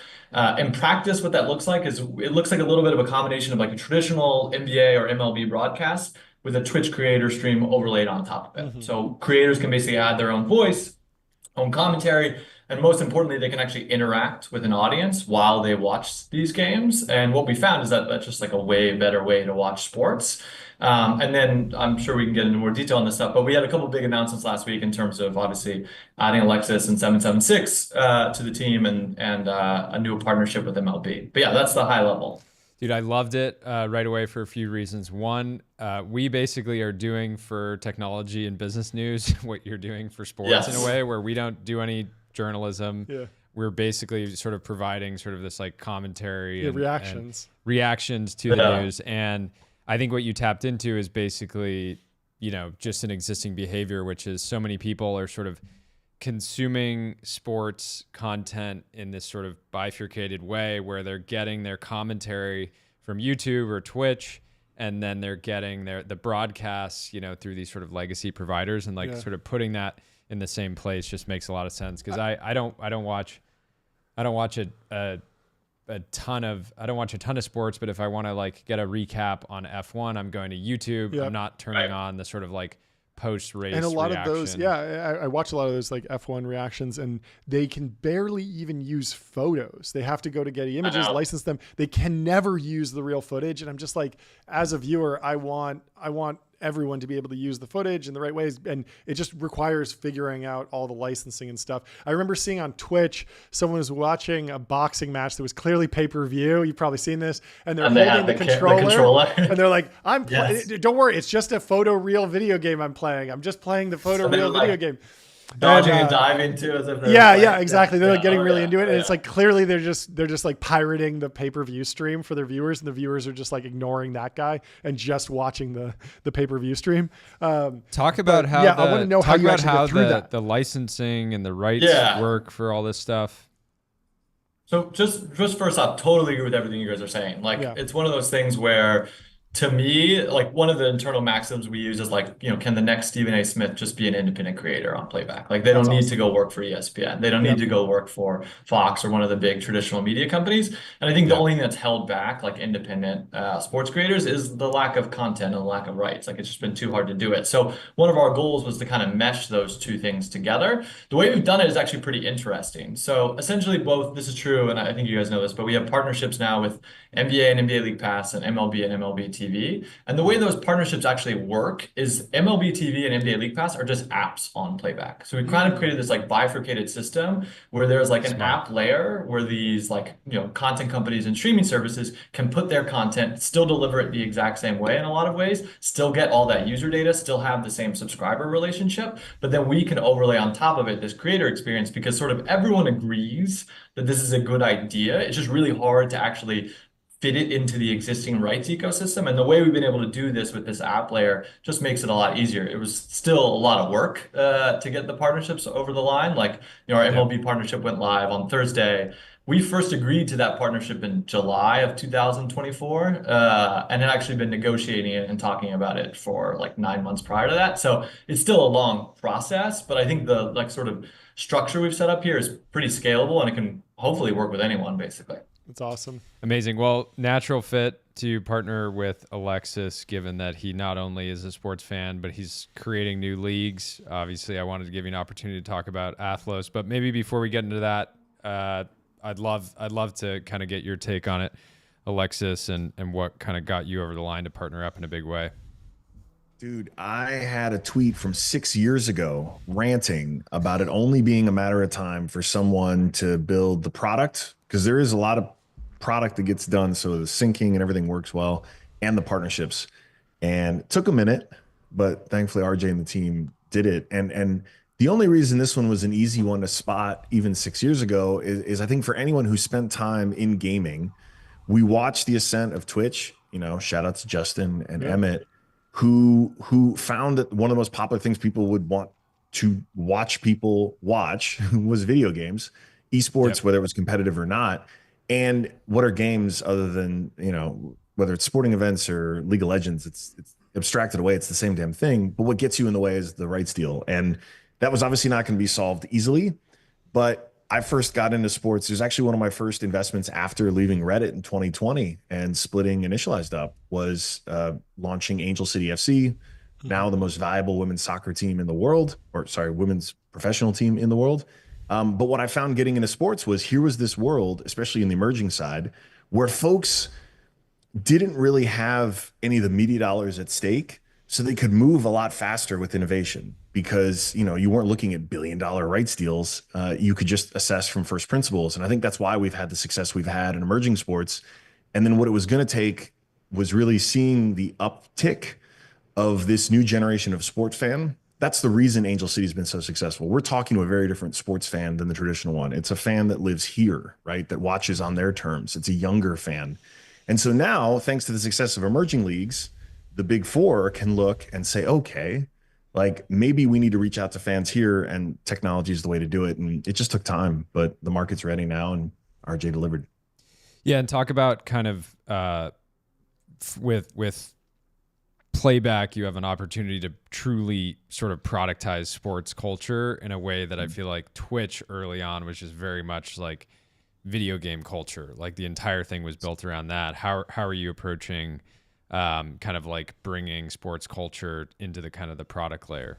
In practice, what that looks like is it looks like a little bit of a combination of like a traditional NBA or MLB broadcast with a Twitch creator stream overlaid on top of it. So creators can basically add their own voice, own commentary, and most importantly, they can actually interact with an audience while they watch these games. And what we found is that that's just like a way better way to watch sports. And then I'm sure we can get into more detail on this stuff, but we had a couple of big announcements last week in terms of obviously adding Alexis and 776 to the team and a new partnership with MLB. But yeah, that's the high level. Dude, I loved it right away for a few reasons. One, we basically are doing for technology and business news what you're doing for sports in a way where we don't do any journalism. We're basically sort of providing sort of this like commentary and reactions to the news. And I think what you tapped into is basically, you know, just an existing behavior, which is so many people are sort of consuming sports content in this sort of bifurcated way where they're getting their commentary from YouTube or Twitch, and then they're getting the broadcasts, you know, through these sort of legacy providers, and like sort of putting that in the same place just makes a lot of sense. Because I don't watch a I don't watch a ton of sports, but if I want to like get a recap on F1, I'm going to YouTube. Yep. I'm not turning on the sort of like post-race and a lot reaction. of those, I watch a lot of those like F1 reactions, and they can barely even use photos. They have to go to Getty Images, license them. They can never use the real footage. And I'm just like, as a viewer, I want everyone to be able to use the footage in the right ways. And it just requires figuring out all the licensing and stuff. I remember seeing on Twitch, someone was watching a boxing match that was clearly pay-per-view. You've probably seen this. And they're holding the controller. And they're like, don't worry. It's just a photo real video game I'm playing. I'm just playing the photo real video game. Dodging and diving too, as if exactly. They're like getting really into it, and it's like clearly they're just like pirating the pay-per-view stream for their viewers, and the viewers are just like ignoring that guy and just watching the pay-per-view stream. Talk about how I want to know how you actually get through that. The licensing and the rights work for all this stuff. So just first off, totally agree with everything you guys are saying. Like it's one of those things where, to me, like one of the internal maxims we use is like, can the next Stephen A. Smith just be an independent creator on playback? Like they don't need to go work for ESPN. They don't need to go work for Fox or one of the big traditional media companies. And I think the only thing that's held back like independent sports creators is the lack of content and the lack of rights. Like it's just been too hard to do it. So one of our goals was to kind of mesh those two things together. The way we've done it is actually pretty interesting. So essentially this is true, and I think you guys know this, but we have partnerships now with NBA and NBA League Pass and MLB TV. And the way those partnerships actually work is MLB TV and NBA League Pass are just apps on playback. So we kind of created this like bifurcated system where there's like an app layer where these like, content companies and streaming services can put their content, still deliver it the exact same way in a lot of ways, still get all that user data, still have the same subscriber relationship, but then we can overlay on top of it this creator experience, because sort of everyone agrees that this is a good idea. It's just really hard to actually fit it into the existing rights ecosystem. And the way we've been able to do this with this app layer just makes it a lot easier. It was still a lot of work to get the partnerships over the line. Like, our MLB partnership went live on Thursday. We first agreed to that partnership in July of 2024, and had actually been negotiating it and talking about it for like 9 months prior to that. So it's still a long process, but I think the like sort of structure we've set up here is pretty scalable, and it can hopefully work with anyone basically. That's awesome. Amazing. Well, natural fit to partner with Alexis, given that he not only is a sports fan, but he's creating new leagues. Obviously, I wanted to give you an opportunity to talk about Athlos, but maybe before we get into that, I'd love to kind of get your take on it, Alexis, and what kind of got you over the line to partner up in a big way. Dude, I had a tweet from 6 years ago ranting about it only being a matter of time for someone to build the product, because there is a lot of product that gets done, so the syncing and everything works well, and the partnerships. And it took a minute, but thankfully RJ and the team did it. And the only reason this one was an easy one to spot even 6 years ago is I think for anyone who spent time in gaming, we watched the ascent of Twitch, shout out to Justin and Emmett, who found that one of the most popular things people would want to watch people watch was video games, esports, whether it was competitive or not. And what are games other than, whether it's sporting events or League of Legends, it's abstracted away. It's the same damn thing. But what gets you in the way is the rights deal. And that was obviously not going to be solved easily. But I first got into sports. It was actually one of my first investments after leaving Reddit in 2020 and splitting Initialized up was launching Angel City FC, now the most valuable women's soccer team in the world, women's professional team in the world. But what I found getting into sports was here was this world, especially in the emerging side, where folks didn't really have any of the media dollars at stake, so they could move a lot faster with innovation because, you weren't looking at billion-dollar rights deals. You could just assess from first principles. And I think that's why we've had the success we've had in emerging sports. And then what it was going to take was really seeing the uptick of this new generation of sports fan. That's the reason Angel City has been so successful. We're talking to a very different sports fan than the traditional one. It's a fan that lives here, right? That watches on their terms. It's a younger fan. And so now, thanks to the success of emerging leagues, the big four can look and say, okay, like maybe we need to reach out to fans here, and technology is the way to do it. And it just took time, but the market's ready now, and RJ delivered. Yeah, and talk about kind of with playback, you have an opportunity to truly sort of productize sports culture in a way that I feel like Twitch early on was just very much like video game culture. Like the entire thing was built around that. How are you approaching kind of like bringing sports culture into the kind of the product layer?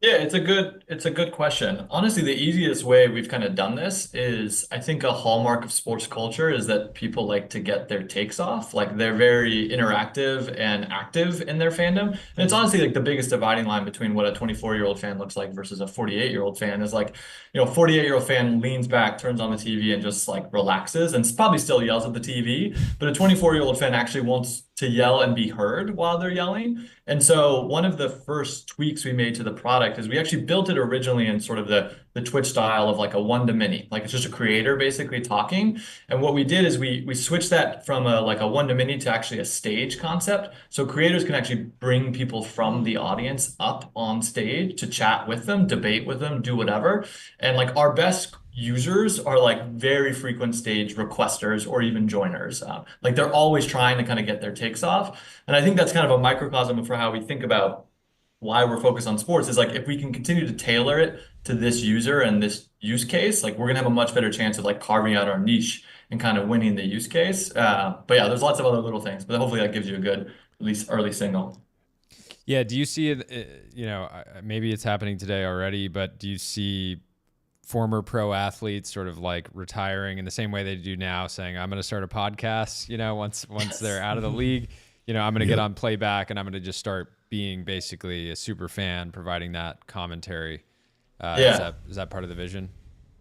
Yeah, it's a good question. Honestly, the easiest way we've kind of done this is I think a hallmark of sports culture is that people like to get their takes off. Like they're very interactive and active in their fandom. And it's honestly like the biggest dividing line between what a 24-year-old fan looks like versus a 48-year-old fan is like, 48-year-old fan leans back, turns on the TV and just like relaxes and probably still yells at the TV. But a 24-year-old fan actually wants to yell and be heard while they're yelling. And so one of the first tweaks we made to the product is we actually built it originally in sort of the Twitch style of like a one-to-many, like it's just a creator basically talking. And what we did is we switched that from a one-to-many to actually a stage concept. So creators can actually bring people from the audience up on stage to chat with them, debate with them, do whatever. And like our best users are like very frequent stage requesters or even joiners. Like they're always trying to kind of get their takes off. And I think that's kind of a microcosm for how we think about why we're focused on sports is like if we can continue to tailor it to this user and this use case, like we're gonna have a much better chance of like carving out our niche and kind of winning the use case. But yeah, there's lots of other little things, but hopefully that gives you a good, at least early signal. Yeah. Do you see it, maybe it's happening today already, but do you see former pro athletes sort of like retiring in the same way they do now, saying, I'm going to start a podcast, once they're out of the league, I'm going to get on playback and I'm going to just start being basically a super fan, providing that commentary. Is that part of the vision?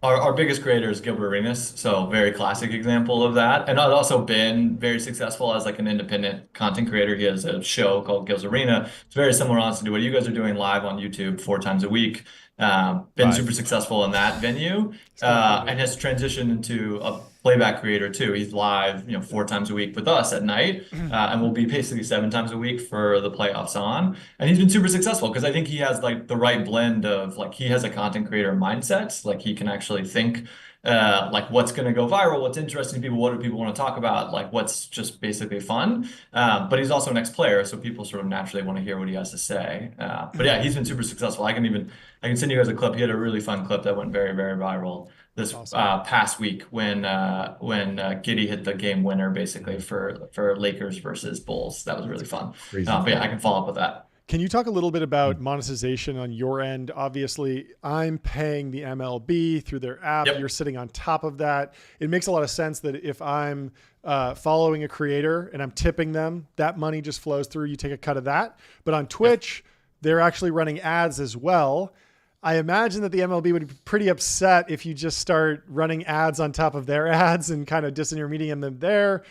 Our biggest creator is Gilbert Arenas, so very classic example of that. And I've also been very successful as like an independent content creator. He has a show called Gil's Arena. It's very similar, honestly, to what you guys are doing live on YouTube 4 times a week. Been super successful in that venue and has transitioned into a playback creator too. He's live, 4 times a week with us at night, and will be basically 7 times a week for the playoffs on. And he's been super successful because I think he has like the right blend of like he has a content creator mindset. Like he can actually think like what's going to go viral, what's interesting to people, what do people want to talk about, like what's just basically fun. But he's also an ex-player, so people sort of naturally want to hear what he has to say. But yeah, he's been super successful. I can send you guys a clip. He had a really fun clip that went very, very viral this past week when Giddey hit the game winner basically for Lakers versus Bulls. That was really fun. But yeah, I can follow up with that. Can you talk a little bit about monetization on your end? Obviously, I'm paying the MLB through their app. Yep. You're sitting on top of that. It makes a lot of sense that if I'm following a creator and I'm tipping them, that money just flows through. You take a cut of that. But on Twitch, they're actually running ads as well. I imagine that the MLB would be pretty upset if you just start running ads on top of their ads and kind of disintermediating them there.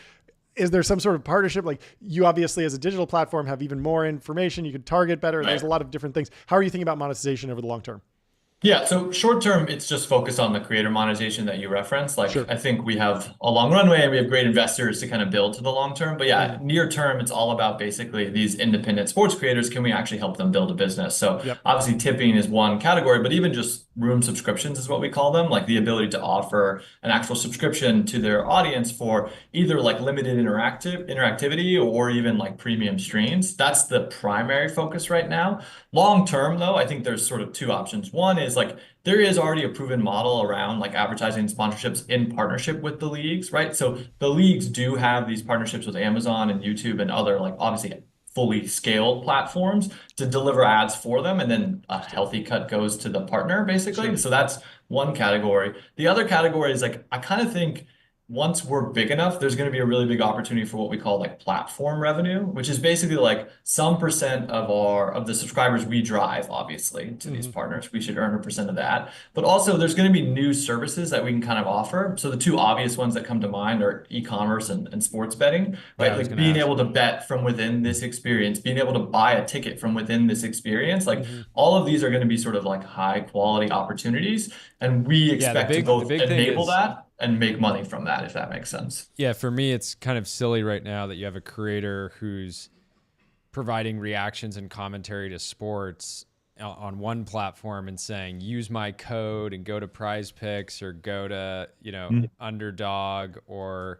Is there some sort of partnership? Like you obviously as a digital platform have even more information. You could target better. Right. There's a lot of different things. How are you thinking about monetization over the long term? Yeah, so short term, it's just focused on the creator monetization that you referenced. Like, sure. I think we have a long runway and we have great investors to kind of build to the long term. But yeah, near term, it's all about basically these independent sports creators. Can we actually help them build a business? So obviously tipping is one category, but even just room subscriptions is what we call them, like the ability to offer an actual subscription to their audience for either like limited interactivity or even like premium streams. That's the primary focus right now. Long term, though, I think there's sort of 2 options. One is like there is already a proven model around like advertising and sponsorships in partnership with the leagues, right? So the leagues do have these partnerships with Amazon and YouTube and other like obviously fully scaled platforms to deliver ads for them. And then a healthy cut goes to the partner basically. Sure. So that's one category. The other category is like, I kind of think once we're big enough, there's going to be a really big opportunity for what we call like platform revenue, which is basically like some percent of the subscribers we drive, obviously, to these partners. We should earn a percent of that. But also there's going to be new services that we can kind of offer. So the 2 obvious ones that come to mind are e-commerce and sports betting, right? Like being able to bet from within this experience, being able to buy a ticket from within this experience. Like all of these are going to be sort of like high quality opportunities. And we expect to both enable that and make money from that, if that makes sense. Yeah, for me, it's kind of silly right now that you have a creator who's providing reactions and commentary to sports on one platform and saying, use my code and go to Prize Picks or go to, Underdog or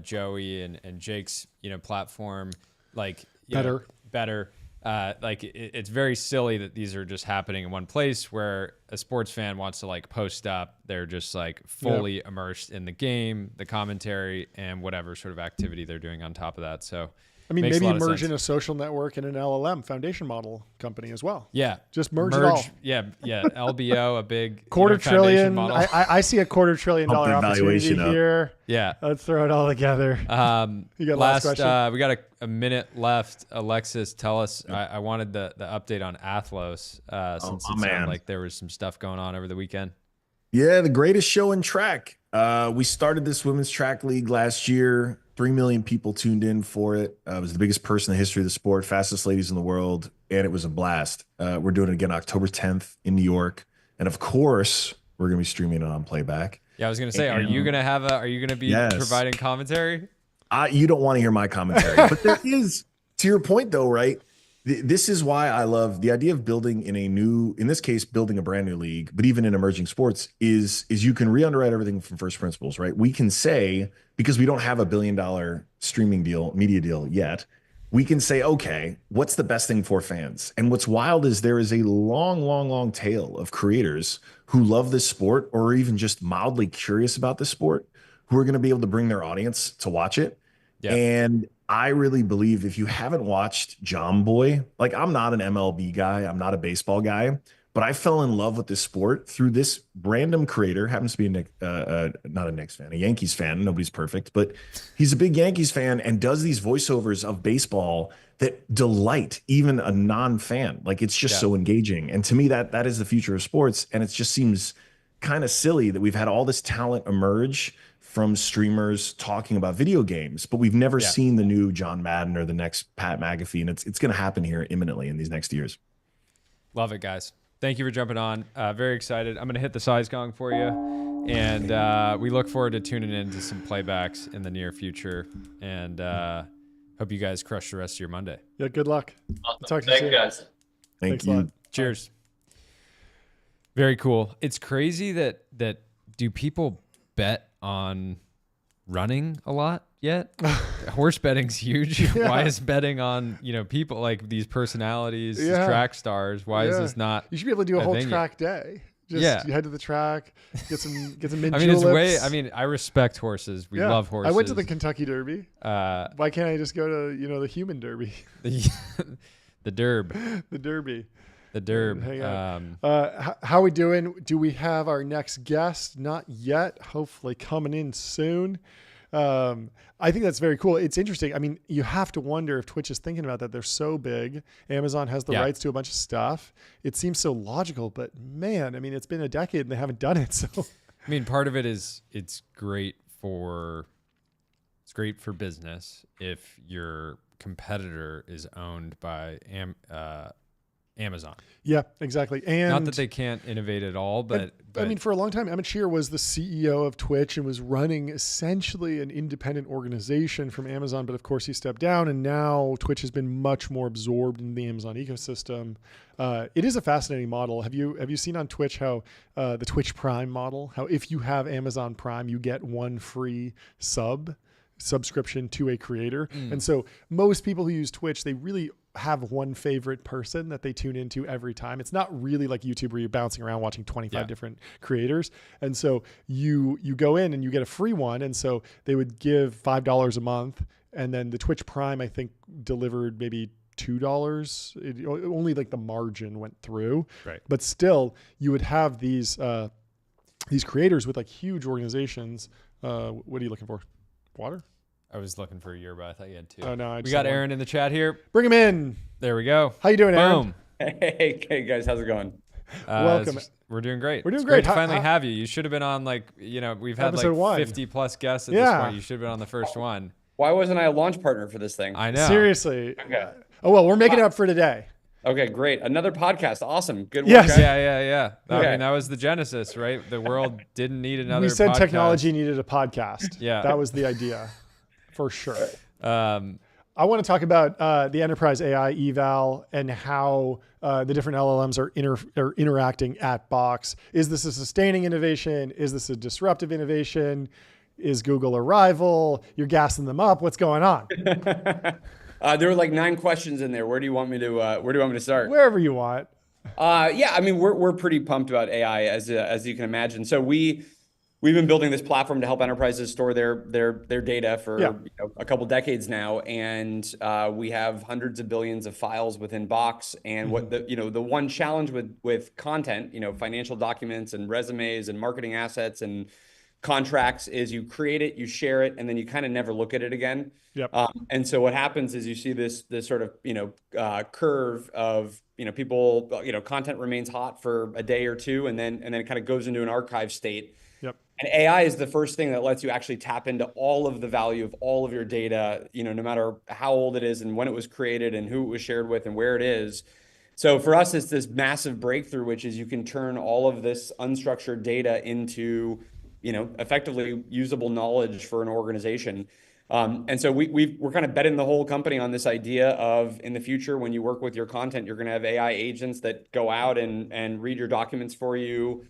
Joey and Jake's, platform, like better. it's very silly that these are just happening in one place where a sports fan wants to like post up. They're just like fully immersed in the game, the commentary, and whatever sort of activity they're doing on top of that. So I mean, makes maybe a lot of merge sense. in a social network and an LLM foundation model company as well. Yeah. Just merge it all. Yeah. LBO, a big Quarter foundation trillion. model. I see a $250 billion Pump the opportunity valuation up. here. Yeah. Let's throw it all together. You got last question? We got a minute left. Alexis, tell us. I wanted the update on Athlos since it sounded like there was some stuff going on over the weekend. Yeah, the greatest show in track. We started this women's track league last year. 3 million people tuned in for it. It was the biggest purse in the history of the sport, fastest ladies in the world, and it was a blast. We're doing it again October 10th in New York. And of course, we're going to be streaming it on playback. Yeah, I was going to say, are you going to be providing commentary? You don't want to hear my commentary. But there is, to your point though, right? This is why I love the idea of building in this case, building a brand new league, but even in emerging sports is you can re-underwrite everything from first principles, right? We can say, because we don't have $1 billion streaming media deal yet, we can say, okay, what's the best thing for fans? And what's wild is there is a long tail of creators who love this sport or are even just mildly curious about this sport who are going to be able to bring their audience to watch it. Yeah. And I really believe if you haven't watched John Boy, like I'm not an MLB guy, I'm not a baseball guy, but I fell in love with this sport through this random creator, happens to be not a Knicks fan, a Yankees fan. Nobody's perfect, but he's a big Yankees fan and does these voiceovers of baseball that delight even a non-fan. Like it's just so engaging. And to me, that is the future of sports. And it just seems kind of silly that we've had all this talent emerge from streamers talking about video games, but we've never seen the new John Madden or the next Pat McAfee, and it's going to happen here imminently in these next years. Love it, guys. Thank you for jumping on. Very excited. I'm going to hit the size gong for you, and we look forward to tuning into some playbacks in the near future, and hope you guys crush the rest of your Monday. Yeah, good luck. Awesome. Talk to you soon. Guys. Thank you. Cheers. Very cool. It's crazy that do people bet on running a lot yet? Horse betting's huge. Yeah. Why is betting on people like these personalities, these track stars? Why is this not? You should be able to do a whole thing track day. Just you head to the track, get some mint I mean, juleps. I respect horses. We love horses. I went to the Kentucky Derby. Why can't I just go to the human Derby? The Derb. The Derby. The Derb. Hang on. How are we doing? Do we have our next guest? Not yet. Hopefully coming in soon. I think that's very cool. It's interesting. I mean, you have to wonder if Twitch is thinking about that. They're so big. Amazon has the rights to a bunch of stuff. It seems so logical, but man, I mean, it's been a decade and they haven't done it. So, I mean, part of it is it's great for business if your competitor is owned by Amazon. Yeah, exactly. And not that they can't innovate at all, but I mean, for a long time, Emmett Shear was the CEO of Twitch and was running essentially an independent organization from Amazon. But of course, he stepped down, and now Twitch has been much more absorbed in the Amazon ecosystem. It is a fascinating model. Have you seen on Twitch how the Twitch Prime model? How if you have Amazon Prime, you get one free subscription to a creator. And so most people who use Twitch, they really have one favorite person that they tune into every time. It's not really like YouTube where you're bouncing around watching 25 different creators. And so you go in and you get a free one. And so they would give $5 a month. And then the Twitch Prime, I think, delivered maybe $2. Only like the margin went through. Right. But still, you would have these creators with like huge organizations. What are you looking for? Water? I was looking for a yerba. I thought you had two. Oh, no. We got Aaron in the chat here. Bring him in. There we go. How you doing, Aaron? Boom. Hey guys, how's it going? Welcome. We're doing great. We're doing it's great. Great to finally have you. You should have been on we've had Episode 1. 50 plus guests at this point. You should have been on the first one. Why wasn't I a launch partner for this thing? I know. Seriously. Okay. Oh, well, we're making it up for today. Okay, great. Another podcast. Awesome. Good work. Yes. Guys. Yeah. Okay. I mean, that was the genesis, right? The world didn't need another We said podcast. technology needed a podcast. Yeah. That was the idea for sure. I want to talk about the enterprise AI eval and how the different LLMs are interacting at Box. Is this a sustaining innovation? Is this a disruptive innovation? Is Google a rival? You're gassing them up. What's going on? There were like 9 questions in there. Where do you want me to start? Wherever you want. Yeah, I mean, we're pretty pumped about AI as you can imagine. So we've been building this platform to help enterprises store their data for a couple decades now, and we have hundreds of billions of files within Box. And what the one challenge with content, financial documents and resumes and marketing assets and contracts is you create it, you share it, and then you kind of never look at it again. Yep. And so what happens is you see this sort of curve of people, content remains hot for a day or two, and then it kind of goes into an archive state. Yep. And AI is the first thing that lets you actually tap into all of the value of all of your data, no matter how old it is and when it was created and who it was shared with and where it is. So for us, it's this massive breakthrough, which is you can turn all of this unstructured data into effectively usable knowledge for an organization. And so we're kind of betting the whole company on this idea of, in the future, when you work with your content, you're going to have AI agents that go out and read your documents for you,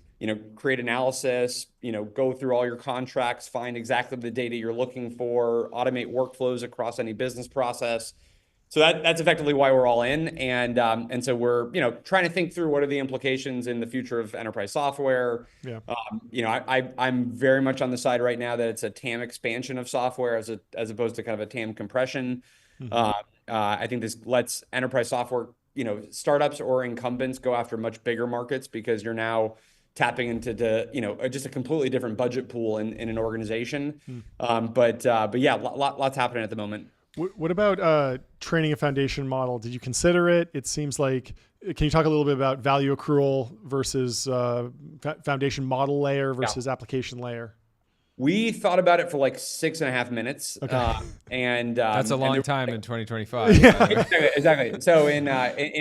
create analysis, go through all your contracts, find exactly the data you're looking for, automate workflows across any business process. So that's effectively why we're all in, and so we're trying to think through what are the implications in the future of enterprise software. Yeah. I'm very much on the side right now that it's a TAM expansion of software as opposed to kind of a TAM compression. I think this lets enterprise software, startups or incumbents go after much bigger markets because you're now tapping into just a completely different budget pool in an organization. But yeah, lots happening at the moment. What about training a foundation model? Did you consider it? It seems like, can you talk a little bit about value accrual versus foundation model layer versus application layer? We thought about it for like 6.5 minutes. Okay. And that's a long time in 2025. Exactly. So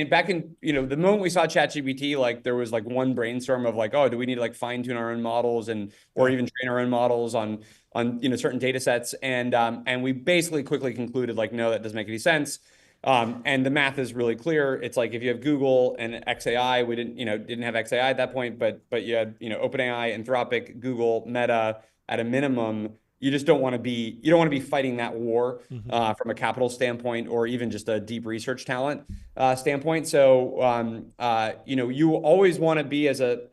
back in, the moment we saw ChatGPT, like there was like one brainstorm of like, oh, do we need to like fine tune our own models or even train our own models on certain data sets. And we basically quickly concluded like, no, that doesn't make any sense. And the math is really clear. It's like if you have Google and XAI, we didn't have XAI at that point, but you had, OpenAI, Anthropic, Google, Meta. At a minimum, you just don't want to be fighting that war from a capital standpoint or even just a deep research talent standpoint. So you always want to be, as a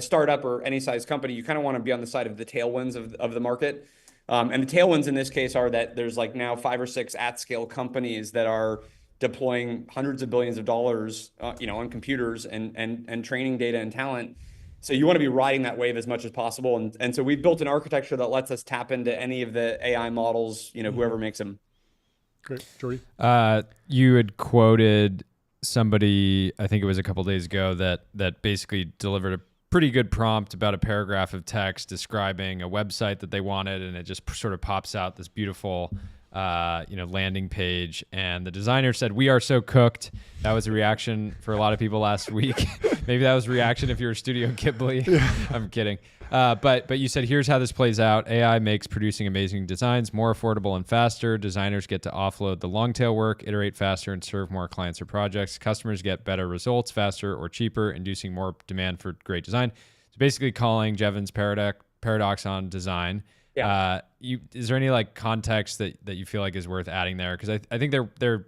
startup or any size company, you kind of want to be on the side of the tailwinds of the market. And the tailwinds in this case are that there's like now 5 or 6 at scale companies that are deploying hundreds of billions of dollars on computers and training data and talent. So you want to be riding that wave as much as possible. And so we built an architecture that lets us tap into any of the AI models, whoever makes them. Great. Jordy? You had quoted somebody, I think it was a couple days ago, that basically delivered a pretty good prompt about a paragraph of text describing a website that they wanted, and it just sort of pops out this beautiful landing page, and the designer said, "We are so cooked." That was a reaction for a lot of people last week. Maybe that was a reaction if you're Studio Ghibli. Yeah. I'm kidding. But you said, here's how this plays out. AI makes producing amazing designs more affordable and faster. Designers get to offload the long tail work, iterate faster, and serve more clients or projects. Customers get better results faster or cheaper, inducing more demand for great design. So basically calling Jevons paradox on design. Yeah. Is there any like context that you feel like is worth adding there? Because I think they're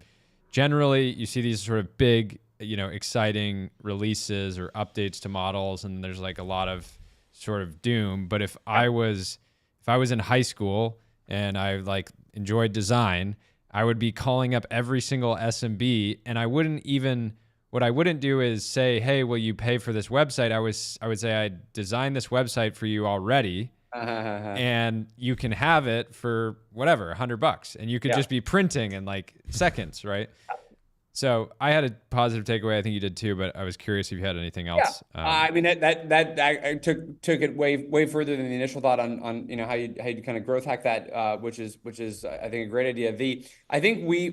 generally, you see these sort of big, exciting releases or updates to models, and there's like a lot of sort of doom. But if I was in high school and I like enjoyed design, I would be calling up every single SMB, and what I wouldn't do is say, "Hey, will you pay for this website?" I would say, "I designed this website for you already." And you can have it for whatever, $100, and you could just be printing in like seconds, right? So I had a positive takeaway. I think you did too, but I was curious if you had anything else. Yeah. I mean that I took it way further than the initial thought on how you kind of growth hack that, which is I think a great idea. I think we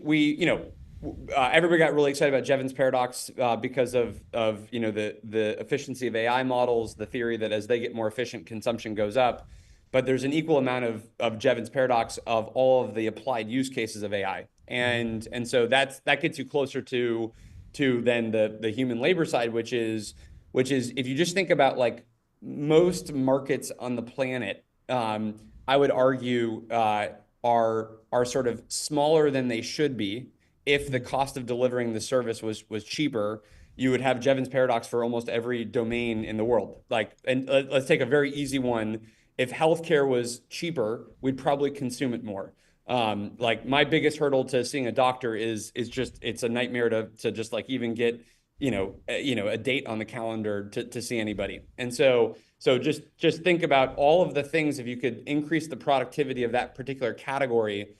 everybody got really excited about Jevons paradox because of the efficiency of AI models, the theory that as they get more efficient, consumption goes up. But there's an equal amount of Jevons paradox of all of the applied use cases of AI, and so that gets you closer to then the human labor side, which is if you just think about like most markets on the planet, I would argue are sort of smaller than they should be. if the cost of delivering the service was cheaper, you would have Jevons paradox for almost every domain in the world. Like, and let's take a very easy one. If healthcare was cheaper, we'd probably consume it more. Like my biggest hurdle to seeing a doctor is just, it's a nightmare to just like even get, a date on the calendar to see anybody. And so just think about all of the things, if you could increase the productivity of that particular category,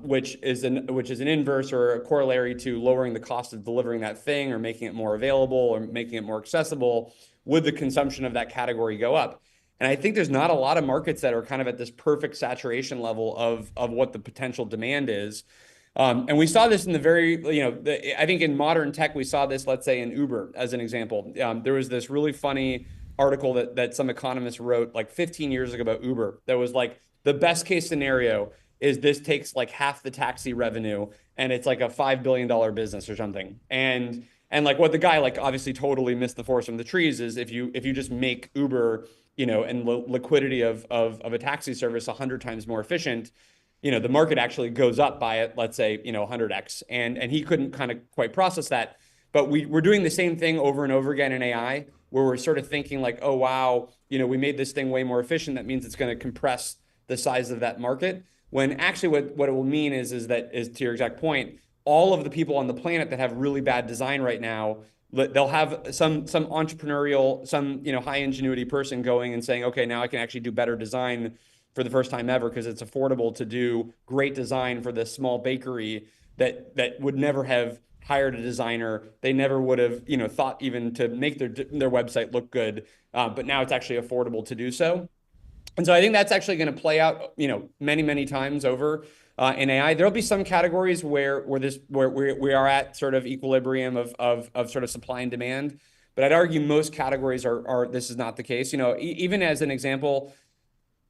which is an inverse or a corollary to lowering the cost of delivering that thing or making it more available or making it more accessible, would the consumption of that category go up? And I think there's not a lot of markets that are kind of at this perfect saturation level of what the potential demand is. And we saw this in the very, I think in modern tech, we saw this, let's say in Uber as an example. There was this really funny article that some economists wrote like 15 years ago about Uber that was like, the best case scenario is this takes like half the taxi revenue and it's like a $5 billion business or something. And like what the guy like obviously totally missed the forest from the trees is if you just make Uber, and liquidity of a taxi service 100 times more efficient, the market actually goes up by, let's say, 100x. And he couldn't kind of quite process that. But we're doing the same thing over and over again in AI, where we're sort of thinking like, oh, wow, we made this thing way more efficient. That means it's going to compress the size of that market. When actually what it will mean is to your exact point, all of the people on the planet that have really bad design right now, they'll have some entrepreneurial, some high ingenuity person going and saying, okay, now I can actually do better design for the first time ever because it's affordable to do great design for this small bakery that would never have hired a designer. They never would have thought even to make their website look good, but now it's actually affordable to do so. And so I think that's actually going to play out many times over. In AI, there'll be some categories where we are at sort of equilibrium of sort of supply and demand, but I'd argue most categories are this is not the case. Even as an example,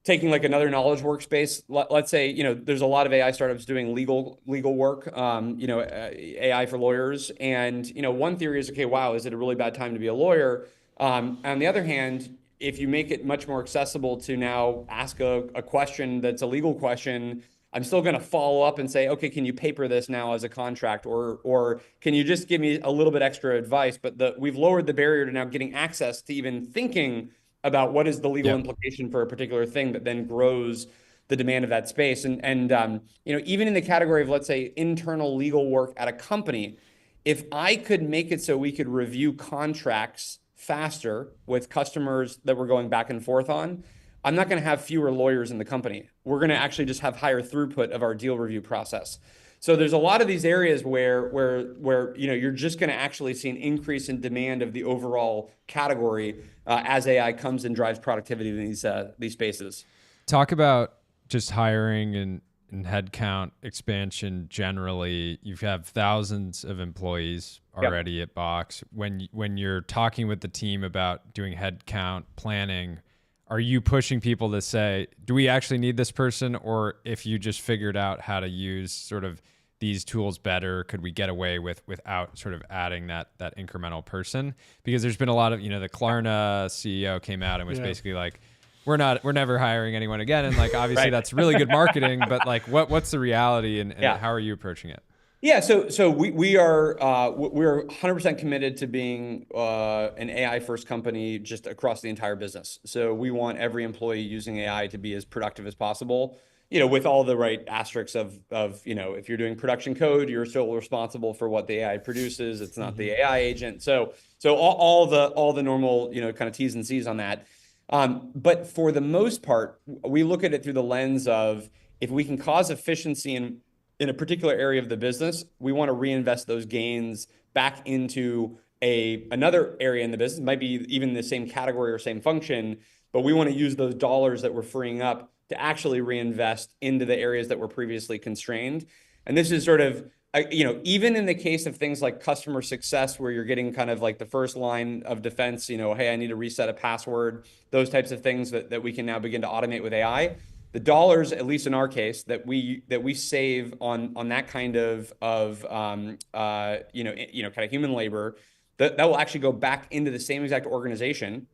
taking like another knowledge workspace, let's say there's a lot of AI startups doing legal work, AI for lawyers, and one theory is, okay, wow, is it a really bad time to be a lawyer? On the other hand, if you make it much more accessible to now ask a question that's a legal question, I'm still going to follow up and say, okay, can you paper this now as a contract, or can you just give me a little bit extra advice? But we've lowered the barrier to now getting access to even thinking about what is the legal implication for a particular thing that then grows the demand of that space. And even in the category of, let's say, internal legal work at a company, if I could make it so we could review contracts faster with customers that we're going back and forth on, I'm not going to have fewer lawyers in the company. We're going to actually just have higher throughput of our deal review process. So there's a lot of these areas where you're just going to actually see an increase in demand of the overall category as AI comes and drives productivity in these spaces. Talk about just hiring and headcount expansion generally. You have thousands of employees already at Box. When you're talking with the team about doing headcount planning, are you pushing people to say, do we actually need this person? Or if you just figured out how to use sort of these tools better, could we get away without sort of adding that incremental person? Because there's been a lot of, the Klarna CEO came out and was basically like, we're never hiring anyone again. And like, obviously that's really good marketing, but like what's the reality and how are you approaching it? Yeah, so we're 100% committed to being an AI first company just across the entire business. So we want every employee using AI to be as productive as possible, with all the right asterisks of if you're doing production code, you're still responsible for what the AI produces. It's not the AI agent. So all the normal kind of T's and C's on that. But for the most part, we look at it through the lens of if we can cause efficiency in a particular area of the business, we want to reinvest those gains back into another area in the business. It might be even the same category or same function, but we want to use those dollars that we're freeing up to actually reinvest into the areas that were previously constrained. And this is sort of, even in the case of things like customer success, where you're getting kind of like the first line of defense, hey, I need to reset a password, those types of things that we can now begin to automate with AI. The dollars, at least in our case, that we save on that kind of kind of human labor, that will actually go back into the same exact organization,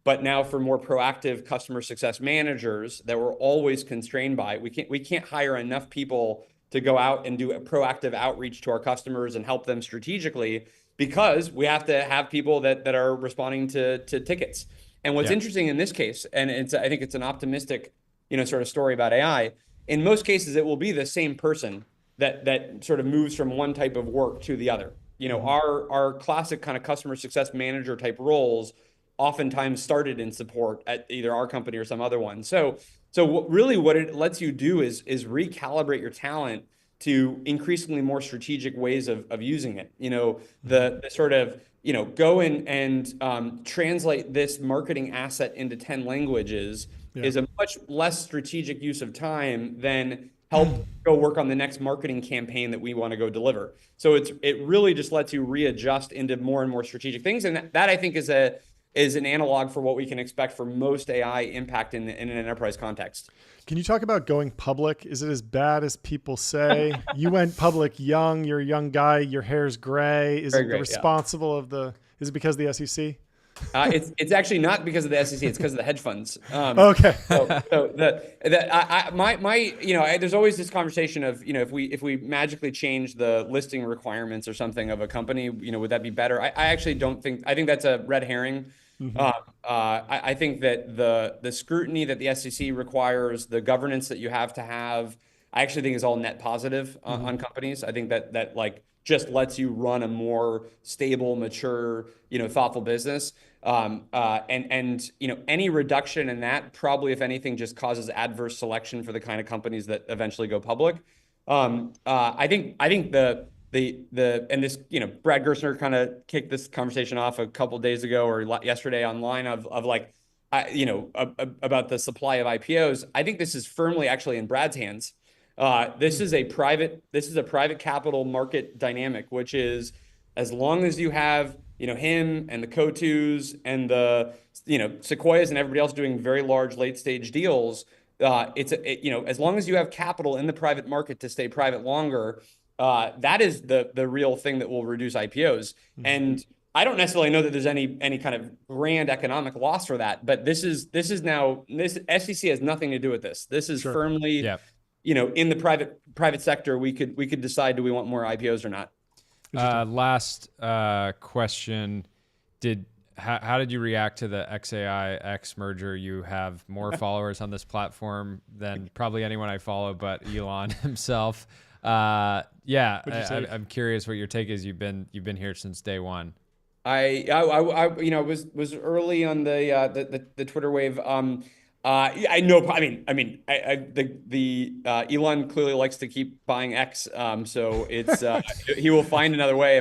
but now for more proactive customer success managers that we're always constrained by. We can't hire enough people to go out and do a proactive outreach to our customers and help them strategically, because we have to have people that are responding to tickets. And what's interesting in this case, and I think it's an optimistic, sort of story about AI. In most cases, it will be the same person that sort of moves from one type of work to the other. Our classic kind of customer success manager type roles oftentimes started in support at either our company or some other one. So really what it lets you do is recalibrate your talent to increasingly more strategic ways of using it. The sort of, go and translate this marketing asset into 10 languages is a much less strategic use of time than help go work on the next marketing campaign that we want to go deliver. So it really just lets you readjust into more and more strategic things. And that I think is an analog for what we can expect for most AI impact in an enterprise context. Can you talk about going public? Is it as bad as people say? You went public young, you're a young guy, your hair's gray. Is it responsible of is it because of the SEC? It's actually not because of the SEC. It's because of the hedge funds. Okay. There's always this conversation of, if we magically change the listing requirements or something of a company, would that be better? I actually don't think. I think that's a red herring. I think that the scrutiny that the SEC requires, the governance that you have to have, I actually think is all net positive on companies. I think that like just lets you run a more stable, mature, thoughtful business. Any reduction in that probably, if anything, just causes adverse selection for the kind of companies that eventually go public. I think the this, Brad Gerstner kind of kicked this conversation off a couple of days ago or yesterday online of like, about the supply of IPOs. I think this is firmly actually in Brad's hands. This is a private capital market dynamic, which is, as long as you have, him and the Cotus and the, Sequoias and everybody else doing very large late stage deals, as long as you have capital in the private market to stay private longer, that is the real thing that will reduce IPOs. And I don't necessarily know that there's any kind of grand economic loss for that, but this SEC has nothing to do with this. This is firmly, in the private sector, we could decide, do we want more IPOs or not? Last question. How did you react to the XAI-X merger? You have more followers on this platform than probably anyone I follow, but Elon himself. I'm curious what your take is. You've been here since day one. I was early on the Twitter wave. I know. Elon clearly likes to keep buying X. So it's he will find another way.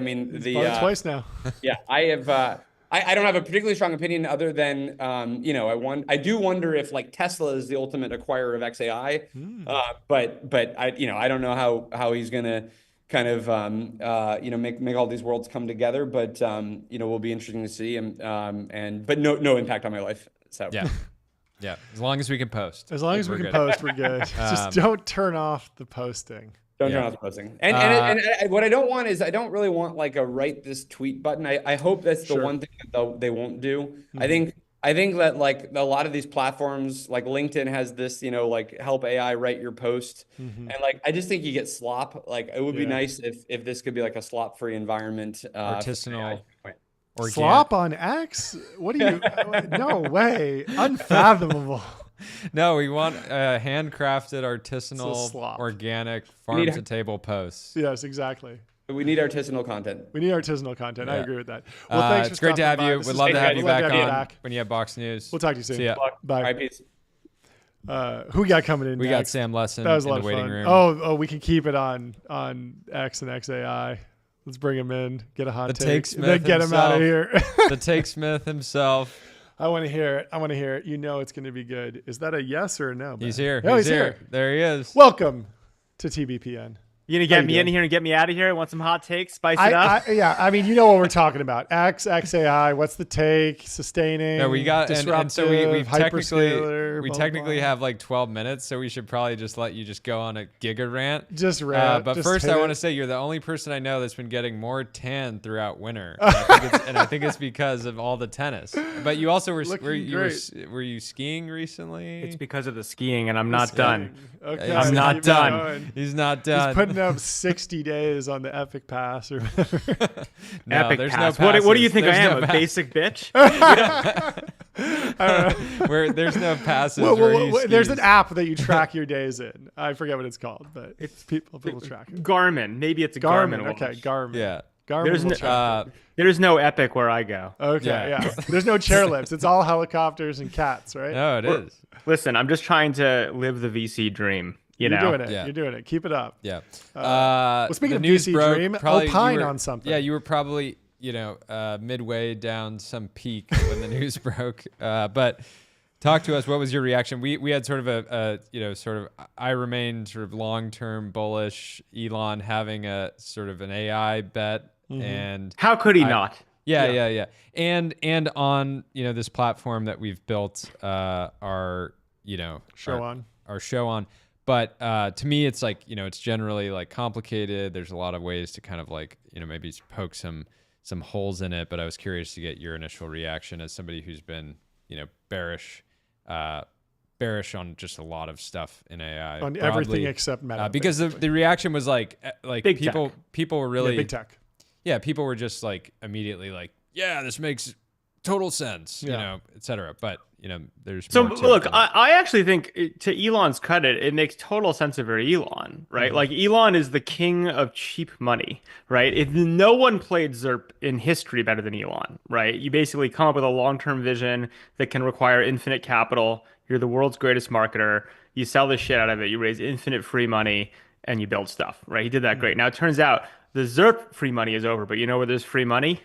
Twice now. Yeah, I have. I don't have a particularly strong opinion other than I do wonder if like Tesla is the ultimate acquirer of XAI. But I don't know how he's gonna kind of make all these worlds come together. But will be interesting to see. But no impact on my life. So yeah. Yeah, as long as we can post. As long as we can post, we're good. Just don't turn off the posting. Don't turn off the posting. And what I don't want is, I don't really want like a write this tweet button. I hope that's the one thing that they won't do. I think that like a lot of these platforms, like LinkedIn has this, like help AI write your post. And like, I just think you get slop. Like it would be nice if this could be like a slop free environment. Artisanal. Slop on X? What do you? No way! Unfathomable. No, we want handcrafted, artisanal, organic, farm to table posts. Yes, exactly. We need artisanal content. I agree with that. Well, thanks. It's great to have you. We'd love to have you back when you have Box News. We'll talk to you soon. See ya. Bye. All right, peace. Who we got coming in? We got Sam Lessin that was a lot in the waiting room. Oh, we can keep it on X and XAI. Let's bring him in, get a hot take, then get him out of here. The Take Smith himself. I want to hear it. You know it's going to be good. Is that a yes or a no? He's here. Oh, he's here. There he is. Welcome to TBPN. You gonna get me in here and get me out of here? Want some hot takes? Spice it up? Yeah, I mean, you know what we're talking about. XAI, what's the take? Sustaining. No, we got and so we've technically blah. have like 12 minutes, so we should probably just let you just go on a giga rant. Just rant. But just first, I want to say you're the only person I know that's been getting more tan throughout winter, and I think it's because of all the tennis. But you also were you skiing recently? It's because of the skiing, and I'm not done. Okay, I'm not done. Going. He's not done. He's putting up 60 days on the Epic Pass or whatever. No, Epic there's Pass. no passes. What do you think There's I am? no A basic bitch? Where there's no passes. There's an app that you track your days in. I forget what it's called, but it's people track it. Garmin. Maybe it's a Garmin. Okay, Garmin. Yeah. Garmin. There's no Epic where I go. Okay, Yeah. yeah. There's no chairlifts. It's all helicopters and cats, right? No, it is. Listen, I'm just trying to live the VC dream. You're know? doing it. Yeah. You're doing it. Keep it up. Yeah. Well, speaking the of news VC broke, dream, probably opine you were- on something. Yeah, you were probably, midway down some peak when the news broke. But talk to us. What was your reaction? We had sort of I remained sort of long-term bullish. Elon having a sort of an AI bet. Mm-hmm. And How could he not? Yeah. And on, this platform that we've built our show on. But to me, it's like, it's generally like complicated. There's a lot of ways to kind of like, maybe poke some holes in it. But I was curious to get your initial reaction as somebody who's been, bearish on just a lot of stuff in AI. On broadly, everything except Meta. because the reaction was like Big people were really big tech. Yeah, people were just like immediately like, yeah, this makes total sense, et cetera. But there's So more to look, it. I actually think, to Elon's credit, it makes total sense if you're Elon, right? Mm-hmm. Like Elon is the king of cheap money, right? If no one played ZERP in history better than Elon, right? You basically come up with a long-term vision that can require infinite capital. You're the world's greatest marketer. You sell the shit out of it. You raise infinite free money and you build stuff, right? He did that great. Now it turns out the ZERP free money is over, but you know where there's free money?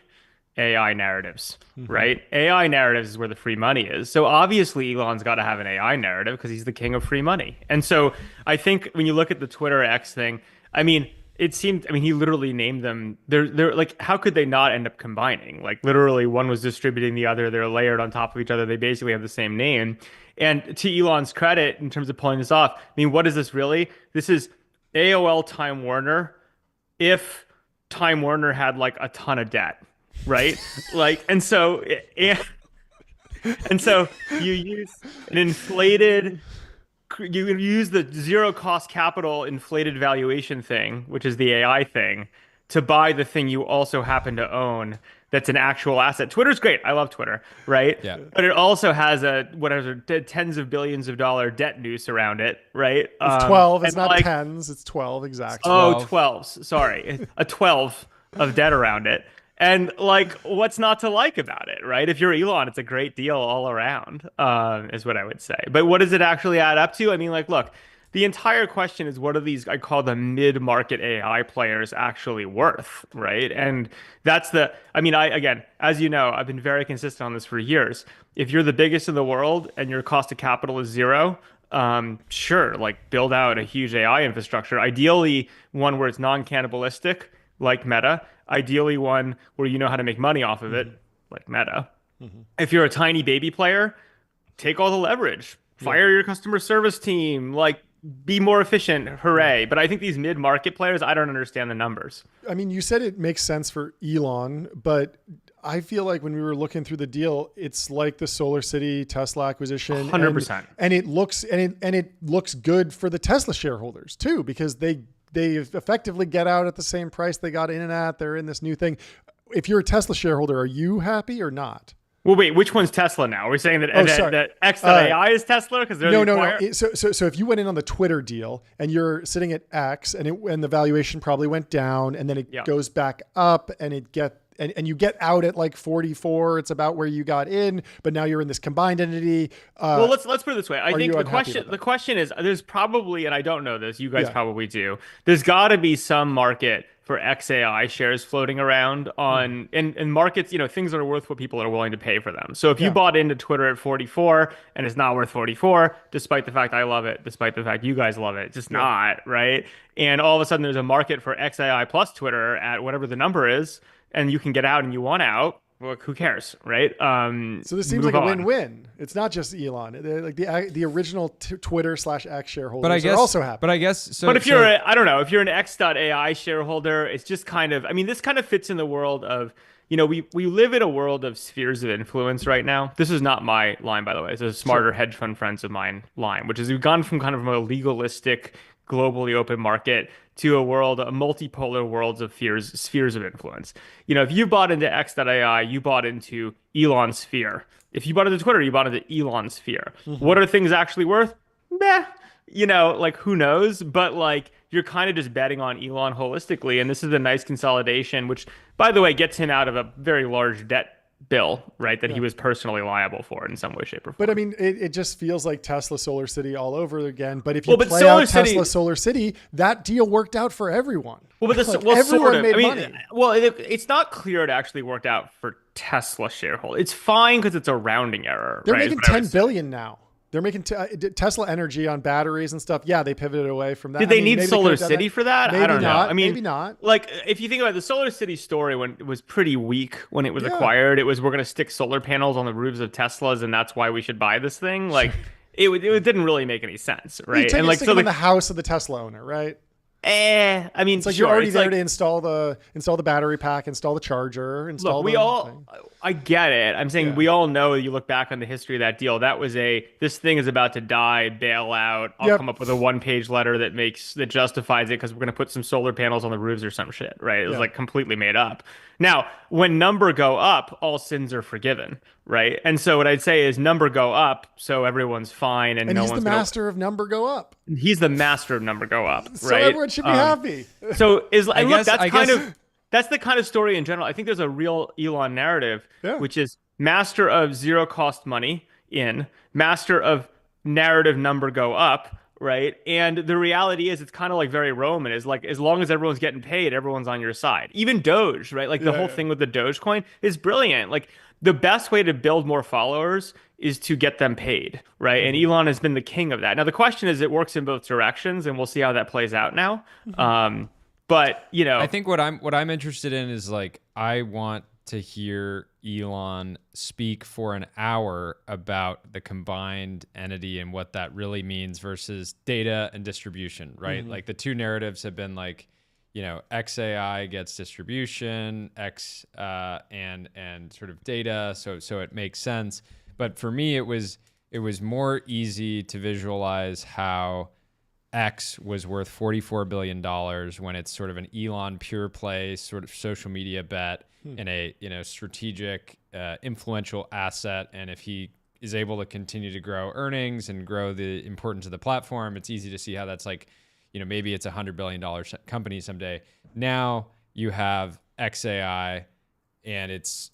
AI narratives, right? AI narratives is where the free money is. So obviously Elon's got to have an AI narrative because he's the king of free money. And so I think when you look at the Twitter X thing, he literally named them. They're like, how could they not end up combining? Like literally one was distributing the other. They're layered on top of each other. They basically have the same name. And to Elon's credit, in terms of pulling this off, what is this really? This is AOL Time Warner if Time Warner had like a ton of debt. Right? and so you use the zero cost capital inflated valuation thing, which is the AI thing, to buy the thing you also happen to own that's an actual asset. Twitter's great. I love Twitter, right? Yeah. But it also has tens of billions of dollar debt noose around it, right? It's 12. It's not tens. It's 12 exactly. Oh, 12s. Sorry. A 12 of debt around it. And what's not to like about it, right? If you're Elon, it's a great deal all around, is what I would say. But what does it actually add up to? Look, the entire question is, what are these, I call them mid-market AI players, actually worth, right? And that's again, as you know, I've been very consistent on this for years. If you're the biggest in the world and your cost of capital is zero, sure, build out a huge AI infrastructure. Ideally, one where it's non-cannibalistic, like Meta. Ideally one where you know how to make money off of it, like Meta. If you're a tiny baby player, take all the leverage. Fire your customer service team. Be more efficient. Hooray. But I think these mid-market players, I don't understand the numbers. You said it makes sense for Elon, but I feel like when we were looking through the deal, it's like the Solar City Tesla acquisition. 100%. And it looks good for the Tesla shareholders too, because they effectively get out at the same price they got in at. They're in this new thing. If you're a Tesla shareholder, are you happy or not? Well, wait, which one's Tesla now? Are we saying that X.AI is Tesla? Because no. So if you went in on the Twitter deal and you're sitting at X and the valuation probably went down and then it goes back up and and you get out at like 44, it's about where you got in, but now you're in this combined entity. Well, let's put it this way. I think the question is, there's probably, and I don't know this, you guys probably do, there's got to be some market for XAI shares floating around on in markets, things that are worth what people are willing to pay for them. So if you bought into Twitter at 44 and it's not worth 44, despite the fact I love it, despite the fact you guys love it, it's just not, right? And all of a sudden there's a market for XAI plus Twitter at whatever the number is, and you can get out and you want out. Well, who cares, right? So this seems like a win-win. It's not just Elon. Like the original Twitter/X shareholders are also happy. But I guess so. But if you're, I don't know, if you're an X.AI shareholder, it's just kind of, I mean, this kind of fits in the world of, we live in a world of spheres of influence right now. This is not my line, by the way. It's a smarter hedge fund friends of mine line, which is we've gone from kind of a legalistic, globally open market to a multipolar worlds of spheres of influence. If you bought into X.AI, you bought into Elon's sphere. If you bought into Twitter, you bought into Elon's sphere. What are things actually worth? Meh. Who knows? But you're kind of just betting on Elon holistically. And this is a nice consolidation, which, by the way, gets him out of a very large debt bill, right, that he was personally liable for in some way, shape, or form. But I mean, it just feels like Tesla Solar City all over again. But if you play out Tesla Solar City, that deal worked out for everyone. Well, but everyone made money. Well, it's not clear it actually worked out for Tesla shareholders. It's fine because it's a rounding error. They're making $10 billion now. They're making Tesla Energy on batteries and stuff. Yeah, they pivoted away from that. Did they need Solar City for that? Maybe I don't know. Not, I mean, maybe not. If you think about it, the Solar City story, when it was pretty weak when it was acquired, it was we're going to stick solar panels on the roofs of Teslas, and that's why we should buy this thing. It didn't really make any sense, right? And stick them in the house of the Tesla owner, right? I mean, it's like you're already there to install the battery pack, install the charger, install. I get it. I'm saying we all know. You look back on the history of that deal. That was this thing is about to die, bail out. I'll come up with a 1-page letter that justifies it because we're going to put some solar panels on the roofs or some shit, right? It was completely made up. Now, when number go up, all sins are forgiven, right? And so what I'd say is number go up, so everyone's fine, and no he's one's the master of number go up. He's the master of number go up, right? So everyone should be happy. That's the kind of story in general. I think there's a real Elon narrative, which is master of zero cost money master of narrative number go up, right? And the reality is it's kind of like very Roman, is like as long as everyone's getting paid, everyone's on your side. Even Doge, right? The whole thing with the Dogecoin is brilliant. The best way to build more followers is to get them paid, right? And Elon has been the king of that. Now the question is, it works in both directions, and we'll see how that plays out now. But I think what I'm interested in is I want to hear Elon speak for an hour about the combined entity and what that really means versus data and distribution, right? The two narratives have been XAI gets distribution, X and sort of data, so it makes sense. But for me, it was more easy to visualize how X was worth $44 billion when it's sort of an Elon pure play sort of social media bet in a strategic influential asset. And if he is able to continue to grow earnings and grow the importance of the platform, it's easy to see how that's maybe it's $100 billion company someday. Now you have XAI, and it's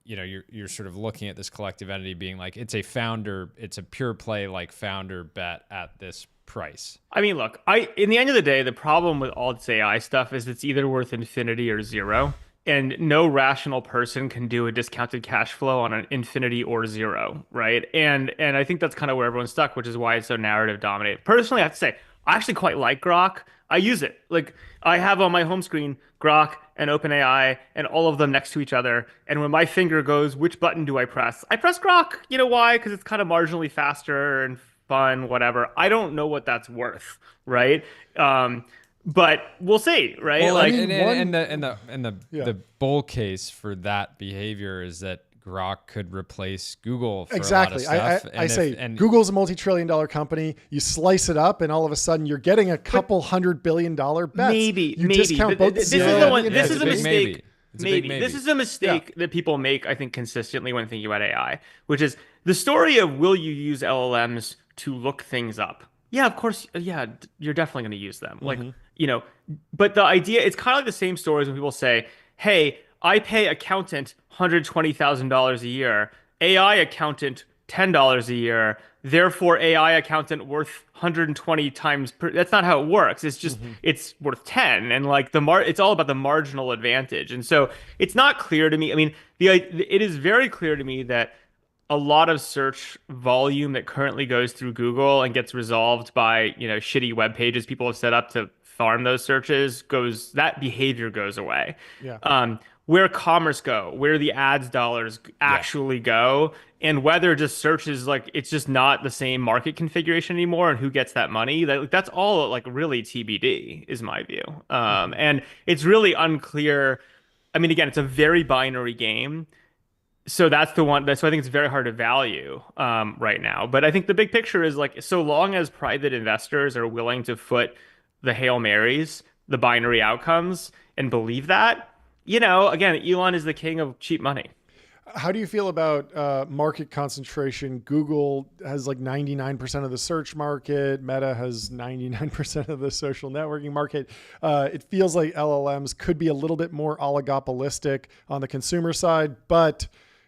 you're sort of looking at this collective entity being it's a pure play founder bet at this price. I mean, look, in the end of the day, the problem with all this AI stuff is it's either worth infinity or zero. And no rational person can do a discounted cash flow on an infinity or zero, right? And I think that's kind of where everyone's stuck, which is why it's so narrative dominated. Personally, I have to say, I actually quite like Grok. I use it. I have on my home screen Grok and OpenAI and all of them next to each other. And when my finger goes, which button do I press? I press Grok. You know why? Because it's kind of marginally faster and fun, whatever. I don't know what that's worth, right? But we'll see, right? Well, the bull case for that behavior is that Grok could replace Google for a lot of stuff. I say Google's a multi-trillion-dollar company. You slice it up, and all of a sudden you're getting a couple $100 billion bets. Maybe. Discount both. This is a mistake. Maybe. This is a mistake that people make, I think, consistently when thinking about AI, which is the story of will you use LLMs to look things up? Yeah, of course. Yeah, you're definitely going to use them. But the idea, it's kind of like the same stories when people say, hey, I pay accountant $120,000 a year, AI accountant $10 a year, therefore AI accountant worth 120 times per. That's not how it works. It's just it's worth 10, and like it's all about the marginal advantage. And so it's not clear to me. I mean, it is very clear to me that a lot of search volume that currently goes through Google and gets resolved by, shitty web pages people have set up to farm those searches that behavior goes away. Yeah. Where commerce go, where the ads dollars actually go, and whether just search is like, it's just not the same market configuration anymore, and who gets that money. That's all like really TBD is my view. And it's really unclear. I mean, again, it's a very binary game. So that's the one. So I think it's very hard to value right now. But I think the big picture is like, so long as private investors are willing to foot the Hail Marys, the binary outcomes, and believe that, again, Elon is the king of cheap money. How do you feel about market concentration? Google has like 99% of the search market. Meta has 99% of the social networking market. It feels like LLMs could be a little bit more oligopolistic on the consumer side, but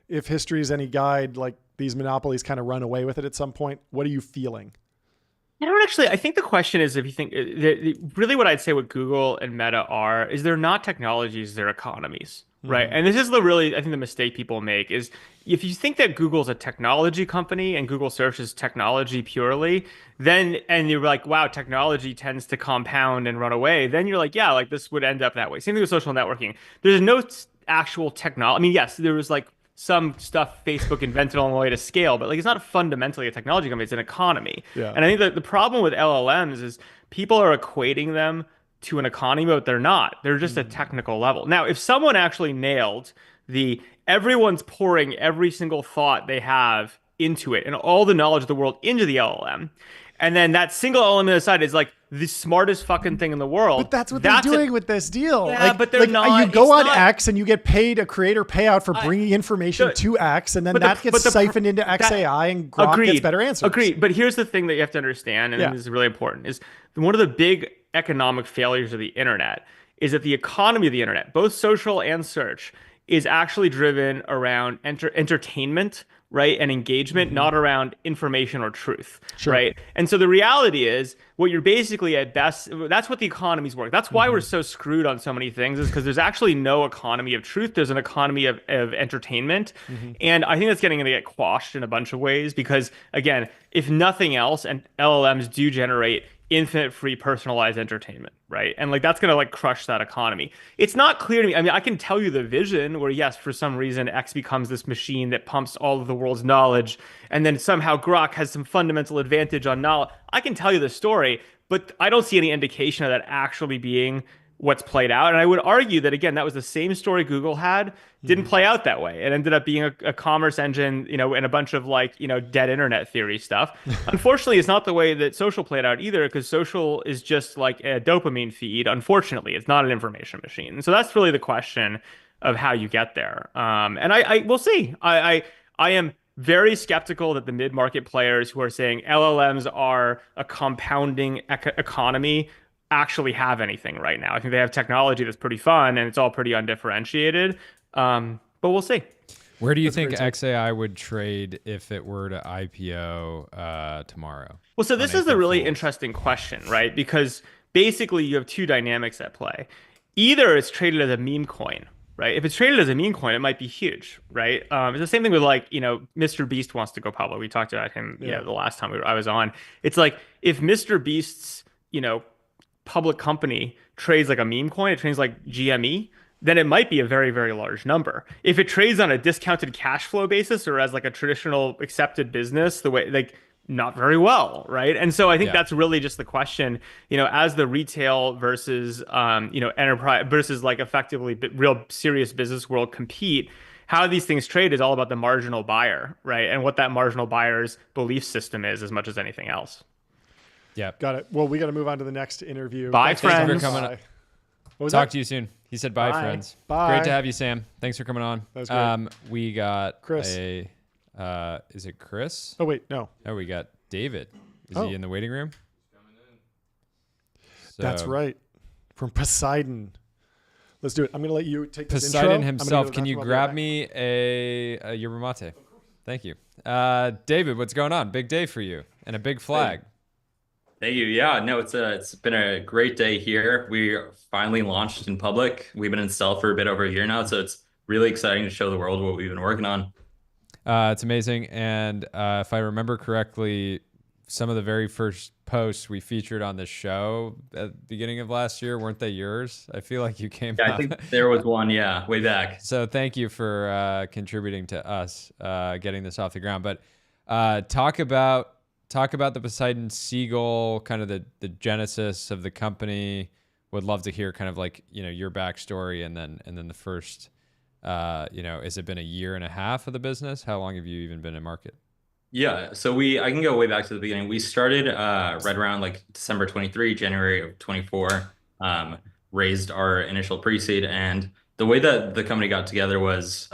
if history is any guide, like these monopolies kind of run away with it at some point. What are you feeling? I think the question is, if you think really what I'd say what Google and Meta is they're not technologies, they're economies, right? And this is I think the mistake people make is if you think that Google's a technology company and Google search is technology purely, and you're like, wow, technology tends to compound and run away, then you're like, yeah, like this would end up that way. Same thing with social networking. There's no actual technology. I mean, yes, there was like some stuff Facebook invented on the way to scale, but like it's not fundamentally a technology company, it's an economy. Yeah. And I think that the problem with LLMs is people are equating them to an economy, but they're not. They're just a technical level. Now, if someone actually nailed everyone's pouring every single thought they have into it and all the knowledge of the world into the LLM, and then that single element aside is like the smartest fucking thing in the world. But that's what they're doing with this deal. Yeah, but they're not. You go on X and you get paid a creator payout for bringing information to X, and then that gets siphoned into XAI, and Grok gets better answers. Agreed. But here's the thing that you have to understand, and this is really important, is one of the big economic failures of the internet is that the economy of the internet, both social and search, is actually driven around entertainment, right, and engagement, not around information or truth, right? And so the reality is, what you're basically at best, that's what the economies work. That's why we're so screwed on so many things, is because there's actually no economy of truth. There's an economy of entertainment. And I think that's getting to get quashed in a bunch of ways because, again, if nothing else, and LLMs do generate infinite free personalized entertainment, right? And like that's gonna like crush that economy. It's not clear to me. I mean, I can tell you the vision where yes, for some reason X becomes this machine that pumps all of the world's knowledge, and then somehow Grok has some fundamental advantage on knowledge. I can tell you the story, but I don't see any indication of that actually being what's played out. And I would argue that, again, that was the same story Google had, didn't play out that way. It ended up being a commerce engine, and a bunch of like, dead internet theory stuff. Unfortunately, it's not the way that social played out either, because social is just like a dopamine feed. Unfortunately, it's not an information machine. And so that's really the question of how you get there. And I we'll see. I am very skeptical that the mid-market players who are saying LLMs are a compounding economy actually have anything right now. I think they have technology that's pretty fun and it's all pretty undifferentiated. But we'll see. Where do you think XAI would trade if it were to IPO tomorrow? Well, so this is a really interesting question, right? Because basically you have two dynamics at play. Either it's traded as a meme coin, right? If it's traded as a meme coin, it might be huge, right? It's the same thing with like, Mr. Beast wants to go public. We talked about him the last time I was on. It's like if Mr. Beast's, public company trades like a meme coin, it trades like GME, then it might be a very, very large number. If it trades on a discounted cash flow basis or as like a traditional accepted business, the way like not very well, right? And so I think that's really just the question, as the retail versus enterprise versus like effectively real serious business world compete, how these things trade is all about the marginal buyer, right? And what that marginal buyer's belief system is as much as anything else. Yeah. Got it. Well, we got to move on to the next interview. Bye, Thanks friends. for coming on. What was Talk that? to you soon. He said bye, friends. Bye. Great to have you, Sam. Thanks for coming on. That was great. We got Chris. Is it Chris? Oh, wait, no. Oh, we got David. Is he in the waiting room? That's right. From Poseidon. Let's do it. I'm going to let you take this Poseidon intro. himself, can you grab me a yerba mate? Thank you. David, what's going on? Big day for you and a big flag. Thank you. Yeah, no, it's been a great day here. We finally launched in public. We've been in stealth for a bit over a year now, so it's really exciting to show the world what we've been working on. It's amazing. And if I remember correctly, some of the very first posts we featured on the show at the beginning of last year, weren't they yours? I feel like you came Yeah, out. I think there was one, yeah, way back. So thank you for contributing to us getting this off the ground. But talk about the Poseidon Seagull, kind of the genesis of the company. Would love to hear kind of like, your backstory and then the first, has it been a year and a half of the business? How long have you even been in market? Yeah, so I can go way back to the beginning. We started right around like December 23, January of 24, raised our initial pre-seed. And the way that the company got together was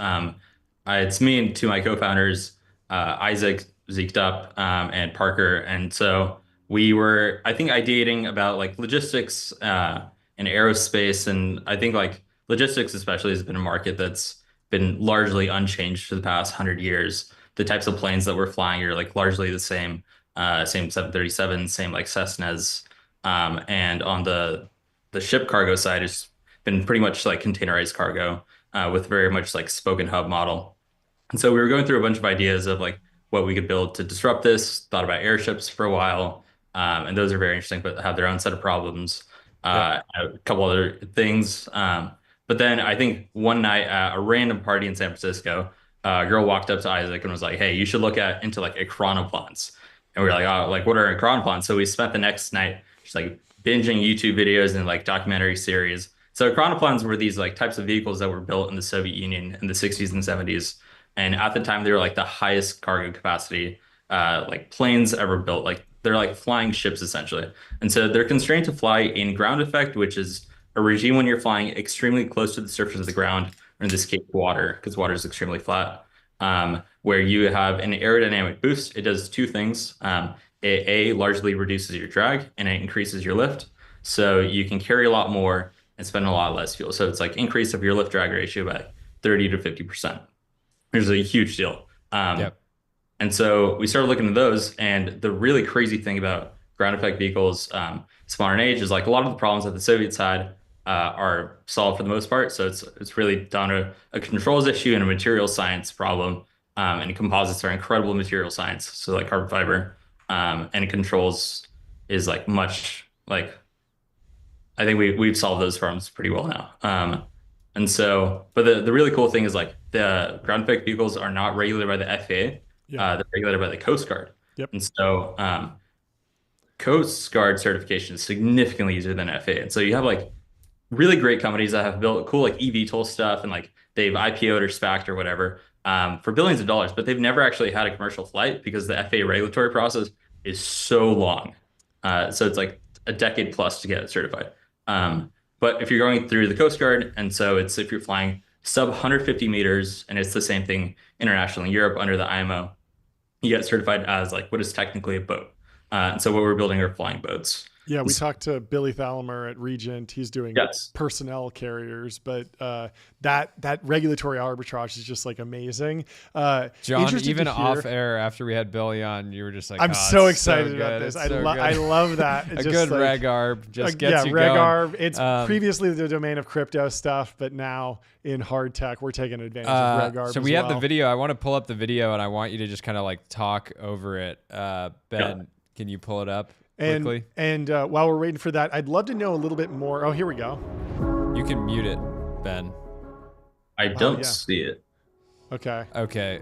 it's me and two of my co-founders, Isaac, Zeked Up, and Parker. And so we were, I think, ideating about like logistics and aerospace. And I think like logistics especially has been a market that's been largely unchanged for the past 100 years. The types of planes that we're flying are like largely the same 737, same like Cessnas. And on the ship cargo side, it's been pretty much like containerized cargo with very much like spoke and hub model. And so we were going through a bunch of ideas of like what we could build to disrupt this, thought about airships for a while. And those are very interesting, but have their own set of problems. A couple other things. But then I think one night at a random party in San Francisco, a girl walked up to Isaac and was like, "Hey, you should look into like chronoplans." And we were like, "Oh, like what are chronoplans?" So we spent the next night just like binging YouTube videos and like documentary series. So chronoplans were these like types of vehicles that were built in the Soviet Union in the 60s and 70s. And at the time, they were like the highest cargo capacity like planes ever built. Like they're like flying ships essentially. And so they're constrained to fly in ground effect, which is a regime when you're flying extremely close to the surface of the ground, or in this case, water, because water is extremely flat, where you have an aerodynamic boost. It does two things. It largely reduces your drag and it increases your lift. So you can carry a lot more and spend a lot less fuel. So it's like increase of your lift drag ratio by 30 to 50%. Which is a huge deal. And so we started looking at those. And the really crazy thing about ground effect vehicles, modern age, is like a lot of the problems that the Soviet side are solved for the most part. So it's really down to a controls issue and a material science problem. And composites are incredible material science. So like carbon fiber and controls is like much like, I think we've solved those problems pretty well now. And so, but the really cool thing is like the ground effect vehicles are not regulated by the FAA. They're regulated by the Coast Guard. And so Coast Guard certification is significantly easier than FAA. And so you have like really great companies that have built cool like eVTOL stuff and like they've IPO'd or SPAC'd or whatever for billions of dollars, but they've never actually had a commercial flight because the FAA regulatory process is so long. So it's like a decade plus to get it certified. But if you're going through the Coast Guard, and so it's if you're flying sub 150 meters, and it's the same thing internationally in Europe under the IMO, you get certified as like what is technically a boat. And so what we're building are flying boats. Yeah, we talked to Billy Thalamer at Regent. He's doing personnel carriers, but that regulatory arbitrage is just like amazing. John, even off air after we had Billy on, you were just like, I'm so excited about this. I love that. It's a good reg arb just gets you reg going. arb. It's previously the domain of crypto stuff, but now in hard tech, we're taking advantage of reg arb. So we have the video. I want to pull up the video, and I want you to just kind of like talk over it. Ben, can you pull it up? Quickly. And while we're waiting for that, I'd love to know a little bit more. Oh, here we go. You can mute it, Ben. I don't see it. Okay. Okay.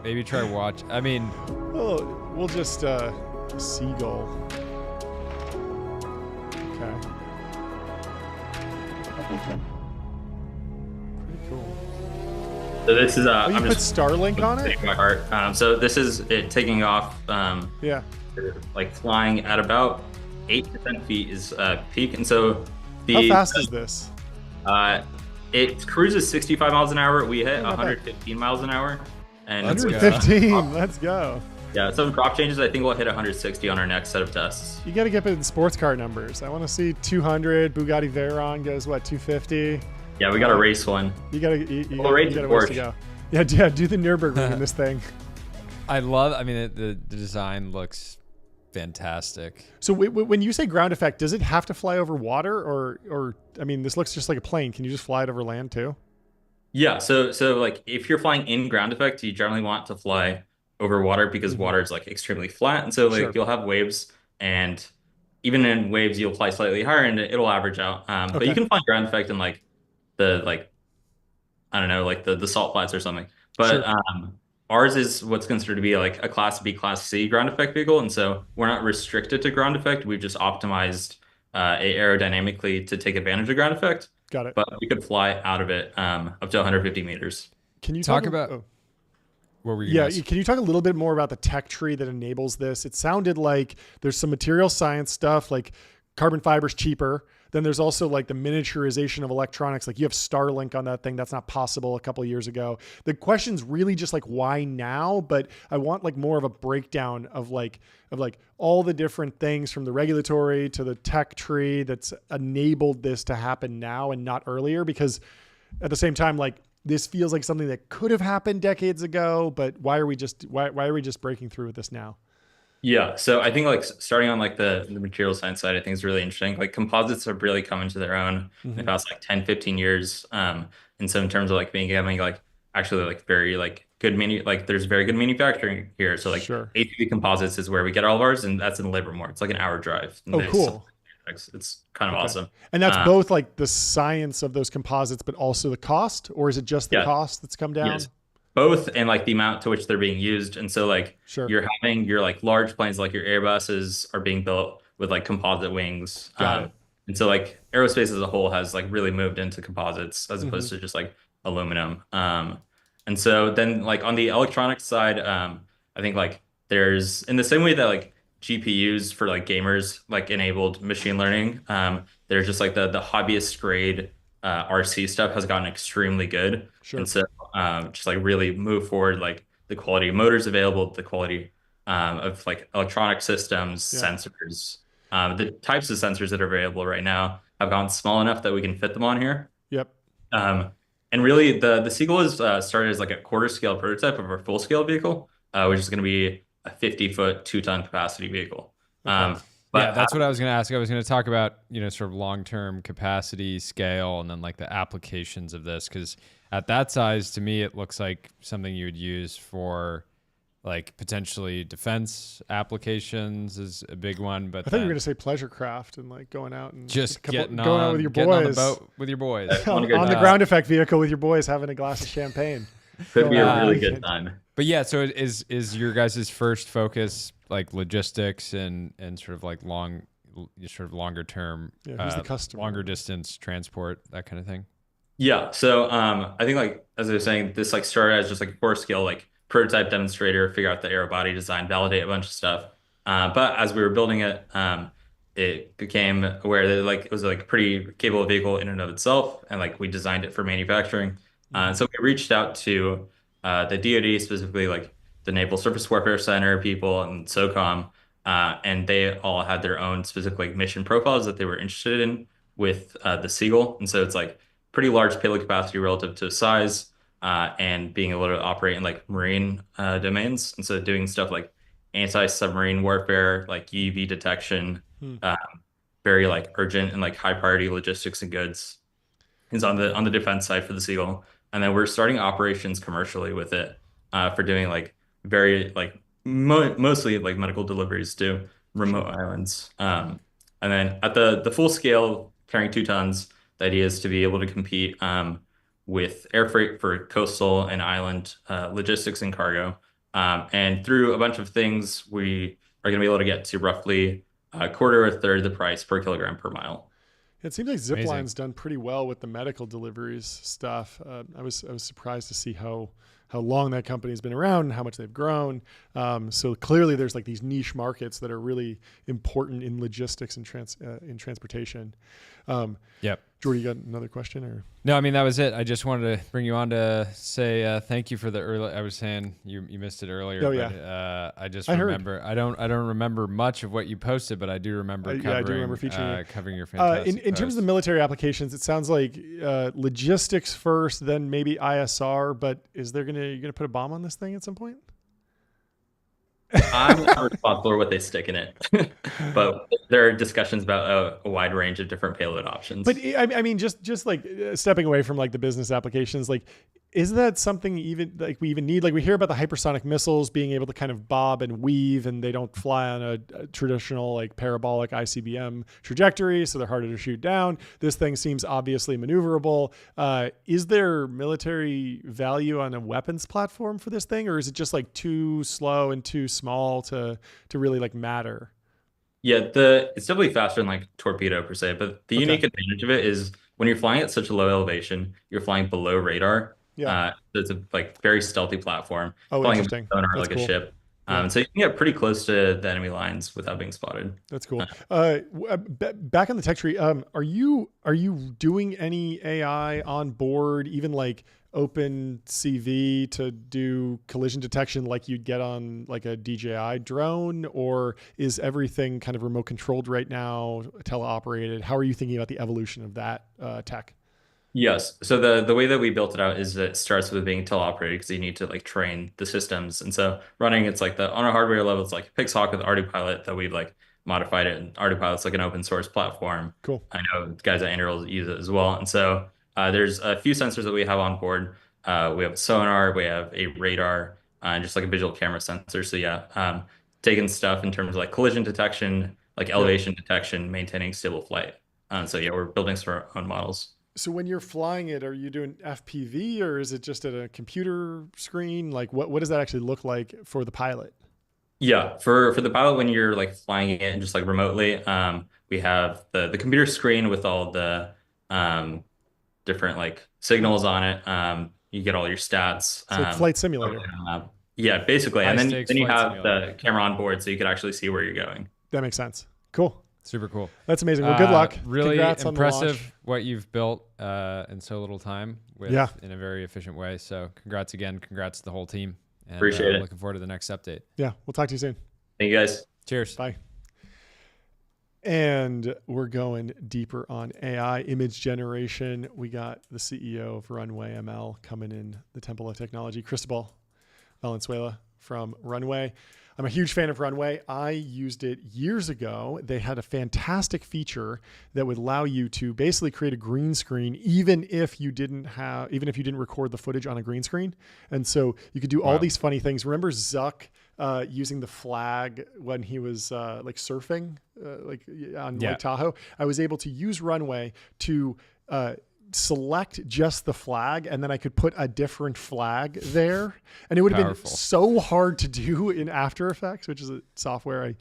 Maybe try watch. I mean, we'll just seagull. Okay. Pretty cool. So this is you put Starlink on it? My heart. So this is it taking off. Like flying at about 8 to 10 feet is peak. And so how fast is this? It cruises 65 miles an hour. We hit 115 miles an hour. And 115. Let's go. Yeah, some prop changes. I think we'll hit 160 on our next set of tests. You got to get in sports car numbers. I want to see 200. Bugatti Veyron goes what, 250? Yeah, we got to race one. You got to. We'll race got the a ways to Porsche. go. Yeah, do the Nürburgring in this thing. I mean, the design looks fantastic. So when you say ground effect, does it have to fly over water, or I mean, this looks just like a plane. Can you just fly it over land too? Yeah, so like if you're flying in ground effect, you generally want to fly over water because water is like extremely flat, and so like Sure. you'll have waves, and even in waves you'll fly slightly higher and it'll average out. But Okay. you can fly ground effect in like the I don't know, like the salt flats or something. But Sure. ours is what's considered to be like a Class B, Class C ground effect vehicle, and so we're not restricted to ground effect. We've just optimized it aerodynamically to take advantage of ground effect. Got it. But we could fly out of it up to 150 meters. Can you Talk talk about- Oh. What were you Yeah, gonna say? can you talk a little bit more about the tech tree that enables this? It sounded like there's some material science stuff, like carbon fiber's cheaper. Then there's also like the miniaturization of electronics. Like you have Starlink on that thing. That's not possible a couple of years ago. The question's really just like why now? But I want like more of a breakdown of like all the different things from the regulatory to the tech tree that's enabled this to happen now and not earlier. Because at the same time, like this feels like something that could have happened decades ago, but why are we just breaking through with this now? Yeah, so I think like starting on like the material science side, I think is really interesting. Like composites have really come into their own in the past like 10, 15 years. And so in terms of like becoming like actually like very like good there's very good manufacturing here. So like Sure. ATV Composites is where we get all of ours, and that's in Livermore. It's like an hour drive. And Oh, they cool. sell it's kind of Okay. awesome. And that's both like the science of those composites, but also the cost, or is it just the Yeah. cost that's come down? Yes. Both, and like the amount to which they're being used. And so like Sure. you're having your like large planes, like your Airbuses are being built with like composite wings. Got it. And so like aerospace as a whole has like really moved into composites as opposed to just like aluminum. And so then like on the electronics side, I think like there's in the same way that like GPUs for like gamers like enabled machine learning, there's just like the hobbyist grade RC stuff has gotten extremely good. Sure. And so just like really move forward like the quality of motors available, the quality of like electronic systems, Yeah. sensors. The types of sensors that are available right now have gotten small enough that we can fit them on here. Yep. And really the Seagull is started as like a quarter scale prototype of our full scale vehicle, which is going to be a 50-foot, 2-ton capacity vehicle. Okay. But Yeah, that's what I was going to ask. I was going to talk about, sort of long-term capacity, scale, and then like the applications of this. Because at that size, to me, it looks like something you would use for like potentially defense applications is a big one. But I thought you were then going to say pleasure craft and like going out and just going getting out with your getting on the boys. boat with your boys. on, good on the time. ground effect vehicle with your boys having a glass of champagne. could be a Uh, really good time. But yeah, so is your guys' first focus like logistics and sort of like longer term, Yeah, who's the customer? longer distance transport, that kind of thing? Yeah, so I think like as I was saying, this like started as just like a core scale like prototype demonstrator, figure out the aero body design, validate a bunch of stuff. But as we were building it, it became aware that like it was like a pretty capable vehicle in and of itself, and like we designed it for manufacturing. So we reached out to the DoD, specifically like the Naval Surface Warfare Center people and SOCOM, and they all had their own specific like mission profiles that they were interested in with the Seagull. And so it's like pretty large payload capacity relative to size, and being able to operate in like marine domains. And so doing stuff like anti-submarine warfare, like UAV detection, very like urgent and like high priority logistics and goods is on the defense side for the Seagull. And then we're starting operations commercially with it for doing like very like mostly like medical deliveries to remote islands. And then at the full scale carrying 2 tons, the idea is to be able to compete with air freight for coastal and island logistics and cargo. And through a bunch of things, we are going to be able to get to roughly a quarter or a third the price per kilogram per mile. It seems like Amazing. Zipline's done pretty well with the medical deliveries stuff. I was surprised to see how long that company has been around and how much they've grown. So clearly there's like these niche markets that are really important in logistics and in transportation. Yep. Jordy, you got another question or? No, I mean, that was it. I just wanted to bring you on to say thank you for the early. I was saying you missed it earlier. Oh, but, yeah. I just I remember. I don't remember much of what you posted, but I do remember covering. I do remember featuring you. Covering your fantastic in terms of the military applications, it sounds like logistics first, then maybe ISR. But is there you're gonna put a bomb on this thing at some point? I'm not responsible for what they stick in it, but there are discussions about a wide range of different payload options. But I mean, just like stepping away from like the business applications, like, is that something even like we even need? Like we hear about the hypersonic missiles being able to kind of bob and weave, and they don't fly on a traditional like parabolic ICBM trajectory, so they're harder to shoot down. This thing seems obviously maneuverable. Is there military value on a weapons platform for this thing, or is it just like too slow and too small to really like matter? Yeah, it's definitely faster than like torpedo per se, but the unique advantage of it is when you're flying at such a low elevation, you're flying below radar. Yeah. So it's a like very stealthy platform. Oh, flying interesting. A sonar That's like cool. a ship. Yeah. So you can get pretty close to the enemy lines without being spotted. That's cool. Back on the tech tree, are you doing any AI on board, even like OpenCV to do collision detection like you'd get on like a DJI drone, or is everything kind of remote controlled right now, teleoperated? How are you thinking about the evolution of that tech? Yes. So the way that we built it out is that it starts with being teleoperated because you need to like train the systems. And so running, it's like on a hardware level, it's like PixHawk with ArduPilot that we've like modified it. And ArduPilot's like an open source platform. Cool. I know guys at Anduril use it as well. And so there's a few sensors that we have on board. We have a sonar, we have a radar, and just like a visual camera sensor. So yeah, taking stuff in terms of like collision detection, like elevation detection, maintaining stable flight. So yeah, we're building some of our own models. So when you're flying it, are you doing FPV or is it just at a computer screen? Like what does that actually look like for the pilot? Yeah, for the pilot, when you're like flying it and just like remotely, we have the computer screen with all the different like signals on it. You get all your stats. It's like flight simulator. Yeah, basically. And then you have simulator. the camera on board so you can actually see where you're going. That makes sense. Cool. Super cool. That's amazing. Well, good luck. Really Congrats on the launch. impressive what you've built in so little time in a very efficient way. So congrats again. Congrats to the whole team. And, Appreciate it. Looking forward to the next update. Yeah, we'll talk to you soon. Thank you guys. Cheers. Bye. And we're going deeper on AI image generation. We got the CEO of Runway ML coming in the Temple of Technology, Cristóbal Valenzuela from Runway. I'm a huge fan of Runway. I used it years ago. They had a fantastic feature that would allow you to basically create a green screen, even if you didn't record the footage on a green screen. And so you could do all these funny things. Remember Zuck using the flag when he was like surfing on Lake Tahoe? I was able to use Runway to select just the flag, and then I could put a different flag there, and it would have been so hard to do in After Effects, which is a software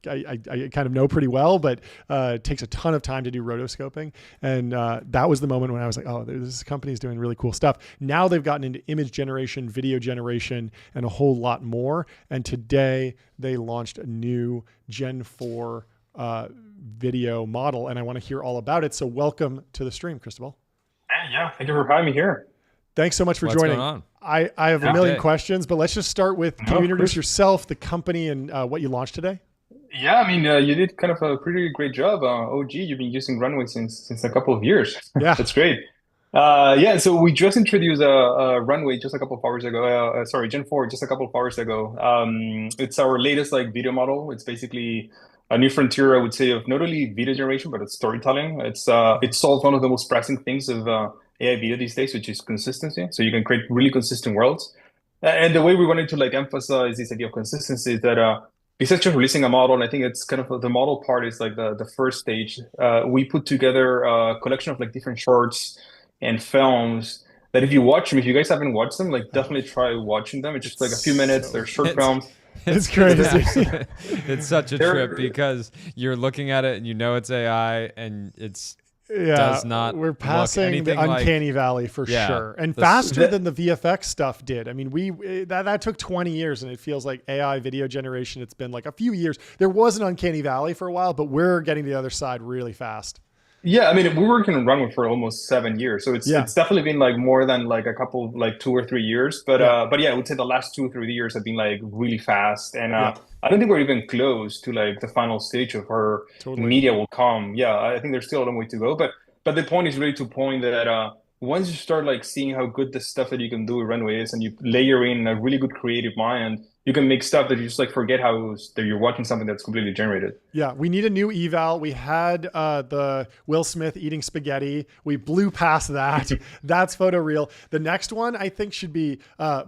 I kind of know pretty well, but it takes a ton of time to do rotoscoping. And that was the moment when I was like, oh, this company is doing really cool stuff. Now they've gotten into image generation, video generation, and a whole lot more. And today they launched a new Gen 4 video model, and I want to hear all about it. So welcome to the stream, Cristóbal. Hey, yeah, thank you for having me here. Thanks so much for What's joining. going on? I have a million questions, but let's just start with, can you introduce yourself, the company, and what you launched today? Yeah, I mean, you did kind of a pretty great job. OG, you've been using Runway since a couple of years. Yeah. That's great. Yeah, so we just introduced Runway just a couple of hours ago. Gen 4 just a couple of hours ago. It's our latest like video model. It's basically a new frontier, I would say, of not only video generation, but it's storytelling. It solves one of the most pressing things of AI video these days, which is consistency. So you can create really consistent worlds. And the way we wanted to like emphasize this idea of consistency is that besides just releasing a model, and I think it's kind of the model part is like the first stage. We put together a collection of like different shorts and films that if you watch them, if you guys haven't watched them, like definitely try watching them. It's just like a few minutes. They're short films. It's crazy. It's such a trip because you're looking at it and you know it's AI and it's does not. We're look passing the anything like- uncanny valley for Yeah, sure, and the- faster than the VFX stuff did. I mean, that took 20 years, and it feels like AI video generation. It's been like a few years. There was an uncanny valley for a while, but we're getting to the other side really fast. Yeah, I mean, we're working on Runway for almost 7 years, so it's definitely been like more than like a couple, like 2 or 3 years. But yeah, I would say the last 2 or 3 years have been like really fast, and I don't think we're even close to like the final stage of our media will come. Yeah, I think there's still a long way to go. But the point is really to point that once you start like seeing how good the stuff that you can do with Runway is, and you layer in a really good creative mind, you can make stuff that you just like forget that you're watching something that's completely generated. Yeah, we need a new eval. We had the Will Smith eating spaghetti. We blew past that. That's photoreal. The next one I think should be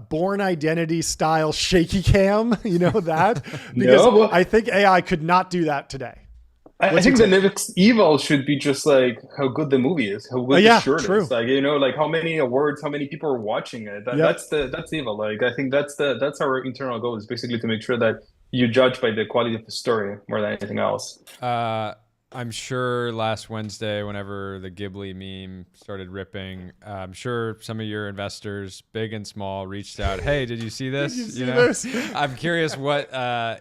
Born Identity style shaky cam. You know that? Because I think AI could not do that today. I think the next eval should be just like how good the movie is, how good the shirt is, like, you know, like how many awards, how many people are watching it. That's eval. Like I think that's our internal goal, is basically to make sure that you judge by the quality of the story more than anything else. I'm sure last Wednesday, whenever the Ghibli meme started ripping, I'm sure some of your investors, big and small, reached out. Hey, did you see this? Did you see this? I'm curious what,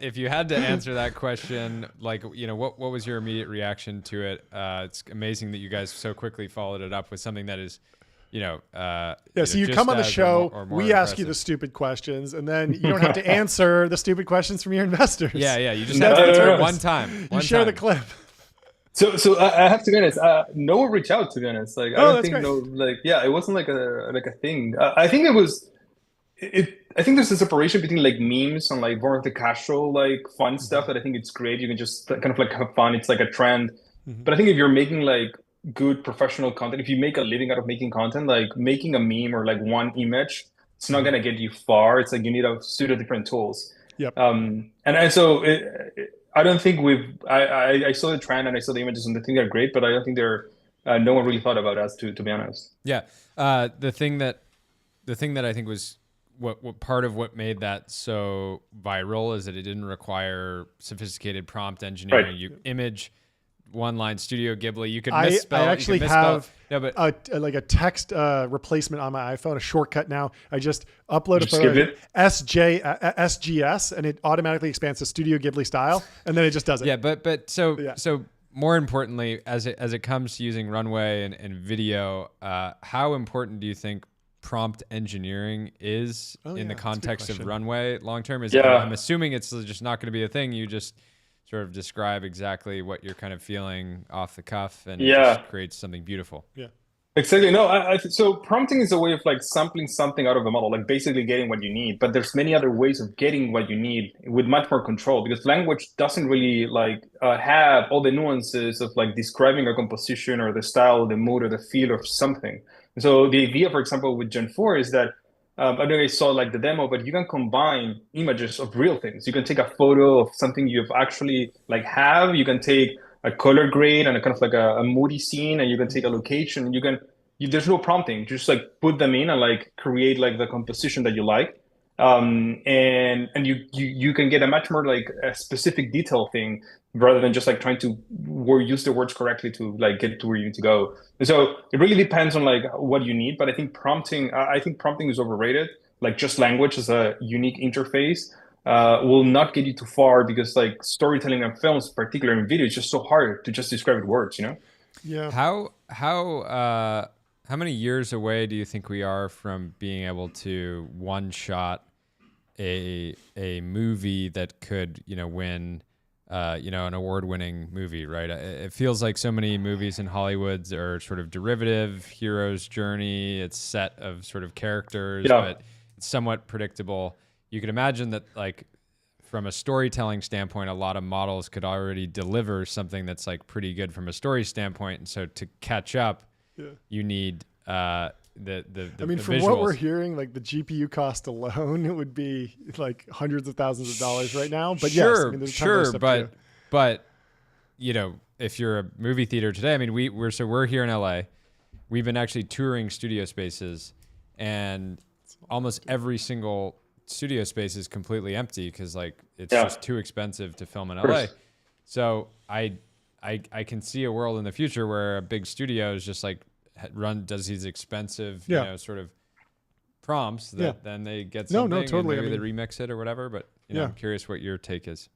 if you had to answer that question, like, you know, what was your immediate reaction to it? It's amazing that you guys so quickly followed it up with something that is, you know, so you come on the show, we ask you the stupid questions, and then you don't have to answer the stupid questions from your investors. Yeah, you just have to answer it one time. You share the clip. So I have to be honest. No one reached out, to be honest. Like I don't think it wasn't like a thing. I think it was. I think there's a separation between like memes and like more of the casual like fun stuff that I think it's great. You can just kind of like have fun. It's like a trend. But I think if you're making like good professional content, if you make a living out of making content, like making a meme or like one image, it's not gonna get you far. It's like you need a suite of different tools. Yep. And so I don't think I saw the trend and I saw the images and I think they're great, but I don't think no one really thought about us to be honest. Yeah. The thing that I think was what part of what made that so viral is that it didn't require sophisticated prompt engineering. Right. You image one line Studio Ghibli. You could misspell. I actually have a text replacement on my iPhone, a shortcut now. I just upload a photo SGS, and it automatically expands to Studio Ghibli style, and then it just does it. Yeah, so more importantly, as it comes to using Runway and video, how important do you think prompt engineering is in the context of Runway long term? I'm assuming it's just not going to be a thing. You just sort of describe exactly what you're kind of feeling off the cuff, and it just creates something beautiful. Yeah, exactly. No, so prompting is a way of like sampling something out of the model, like basically getting what you need. But there's many other ways of getting what you need with much more control, because language doesn't really like have all the nuances of like describing a composition or the style, the mood, or the feel of something. So the idea, for example, with Gen 4 is that I don't know if you saw like the demo, but you can combine images of real things. You can take a photo of something you've actually like have. You can take a color grade and a kind of like a moody scene, and you can take a location. And there's no prompting. You just like put them in and like create like the composition that you like, and you can get a much more like a specific detail thing rather than just like trying to use the words correctly to like get to where you need to go. And so it really depends on like what you need. But I think prompting is overrated. Like just language as a unique interface will not get you too far, because like storytelling and films, particularly in video, is just so hard to just describe with words, you know? Yeah. How many years away do you think we are from being able to one shot a movie that could, win an award-winning movie, right? It feels like so many movies in Hollywood are sort of derivative, hero's journey. It's set of sort of characters, but it's somewhat predictable. You could imagine that, like, from a storytelling standpoint, a lot of models could already deliver something that's like pretty good from a story standpoint. And so to catch up, you need the from visuals. What we're hearing, like the GPU cost alone, it would be like hundreds of thousands of dollars right now. But but if you're a movie theater today, I mean, we're here in LA. We've been actually touring studio spaces, and almost every single studio space is completely empty because like it's just too expensive to film in LA. So I I can see a world in the future where a big studio is just like does these expensive, sort of prompts that then they get something no, totally. and maybe they remix it or whatever. But I'm curious what your take is.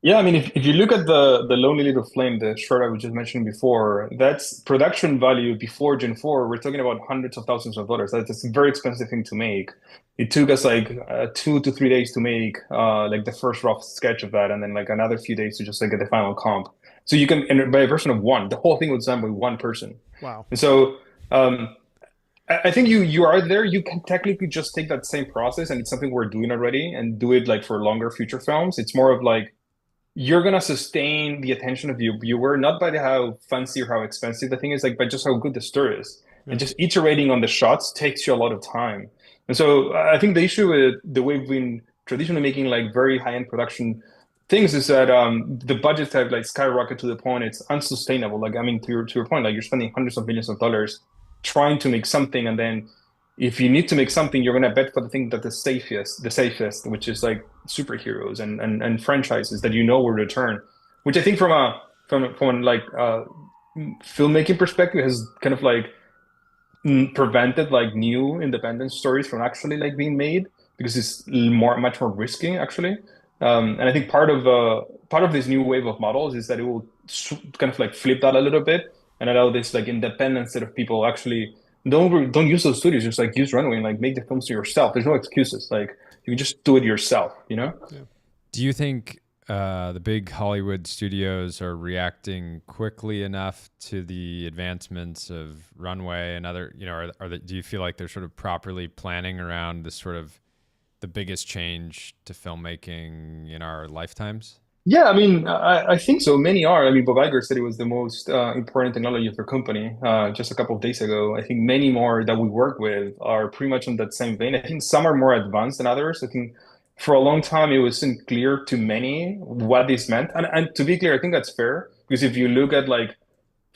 Yeah, I mean, if you look at the Lonely Little Flame, the short I was just mentioning before, that's production value before Gen 4. We're talking about hundreds of thousands of dollars. That's a very expensive thing to make. It took us like 2 to 3 days to make like the first rough sketch of that, and then like another few days to just like get the final comp. So you can, and by a version of one, the whole thing was done by one person. Wow. And so I think you are there. You can technically just take that same process, and it's something we're doing already, and do it like for longer future films. It's more of like, you're gonna sustain the attention of your viewer, not by how fancy or how expensive the thing is, like, but just how good the story is. And just iterating on the shots takes you a lot of time. And so I think the issue with the way we've been traditionally making like very high-end production things is that the budgets have like skyrocketed to the point it's unsustainable. Like, I mean, to your point, like you're spending hundreds of millions of dollars trying to make something, and then if you need to make something, you're gonna bet for the thing that the safest, which is like superheroes and franchises that will return. Which I think from like filmmaking perspective has kind of like prevented like new independent stories from actually like being made, because it's much more risky actually. And I think part of this new wave of models is that it will kind of like flip that a little bit and allow this like independent set of people actually don't use those studios, just like use Runway and like make the films yourself. There's no excuses. Like you can just do it yourself, Yeah. Do you think the big Hollywood studios are reacting quickly enough to the advancements of Runway and other, do you feel like they're sort of properly planning around this sort of the biggest change to filmmaking in our lifetimes? Yeah, I mean, I think so. Many are. I mean, Bob Iger said it was the most important technology of their company just a couple of days ago. I think many more that we work with are pretty much on that same vein. I think some are more advanced than others. I think for a long time, it wasn't clear to many what this meant. And to be clear, I think that's fair, because if you look at like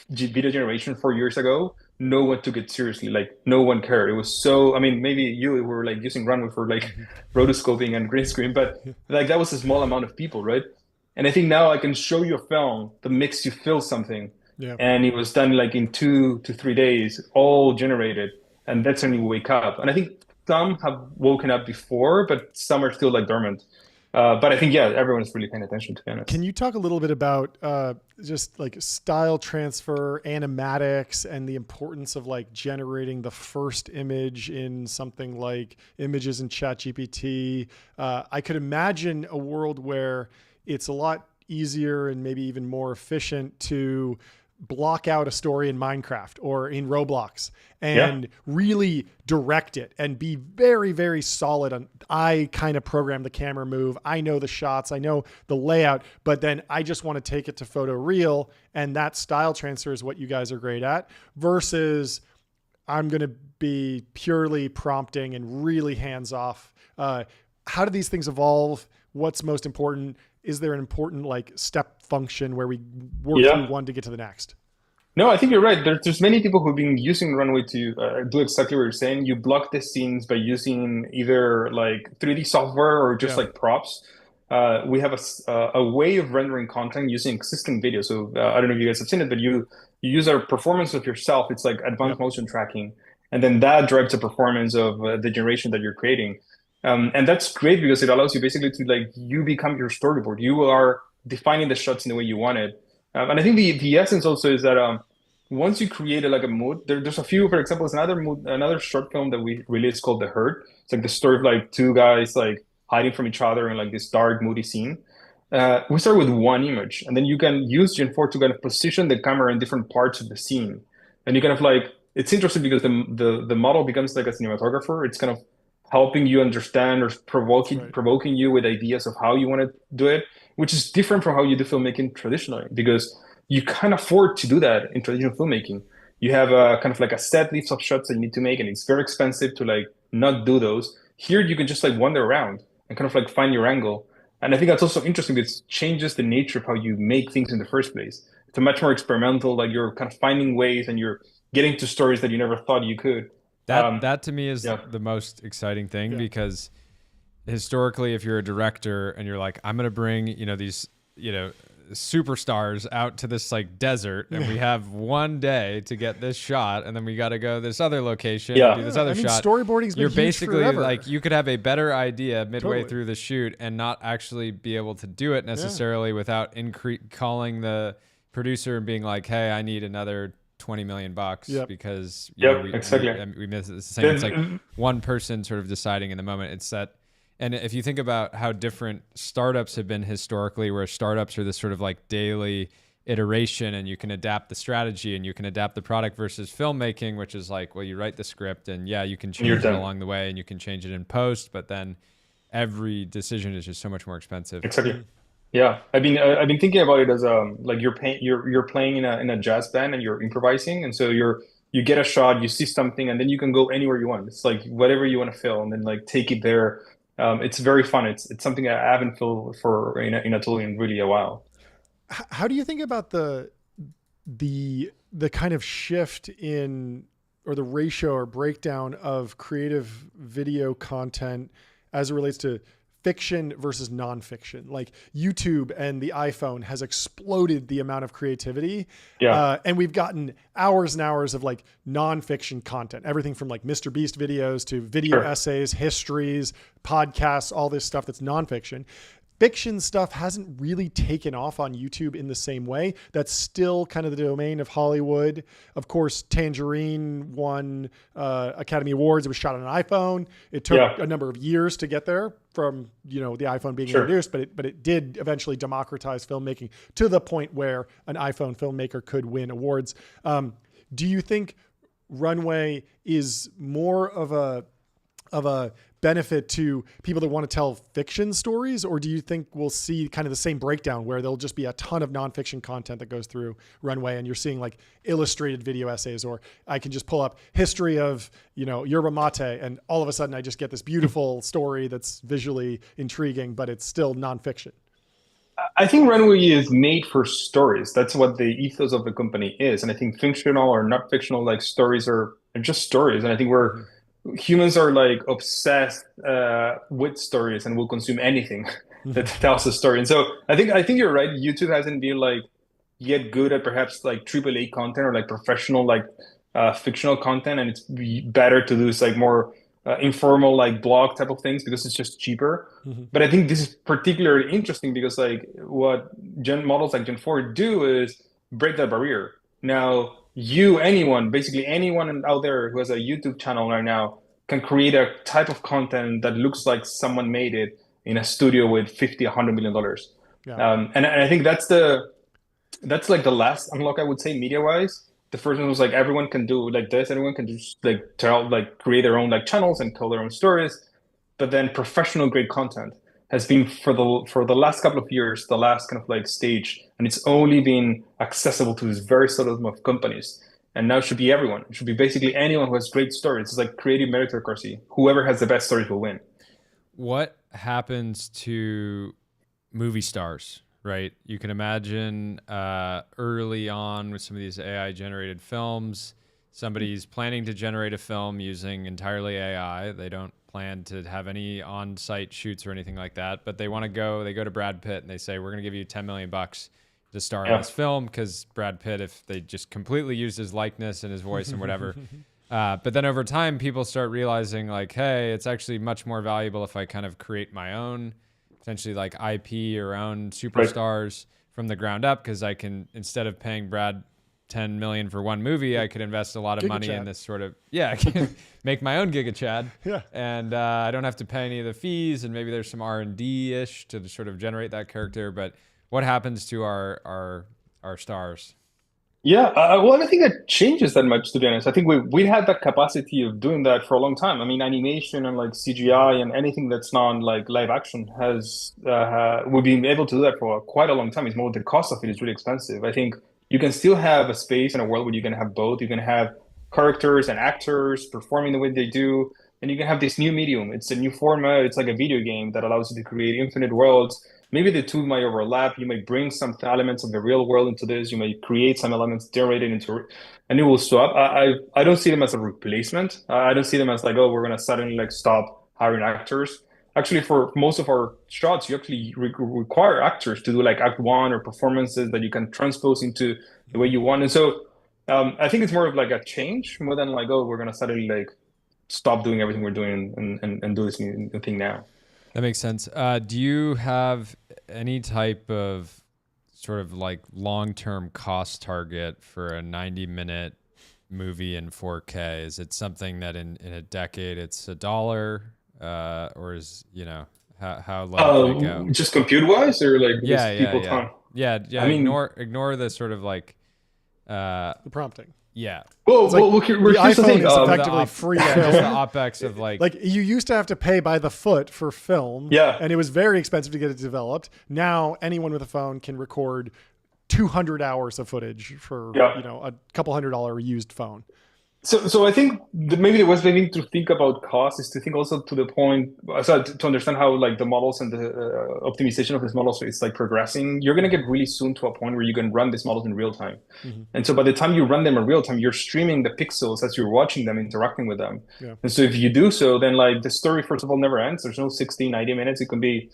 video generation 4 years ago, no one took it seriously. Like no one cared. It was so, I mean, maybe you were like using Runway for like rotoscoping and green screen, but like that was a small amount of people, right? And I think now I can show you a film that makes you feel something. Yeah. And it was done like in 2 to 3 days, all generated. And that's when you wake up. And I think some have woken up before, but some are still like dormant. But I think, everyone's really paying attention, to be honest. Can you talk a little bit about just like style transfer, animatics, and the importance of like generating the first image in something like images in ChatGPT? I could imagine a world where it's a lot easier and maybe even more efficient to block out a story in Minecraft or in Roblox and really direct it and be very, very solid on, I kind of program the camera move. I know the shots, I know the layout, but then I just want to take it to photoreal, and that style transfer is what you guys are great at, versus I'm going to be purely prompting and really hands off. How do these things evolve? What's most important? Is there an important like step function where we work through one to get to the next? No, I think you're right. There's many people who've been using Runway to do exactly what you're saying. You block the scenes by using either like 3D software or just like props. We have a way of rendering content using existing video. So I don't know if you guys have seen it, but you use our performance of yourself. It's like advanced motion tracking. And then that drives the performance of the generation that you're creating. And that's great because it allows you basically to like, you become your storyboard. You are defining the shots in the way you want it. And I think the essence also is that once you create like a mood, there's a few, for example, there's another short film that we released called The Herd. It's like the story of like two guys like hiding from each other in like this dark, moody scene. We start with one image, and then you can use Gen 4 to kind of position the camera in different parts of the scene. And you kind of like, it's interesting because the model becomes like a cinematographer. It's kind of helping you understand or provoking you with ideas of how you want to do it, which is different from how you do filmmaking traditionally, because you can't afford to do that in traditional filmmaking. You have a kind of like a set list of shots that you need to make, and it's very expensive to like not do those. Here, you can just like wander around and kind of like find your angle. And I think that's also interesting because it changes the nature of how you make things in the first place. It's a much more experimental, like you're kind of finding ways and you're getting to stories that you never thought you could. That to me is the most exciting thing, because historically, if you're a director and you're like, I'm going to bring, these, superstars out to this like desert, and we have one day to get this shot, and then we got to go this other location and do this other shot. Storyboarding's been You're huge basically forever. like, you could have a better idea midway Totally. through the shoot and not actually be able to do it necessarily without calling the producer and being like, hey, I need another 20 million bucks because we miss it. It's the same. It's like one person sort of deciding in the moment. It's that. And if you think about how different startups have been historically, where startups are this sort of like daily iteration, and you can adapt the strategy and you can adapt the product, versus filmmaking, which is like, well, you write the script and you can change it along the way and you can change it in post, but then every decision is just so much more expensive. Exactly. Yeah, I've been thinking about it as like you're playing in a jazz band and you're improvising, and so you get a shot, you see something, and then you can go anywhere you want. It's like whatever you want to film, and then like take it there. It's very fun. It's something I haven't felt for in a tool in really a while. How do you think about the kind of shift in, or the ratio or breakdown of creative video content as it relates to fiction versus nonfiction? Like YouTube and the iPhone has exploded the amount of creativity. And we've gotten hours and hours of like nonfiction content, everything from like Mr. Beast videos to video essays, histories, podcasts, all this stuff that's nonfiction. Fiction stuff hasn't really taken off on YouTube in the same way. That's still kind of the domain of Hollywood. Of course, Tangerine won Academy Awards. It was shot on an iPhone. It took a number of years to get there from, the iPhone being introduced, but it did eventually democratize filmmaking to the point where an iPhone filmmaker could win awards. Do you think Runway is more of a benefit to people that want to tell fiction stories, or do you think we'll see kind of the same breakdown where there'll just be a ton of nonfiction content that goes through Runway, and you're seeing like illustrated video essays, or I can just pull up history of, yerba mate, and all of a sudden I just get this beautiful story that's visually intriguing, but it's still nonfiction? I think Runway is made for stories. That's what the ethos of the company is. And I think fictional or not fictional, like stories are just stories. And I think humans are like obsessed with stories and will consume anything that tells a story. And so I think you're right. YouTube hasn't been like yet good at perhaps like AAA content or like professional like fictional content, and it's better to do this like more informal like blog type of things because it's just cheaper. But I think this is particularly interesting because like what models like Gen 4 do is break that barrier. Now basically anyone out there who has a YouTube channel right now can create a type of content that looks like someone made it in a studio with $50-100 million. And I think that's like the last unlock, I would say, media wise. The first one was like everyone can do like this, everyone can just like create their own like channels and tell their own stories. But then professional grade content has been for the last couple of years, the last kind of like stage, and it's only been accessible to this very subset of companies. And now it should be everyone. It should be basically anyone who has great stories. It's like creative meritocracy. Whoever has the best stories will win. What happens to movie stars, right? You can imagine early on with some of these AI generated films, somebody's planning to generate a film using entirely AI. They don't plan to have any on-site shoots or anything like that, but they go to Brad Pitt and they say, we're going to give you $10 million to star in this film, because Brad Pitt, if they just completely used his likeness and his voice and whatever. But then over time, people start realizing like, hey, it's actually much more valuable if I kind of create my own, potentially like IP or own superstars from the ground up, because I can, instead of paying Brad $10 million for one movie, I could invest a lot of money in this sort of, I can make my own Giga Chad. And I don't have to pay any of the fees, and maybe there's some R&D-ish to sort of generate that character. But what happens to our stars? Well, I don't think that changes that much, to be honest. I think we had that capacity of doing that for a long time. I mean, animation and like CGI and anything that's not like live action has we've been able to do that for quite a long time. It's more the cost of it is really expensive. I think you can still have a space and a world where you can have both. You can have characters and actors performing the way they do, and you can have this new medium. It's a new format. It's like a video game that allows you to create infinite worlds. Maybe the two might overlap. You might bring some elements of the real world into this. You might create some elements generated into, and it will swap. I don't see them as a replacement. I don't see them as like, oh, we're going to suddenly like stop hiring actors. actually for most of our shots, you actually require actors to do like act one or performances that you can transpose into the way you want. And so I think it's more of like a change more than like, oh, we're gonna suddenly like stop doing everything we're doing and do this new thing now. That makes sense. Do you have any type of sort of like long-term cost target for a 90-minute movie in 4K? Is it something that in a decade it's $1, or is, you know, how low can it go? Just compute wise, or like people time? Yeah. I mean, ignore the sort of like the prompting. Yeah. Well, It's like here's the the iPhone thing. is effectively free just film. the OpEx of like You used to have to pay by the foot for film. Yeah. And it was very expensive to get it developed. Now anyone with a phone can record 200 hours of footage for a couple $100 used phone. So I think maybe the best thing to think about cost is to think also to the point, so to understand how like the models and the optimization of these models is like progressing. You're going to get really soon to a point where you can run these models in real time. Mm-hmm. And so by the time you run them in real time, you're streaming the pixels as you're watching them, interacting with them. Yeah. And so if you do so, then like the story, first of all, never ends. There's no 60, 90 minutes. It can be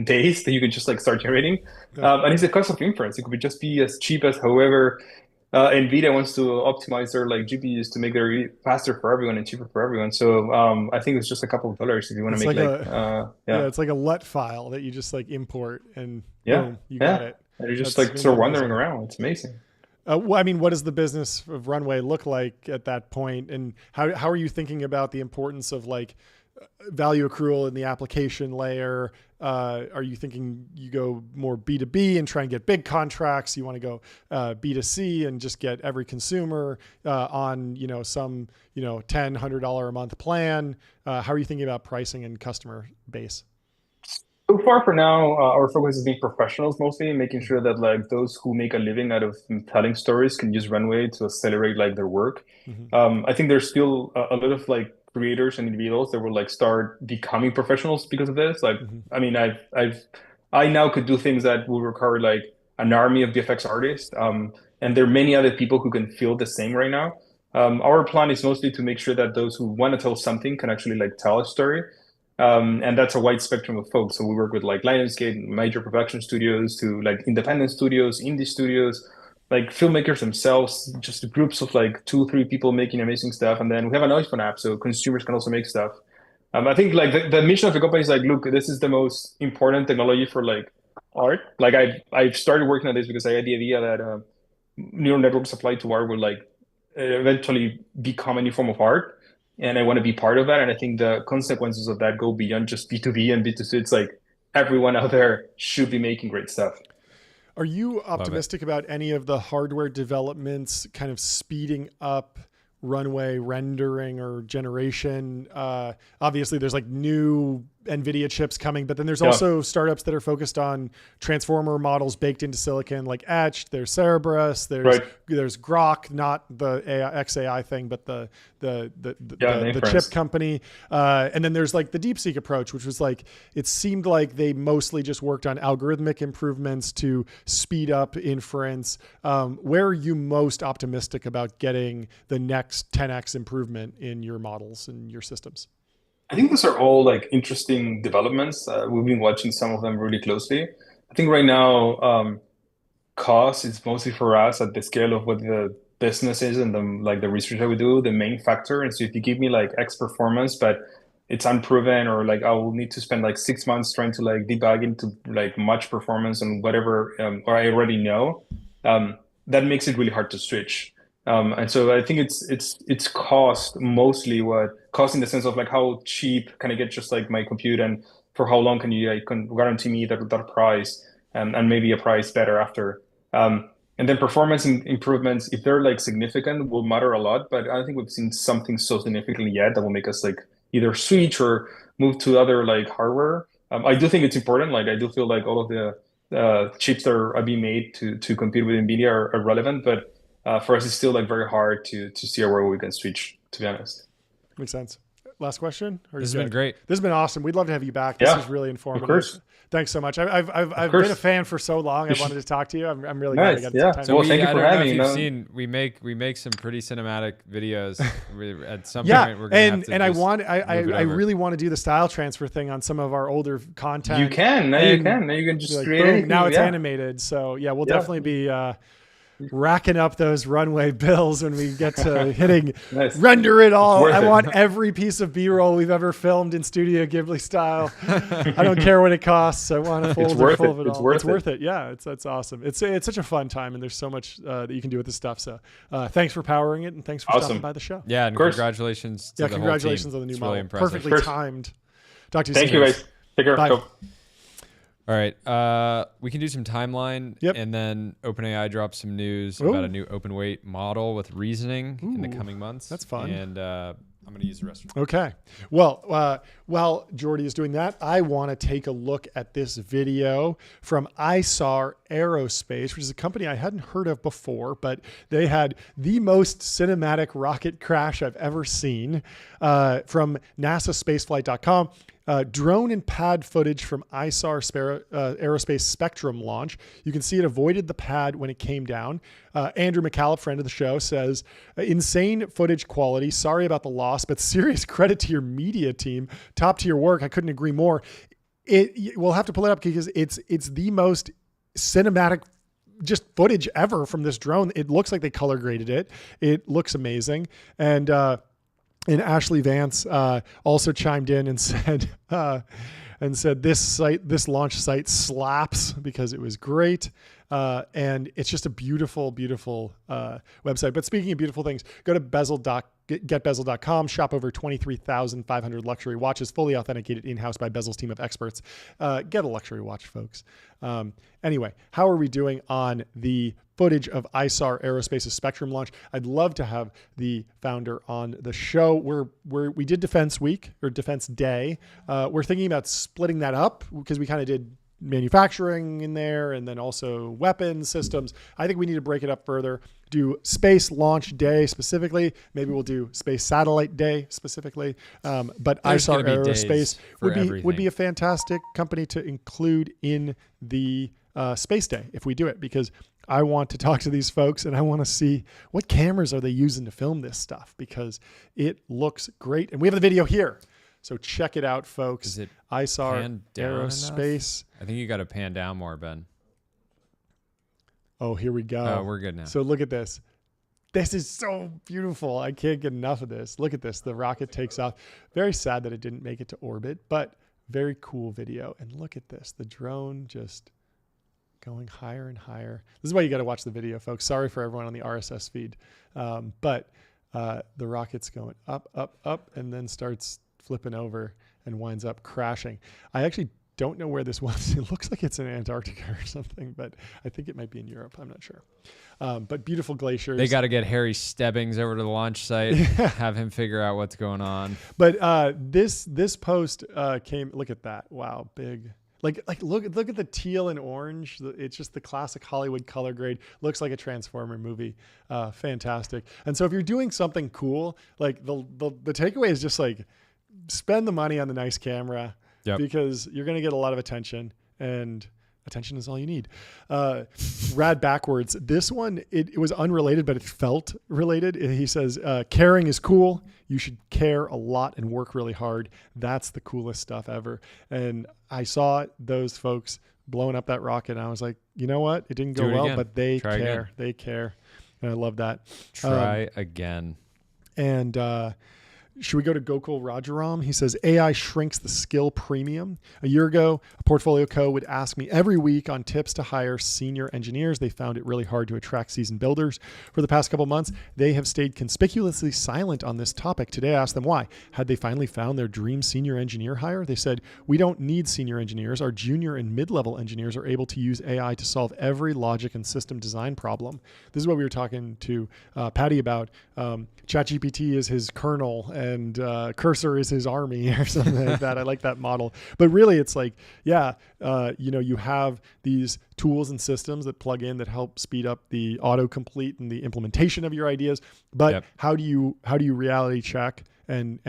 days that you can just like start generating. Yeah. And it's the cost of inference. It could just be as cheap as however NVIDIA wants to optimize their like GPUs to make their faster for everyone and cheaper for everyone. So I think it's just a couple of dollars if you want to make it's like a LUT file that you just like import and boom, you got it. And you're just like sort of wandering around. It's amazing. Well, I mean, what does the business of Runway look like at that point? And how are you thinking about the importance of like value accrual in the application layer? Are you thinking you go more B2B and try and get big contracts? You want to go B2C and just get every consumer on, some, $10, $100 a month plan? How are you thinking about pricing and customer base? So far for now, our focus has been professionals mostly, making sure that like those who make a living out of telling stories can use Runway to accelerate like their work. Mm-hmm. I think there's still a lot of like creators and individuals that will like start becoming professionals because of this. Like, mm-hmm. I mean, I now could do things that will require like an army of VFX artists. And there are many other people who can feel the same right now. Our plan is mostly to make sure that those who want to tell something can actually like tell a story. And that's a wide spectrum of folks. So we work with like Lionsgate, major production studios, to like independent studios, indie studios, like filmmakers themselves, just groups of like 2-3 people making amazing stuff. And then we have an iPhone app, so consumers can also make stuff. I think like the mission of the company is like, look, this is the most important technology for like art. Like I've started working on this because I had the idea that neural networks applied to art will like eventually become a new form of art. And I want to be part of that. And I think the consequences of that go beyond just B2B and B2C. It's like everyone out there should be making great stuff. Are you optimistic about any of the hardware developments kind of speeding up Runway rendering or generation? Obviously, there's like new NVIDIA chips coming, but then there's also startups that are focused on transformer models baked into silicon, like Etch. There's Cerebrus. There's Grok, not the XAI thing, but the chip company. And then there's like the DeepSeek approach, which was like, it seemed like they mostly just worked on algorithmic improvements to speed up inference. Where are you most optimistic about getting the next 10x improvement in your models and your systems? I think those are all like interesting developments. We've been watching some of them really closely. I think right now, cost is mostly for us at the scale of what the business is and the research that we do, the main factor. And so if you give me like X performance, but it's unproven, or like I will need to spend like 6 months trying to like debug into like much performance and whatever, or I already know, that makes it really hard to switch. And so I think it's cost mostly, what cost in the sense of like how cheap can I get just like my compute, and for how long can you guarantee me that price, and maybe a price better after. And then performance improvements, if they're like significant, will matter a lot. But I don't think we've seen something so significant yet that will make us like either switch or move to other like hardware. I do think it's important. Like I do feel like all of the chips that are being made to compete with NVIDIA are relevant, but for us, it's still like very hard to see where we can switch, to be honest. Makes sense. last question? Or This has you been good? great. This has been awesome. We'd love to have you back. This Yeah, is really informative. of course. Thanks so much. I've been a fan for so long. I wanted to talk to you. I'm really glad I Nice, got yeah. some time. So Well, thank you I for don't know having if me, you've man. seen we make some pretty cinematic videos. At some Yeah, point, we're gonna have to and I just want move it I over. really want to do the style transfer thing on some of our older content. You can. Now you And can. Now you can just be like, create boom, anything. now it's yeah. animated. So yeah, we'll Yeah. definitely be racking up those runway bills when we get to hitting Nice. render it all. worth I it. want every piece of B-roll we've ever filmed in Studio Ghibli style. I don't care what it costs. I want a folder worth full it. of it It's all. worth It's it. worth it. Yeah, that's awesome. It's such a fun time, and there's so much that you can do with this stuff. So thanks for powering it, and thanks for stopping Awesome. by the show. Yeah, and course. congratulations to Yeah, the congratulations whole on team. the new It's model. really impressive. Perfectly First. timed. Talk to you Thank soon. you, guys. Take care. Bye. Go. All right, we can do some timeline, Yep. and then OpenAI drops some news Ooh. about a new open weight model with reasoning in the Ooh, coming months. that's fun. And I'm going to use the rest of it. Okay. Well, while Jordy is doing that, I want to take a look at this video from ISAR Aerospace, which is a company I hadn't heard of before, but they had the most cinematic rocket crash I've ever seen from NASAspaceflight.com. Drone and pad footage from ISAR Aerospace Spectrum launch. You can see it avoided the pad when it came down. Andrew McCallum, friend of the show, says, insane footage quality. Sorry about the loss, but serious credit to your media team. Top tier work. I couldn't agree more. We'll have to pull it up because it's the most cinematic just footage ever from this drone. It looks like they color graded it. It looks amazing. And Ashley Vance also chimed in and said this launch site slaps because it was great. And it's just a beautiful, beautiful website. But speaking of beautiful things, go to getbezel.com, shop over 23,500 luxury watches, fully authenticated in-house by Bezel's team of experts. Get a luxury watch, folks. Anyway, how are we doing on the footage of ISAR Aerospace's Spectrum launch? I'd love to have the founder on the show. We did Defense Week or Defense Day. We're thinking about splitting that up because we kind of did manufacturing in there and then also weapons systems. I think we need to break it up further. Do Space Launch Day specifically. Maybe we'll do Space Satellite Day specifically. But There's ISAR gonna be days Aerospace for would be everything. a fantastic company to include in the Space Day if we do it, because I want to talk to these folks and I want to see what cameras are they using to film this stuff, because it looks great. And we have the video here. So check it out, folks. Is it ISAR panned down Aerospace. I think you got to pan down more, Ben. Oh, here we go. Oh, we're good now. So look at this. This is so beautiful. I can't get enough of this. Look at this. The rocket takes off. Very sad that it didn't make it to orbit, but very cool video. And look at this. The drone just going higher and higher. This is why you got to watch the video, folks. Sorry for everyone on the RSS feed. But the rocket's going up, up, up, and then starts flipping over and winds up crashing. I actually don't know where this was. It looks like it's in Antarctica or something, but I think it might be in Europe. I'm not sure. But beautiful glaciers. They got to get Harry Stebbings over to the launch site, have him figure out what's going on. But this post came. Look at that! Wow, big. Like look at the teal and orange. It's just the classic Hollywood color grade. Looks like a Transformer movie. Fantastic. And so if you're doing something cool, like the takeaway is just like spend the money on the nice camera. Yep. Because you're going to get a lot of attention, and attention is all you need. Rad backwards. This one, it was unrelated, but it felt related. He says, caring is cool. You should care a lot and work really hard. That's the coolest stuff ever. And I saw those folks blowing up that rocket, and I was like, you know what? It didn't go Do it well, again. but they Try care. again. They care. And I love that. Try again. And should we go to Gokul Rajaram? He says, AI shrinks the skill premium. A year ago, a portfolio co would ask me every week on tips to hire senior engineers. They found it really hard to attract seasoned builders. For the past couple months, they have stayed conspicuously silent on this topic. Today, I asked them why. Had they finally found their dream senior engineer hire? They said, we don't need senior engineers. Our junior and mid-level engineers are able to use AI to solve every logic and system design problem. This is what we were talking to Patty about. ChatGPT is his kernel and Cursor is his army or something like that. I like that model. But really it's like, you have these tools and systems that plug in that help speed up the autocomplete and the implementation of your ideas. But Yep. how do you reality check and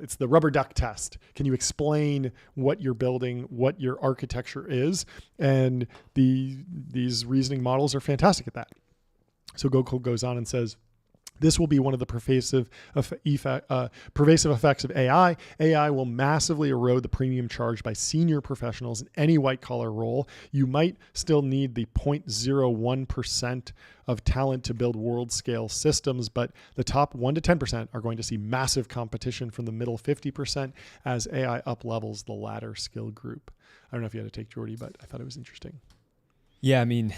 it's the rubber duck test. Can you explain what you're building, what your architecture is? And these reasoning models are fantastic at that. So Gokul goes on and says, this will be one of the pervasive effects of AI. AI will massively erode the premium charged by senior professionals in any white-collar role. You might still need the 0.01% of talent to build world-scale systems, but the top 1 to 10% are going to see massive competition from the middle 50% as AI up-levels the latter skill group. I don't know if you had to take Jordy, but I thought it was interesting. Yeah, I mean,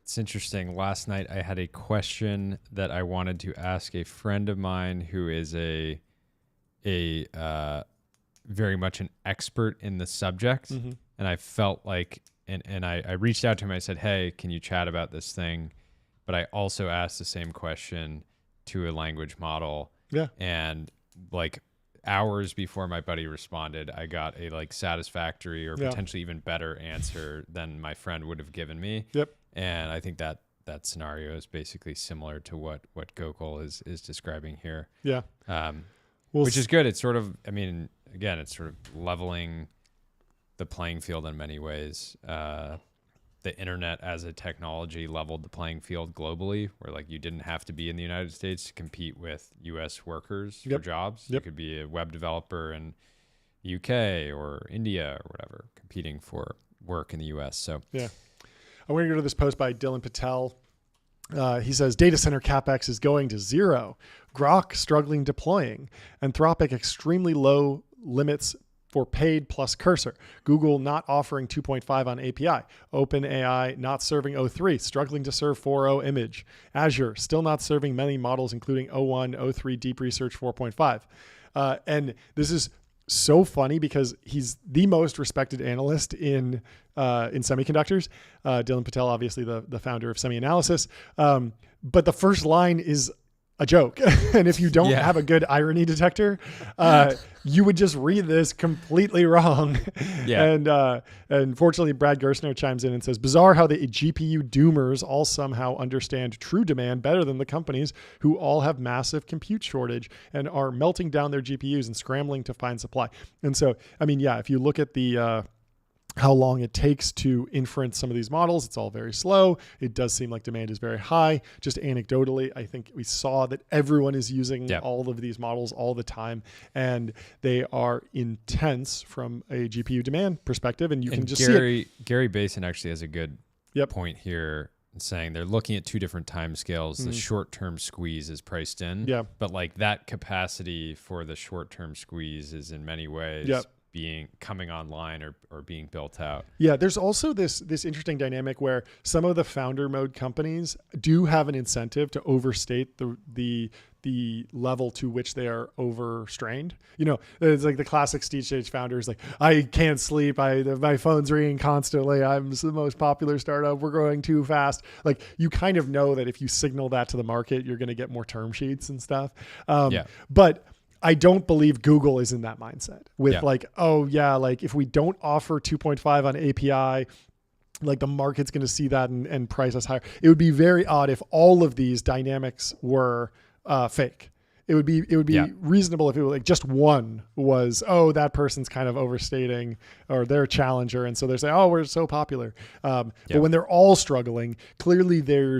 it's interesting. Last night I had a question that I wanted to ask a friend of mine who is a very much an expert in the subject. Mm-hmm. And I felt like, and I reached out to him. I said, hey, can you chat about this thing? But I also asked the same question to a language model. Yeah. And like hours before my buddy responded, I got a like satisfactory or potentially even better answer than my friend would have given me. Yep. And I think that scenario is basically similar to what Gokul is describing here. Yeah. Which is good. It's sort of, I mean, again, it's sort of leveling the playing field in many ways. The internet as a technology leveled the playing field globally, where like you didn't have to be in the United States to compete with US workers for jobs. You could be a web developer in UK or India or whatever, competing for work in the US. So yeah. I want to go to this post by Dylan Patel. He says, data center CapEx is going to zero. Grok struggling deploying. Anthropic extremely low limits for paid plus cursor. Google not offering 2.5 on API. OpenAI not serving O3, struggling to serve 4.0 image. Azure still not serving many models, including O1, O3 Deep Research 4.5. And this is so funny because he's the most respected analyst in semiconductors. Dylan Patel, obviously the founder of SemiAnalysis. But the first line is a joke. And if you don't have a good irony detector, you would just read this completely wrong. Yeah. And fortunately, Brad Gerstner chimes in and says, bizarre how the GPU doomers all somehow understand true demand better than the companies who all have massive compute shortage and are melting down their GPUs and scrambling to find supply. And so, I mean, yeah, if you look at the how long it takes to inference some of these models, it's all very slow. It does seem like demand is very high. Just anecdotally, I think we saw that everyone is using all of these models all the time, and they are intense from a GPU demand perspective. And you can just see it. Gary Basin actually has a good point here, saying they're looking at two different time scales. The short-term squeeze is priced in, but like that capacity for the short-term squeeze is in many ways coming online or being built out. Yeah, there's also this interesting dynamic where some of the founder mode companies do have an incentive to overstate the level to which they are overstrained. You know, it's like the classic stage founders, like, I can't sleep. My phone's ringing constantly. I'm the most popular startup. We're growing too fast. Like, you kind of know that if you signal that to the market, you're going to get more term sheets and stuff. But I don't believe Google is in that mindset with like, oh yeah, like if we don't offer 2.5 on API, like the market's going to see that and price us higher. It would be very odd if all of these dynamics were fake. It would be reasonable if it was like just one was, oh, that person's kind of overstating or they're a challenger. And so they're saying, oh, we're so popular. But when they're all struggling, clearly there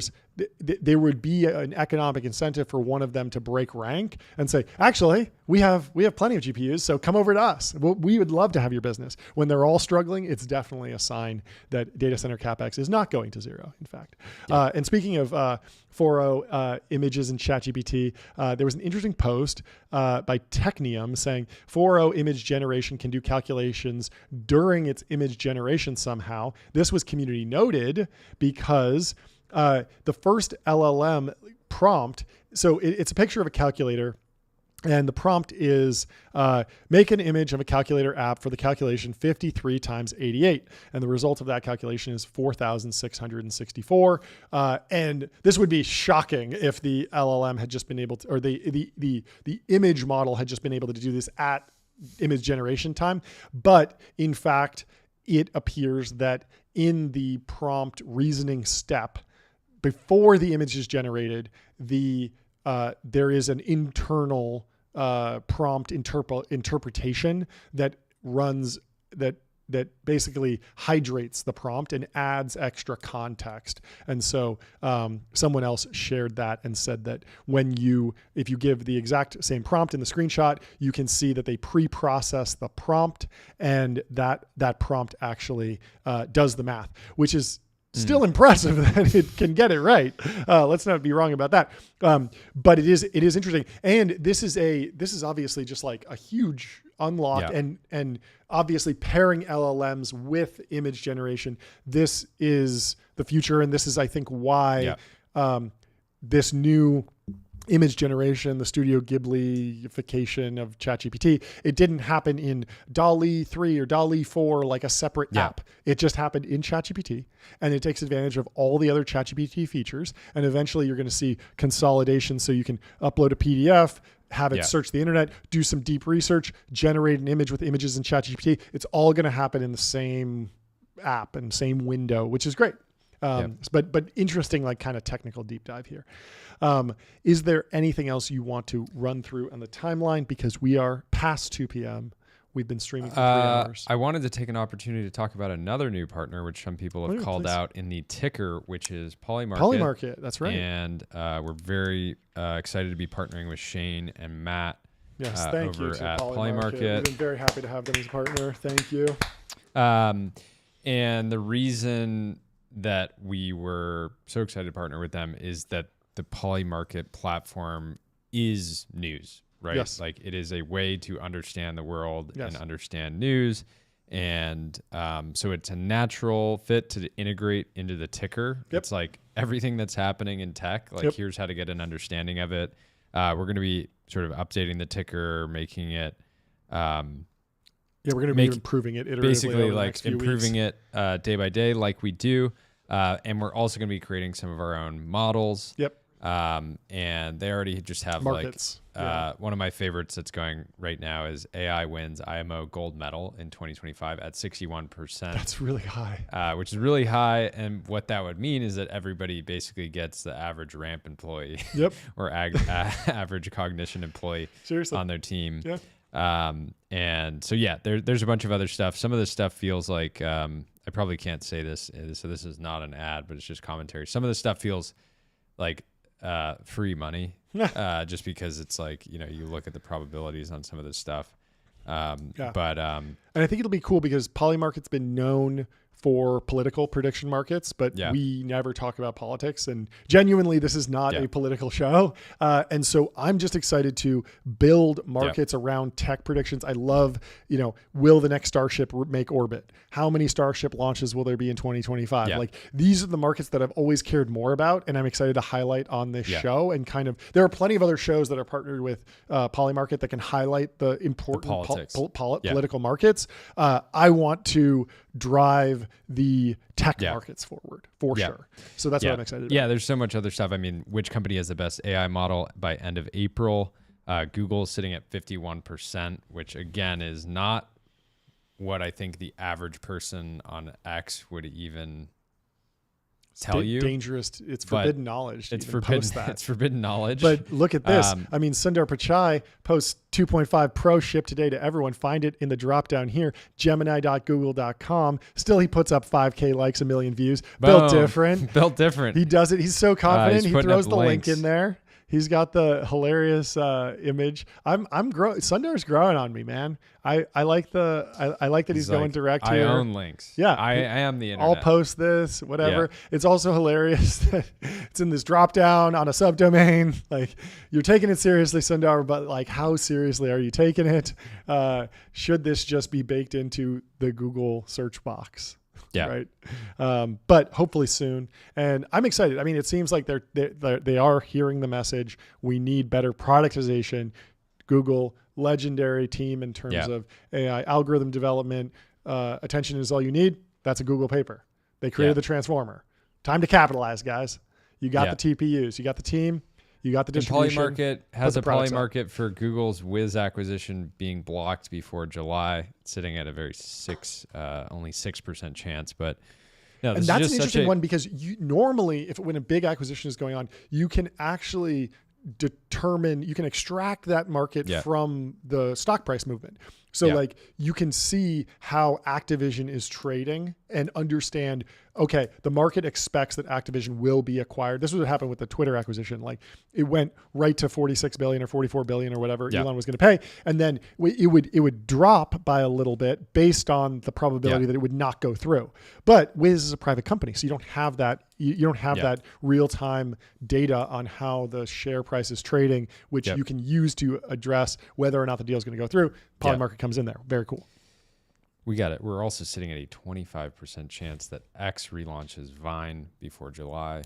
would be an economic incentive for one of them to break rank and say, actually, we have plenty of GPUs, so come over to us. We would love to have your business. When they're all struggling, it's definitely a sign that data center CapEx is not going to zero, in fact. And speaking of 4.0 images in ChatGPT, there was an interesting post by Technium saying 4.0 image generation can do calculations during its image generation somehow. This was community noted because the first LLM prompt, so it's a picture of a calculator, and the prompt is make an image of a calculator app for the calculation 53 times 88. And the result of that calculation is 4,664. And this would be shocking if the LLM had just been able to, or the image model had just been able to do this at image generation time. But in fact, it appears that in the prompt reasoning step, before the image is generated, the there is an internal prompt interpretation that runs that basically hydrates the prompt and adds extra context. And so someone else shared that and said that if you give the exact same prompt in the screenshot, you can see that they pre-process the prompt, and that prompt actually does the math, which is still impressive that it can get it right. Let's not be wrong about that. But it is interesting. And this is obviously just like a huge unlock, and obviously pairing LLMs with image generation. This is the future. And this is, I think, why this new image generation, the Studio Ghibli-ification of ChatGPT, it didn't happen in DALL-E 3 or DALL-E 4 like a separate app. It just happened in ChatGPT, and it takes advantage of all the other ChatGPT features. And eventually you're going to see consolidation, so you can upload a PDF, have it search the internet, do some deep research, generate an image with images in ChatGPT. It's all going to happen in the same app and same window, which is great. But interesting, like kind of technical deep dive here. Is there anything else you want to run through on the timeline? Because we are past 2 p.m. We've been streaming for 3 hours. I wanted to take an opportunity to talk about another new partner, which some people have called out in the ticker, which is Polymarket. Polymarket, that's right. And we're very excited to be partnering with Shane and Matt. Yes, thank you to at Polymarket. We've been very happy to have them as a partner. Thank you. And the reason that we were so excited to partner with them is that the Polymarket platform is news, right? Yes. Like it is a way to understand the world and understand news. And so it's a natural fit to integrate into the ticker. It's like everything that's happening in tech, like here's how to get an understanding of it. We're going to be sort of updating the ticker, making it we're going to be improving it iteratively, basically over the like next few improving weeks. it day by day, like we do. And we're also going to be creating some of our own models. And they already just have markets. One of my favorites that's going right now is AI wins IMO gold medal in 2025 at 61%. That's really high. Which is really high. And what that would mean is that everybody basically gets the average ramp employee or average cognition employee on their team. And so, there's a bunch of other stuff. Some of this stuff feels like, I probably can't say this, so this is not an ad, but it's just commentary. Some of this stuff feels like free money, just because it's like, you look at the probabilities on some of this stuff. But and I think it'll be cool because Polymarket's been known for political prediction markets, but we never talk about politics, and genuinely this is not a political show. And so I'm just excited to build markets around tech predictions. I love, will the next Starship make orbit? How many Starship launches will there be in 2025? Like these are the markets that I've always cared more about, and I'm excited to highlight on this show. And kind of, there are plenty of other shows that are partnered with Polymarket that can highlight the important political markets. I want to drive the tech markets forward for sure. So that's what I'm excited about. Yeah, there's so much other stuff. I mean, which company has the best AI model by end of April? Google is sitting at 51%, which again is not what I think the average person on X would even tell you. Dangerous. It's forbidden knowledge. It's forbidden. It's forbidden knowledge. But look at this. I mean, Sundar Pichai posts 2.5 Pro shipped today to everyone. Find it in the drop down here, gemini.google.com. Still, he puts up 5K likes, 1 million views. Boom. Built different. Built different. He does it. He's so confident. He throws the links. link in there. He's got the hilarious image. I'm growing. Sundar's growing on me, man. I like that he's going direct here. I own links. Yeah, I am the internet. I'll post this, whatever. It's also hilarious that it's in this drop down on a subdomain. Like, you're taking it seriously, Sundar, but like, how seriously are you taking it? Should this just be baked into the Google search box? Right. But hopefully soon. And I'm excited. I mean, it seems like they are hearing the message. We need better productization. Google, legendary team in terms of AI algorithm development. Attention is all you need. That's a Google paper. They created the transformer. Time to capitalize, guys. You got the TPUs. You got the team. You got the distribution. Polymarket has a Polymarket for Google's Wiz acquisition being blocked before July, sitting at a very only 6% chance. But no, and that's an interesting one because normally, when a big acquisition is going on, you can actually determine, you can extract that market Yeah. from the stock price movement. So Yeah. like you can see how Activision is trading and understand, okay, the market expects that Activision will be acquired. This was what happened with the Twitter acquisition. Like it went right to 46 billion or 44 billion or whatever Yeah. Elon was going to pay. And then it would drop by a little bit based on the probability Yeah. that it would not go through. But Wiz is a private company, so you don't have that. You don't have Yeah. that real-time data on how the share price is trading, which Yep. you can use to address whether or not the deal is going to go through. Polymarket comes in there. Very cool. We got it. We're also sitting at a 25% chance that X relaunches Vine before July.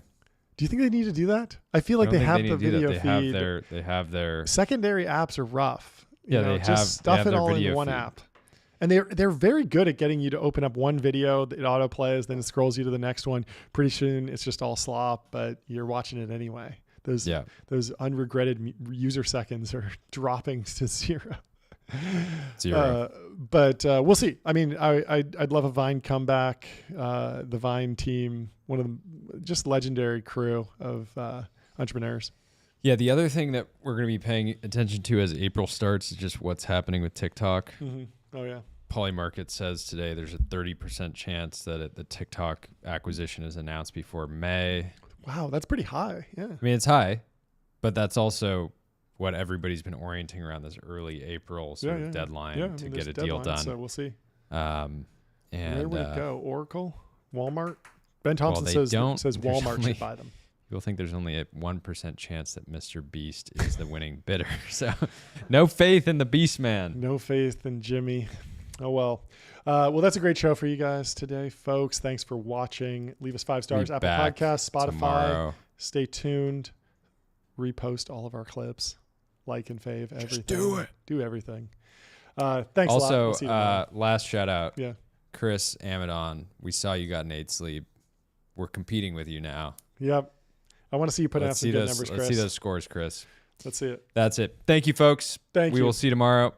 Do you think they need to do that? I feel like I they don't have think the need to do video that. feed. They have their Secondary apps are rough. Yeah, You know, they just have- stuff they have it their all in video one feed. app. And they're very good at getting you to open up one video, it auto plays, then it scrolls you to the next one. Pretty soon it's just all slop, but you're watching it anyway. Those unregretted user seconds are dropping to zero. But we'll see. I mean, I'd love a Vine comeback. The Vine team, one of the just legendary crew of entrepreneurs. Yeah, the other thing that we're going to be paying attention to as April starts is just what's happening with TikTok. Mm-hmm. Oh, yeah. Polymarket says today there's a 30% chance that the TikTok acquisition is announced before May. Wow, that's pretty high. Yeah. I mean, it's high, but that's also what everybody's been orienting around this early April sort of deadline to get a deal done. So we'll see. And where would it go? Oracle? Walmart? Ben Thompson says Walmart should buy them. People think there's only a 1% chance that Mr. Beast is the winning bidder. So no faith in the Beast Man. No faith in Jimmy. Oh, well. Well, that's a great show for you guys today, folks. Thanks for watching. Leave us 5 stars. Apple Podcasts, Spotify. Tomorrow. Stay tuned. Repost all of our clips. Like and fave everything. Just do it. Do everything. Thanks a lot. Also, We'll see you tomorrow. last shout out. Yeah. Chris Amadon, we saw you got an 8 sleep. We're competing with you now. Yep. I want to see you put out some good numbers, Chris. Let's see those scores, Chris. Let's see it. That's it. Thank you, folks. Thank you. We will see you tomorrow.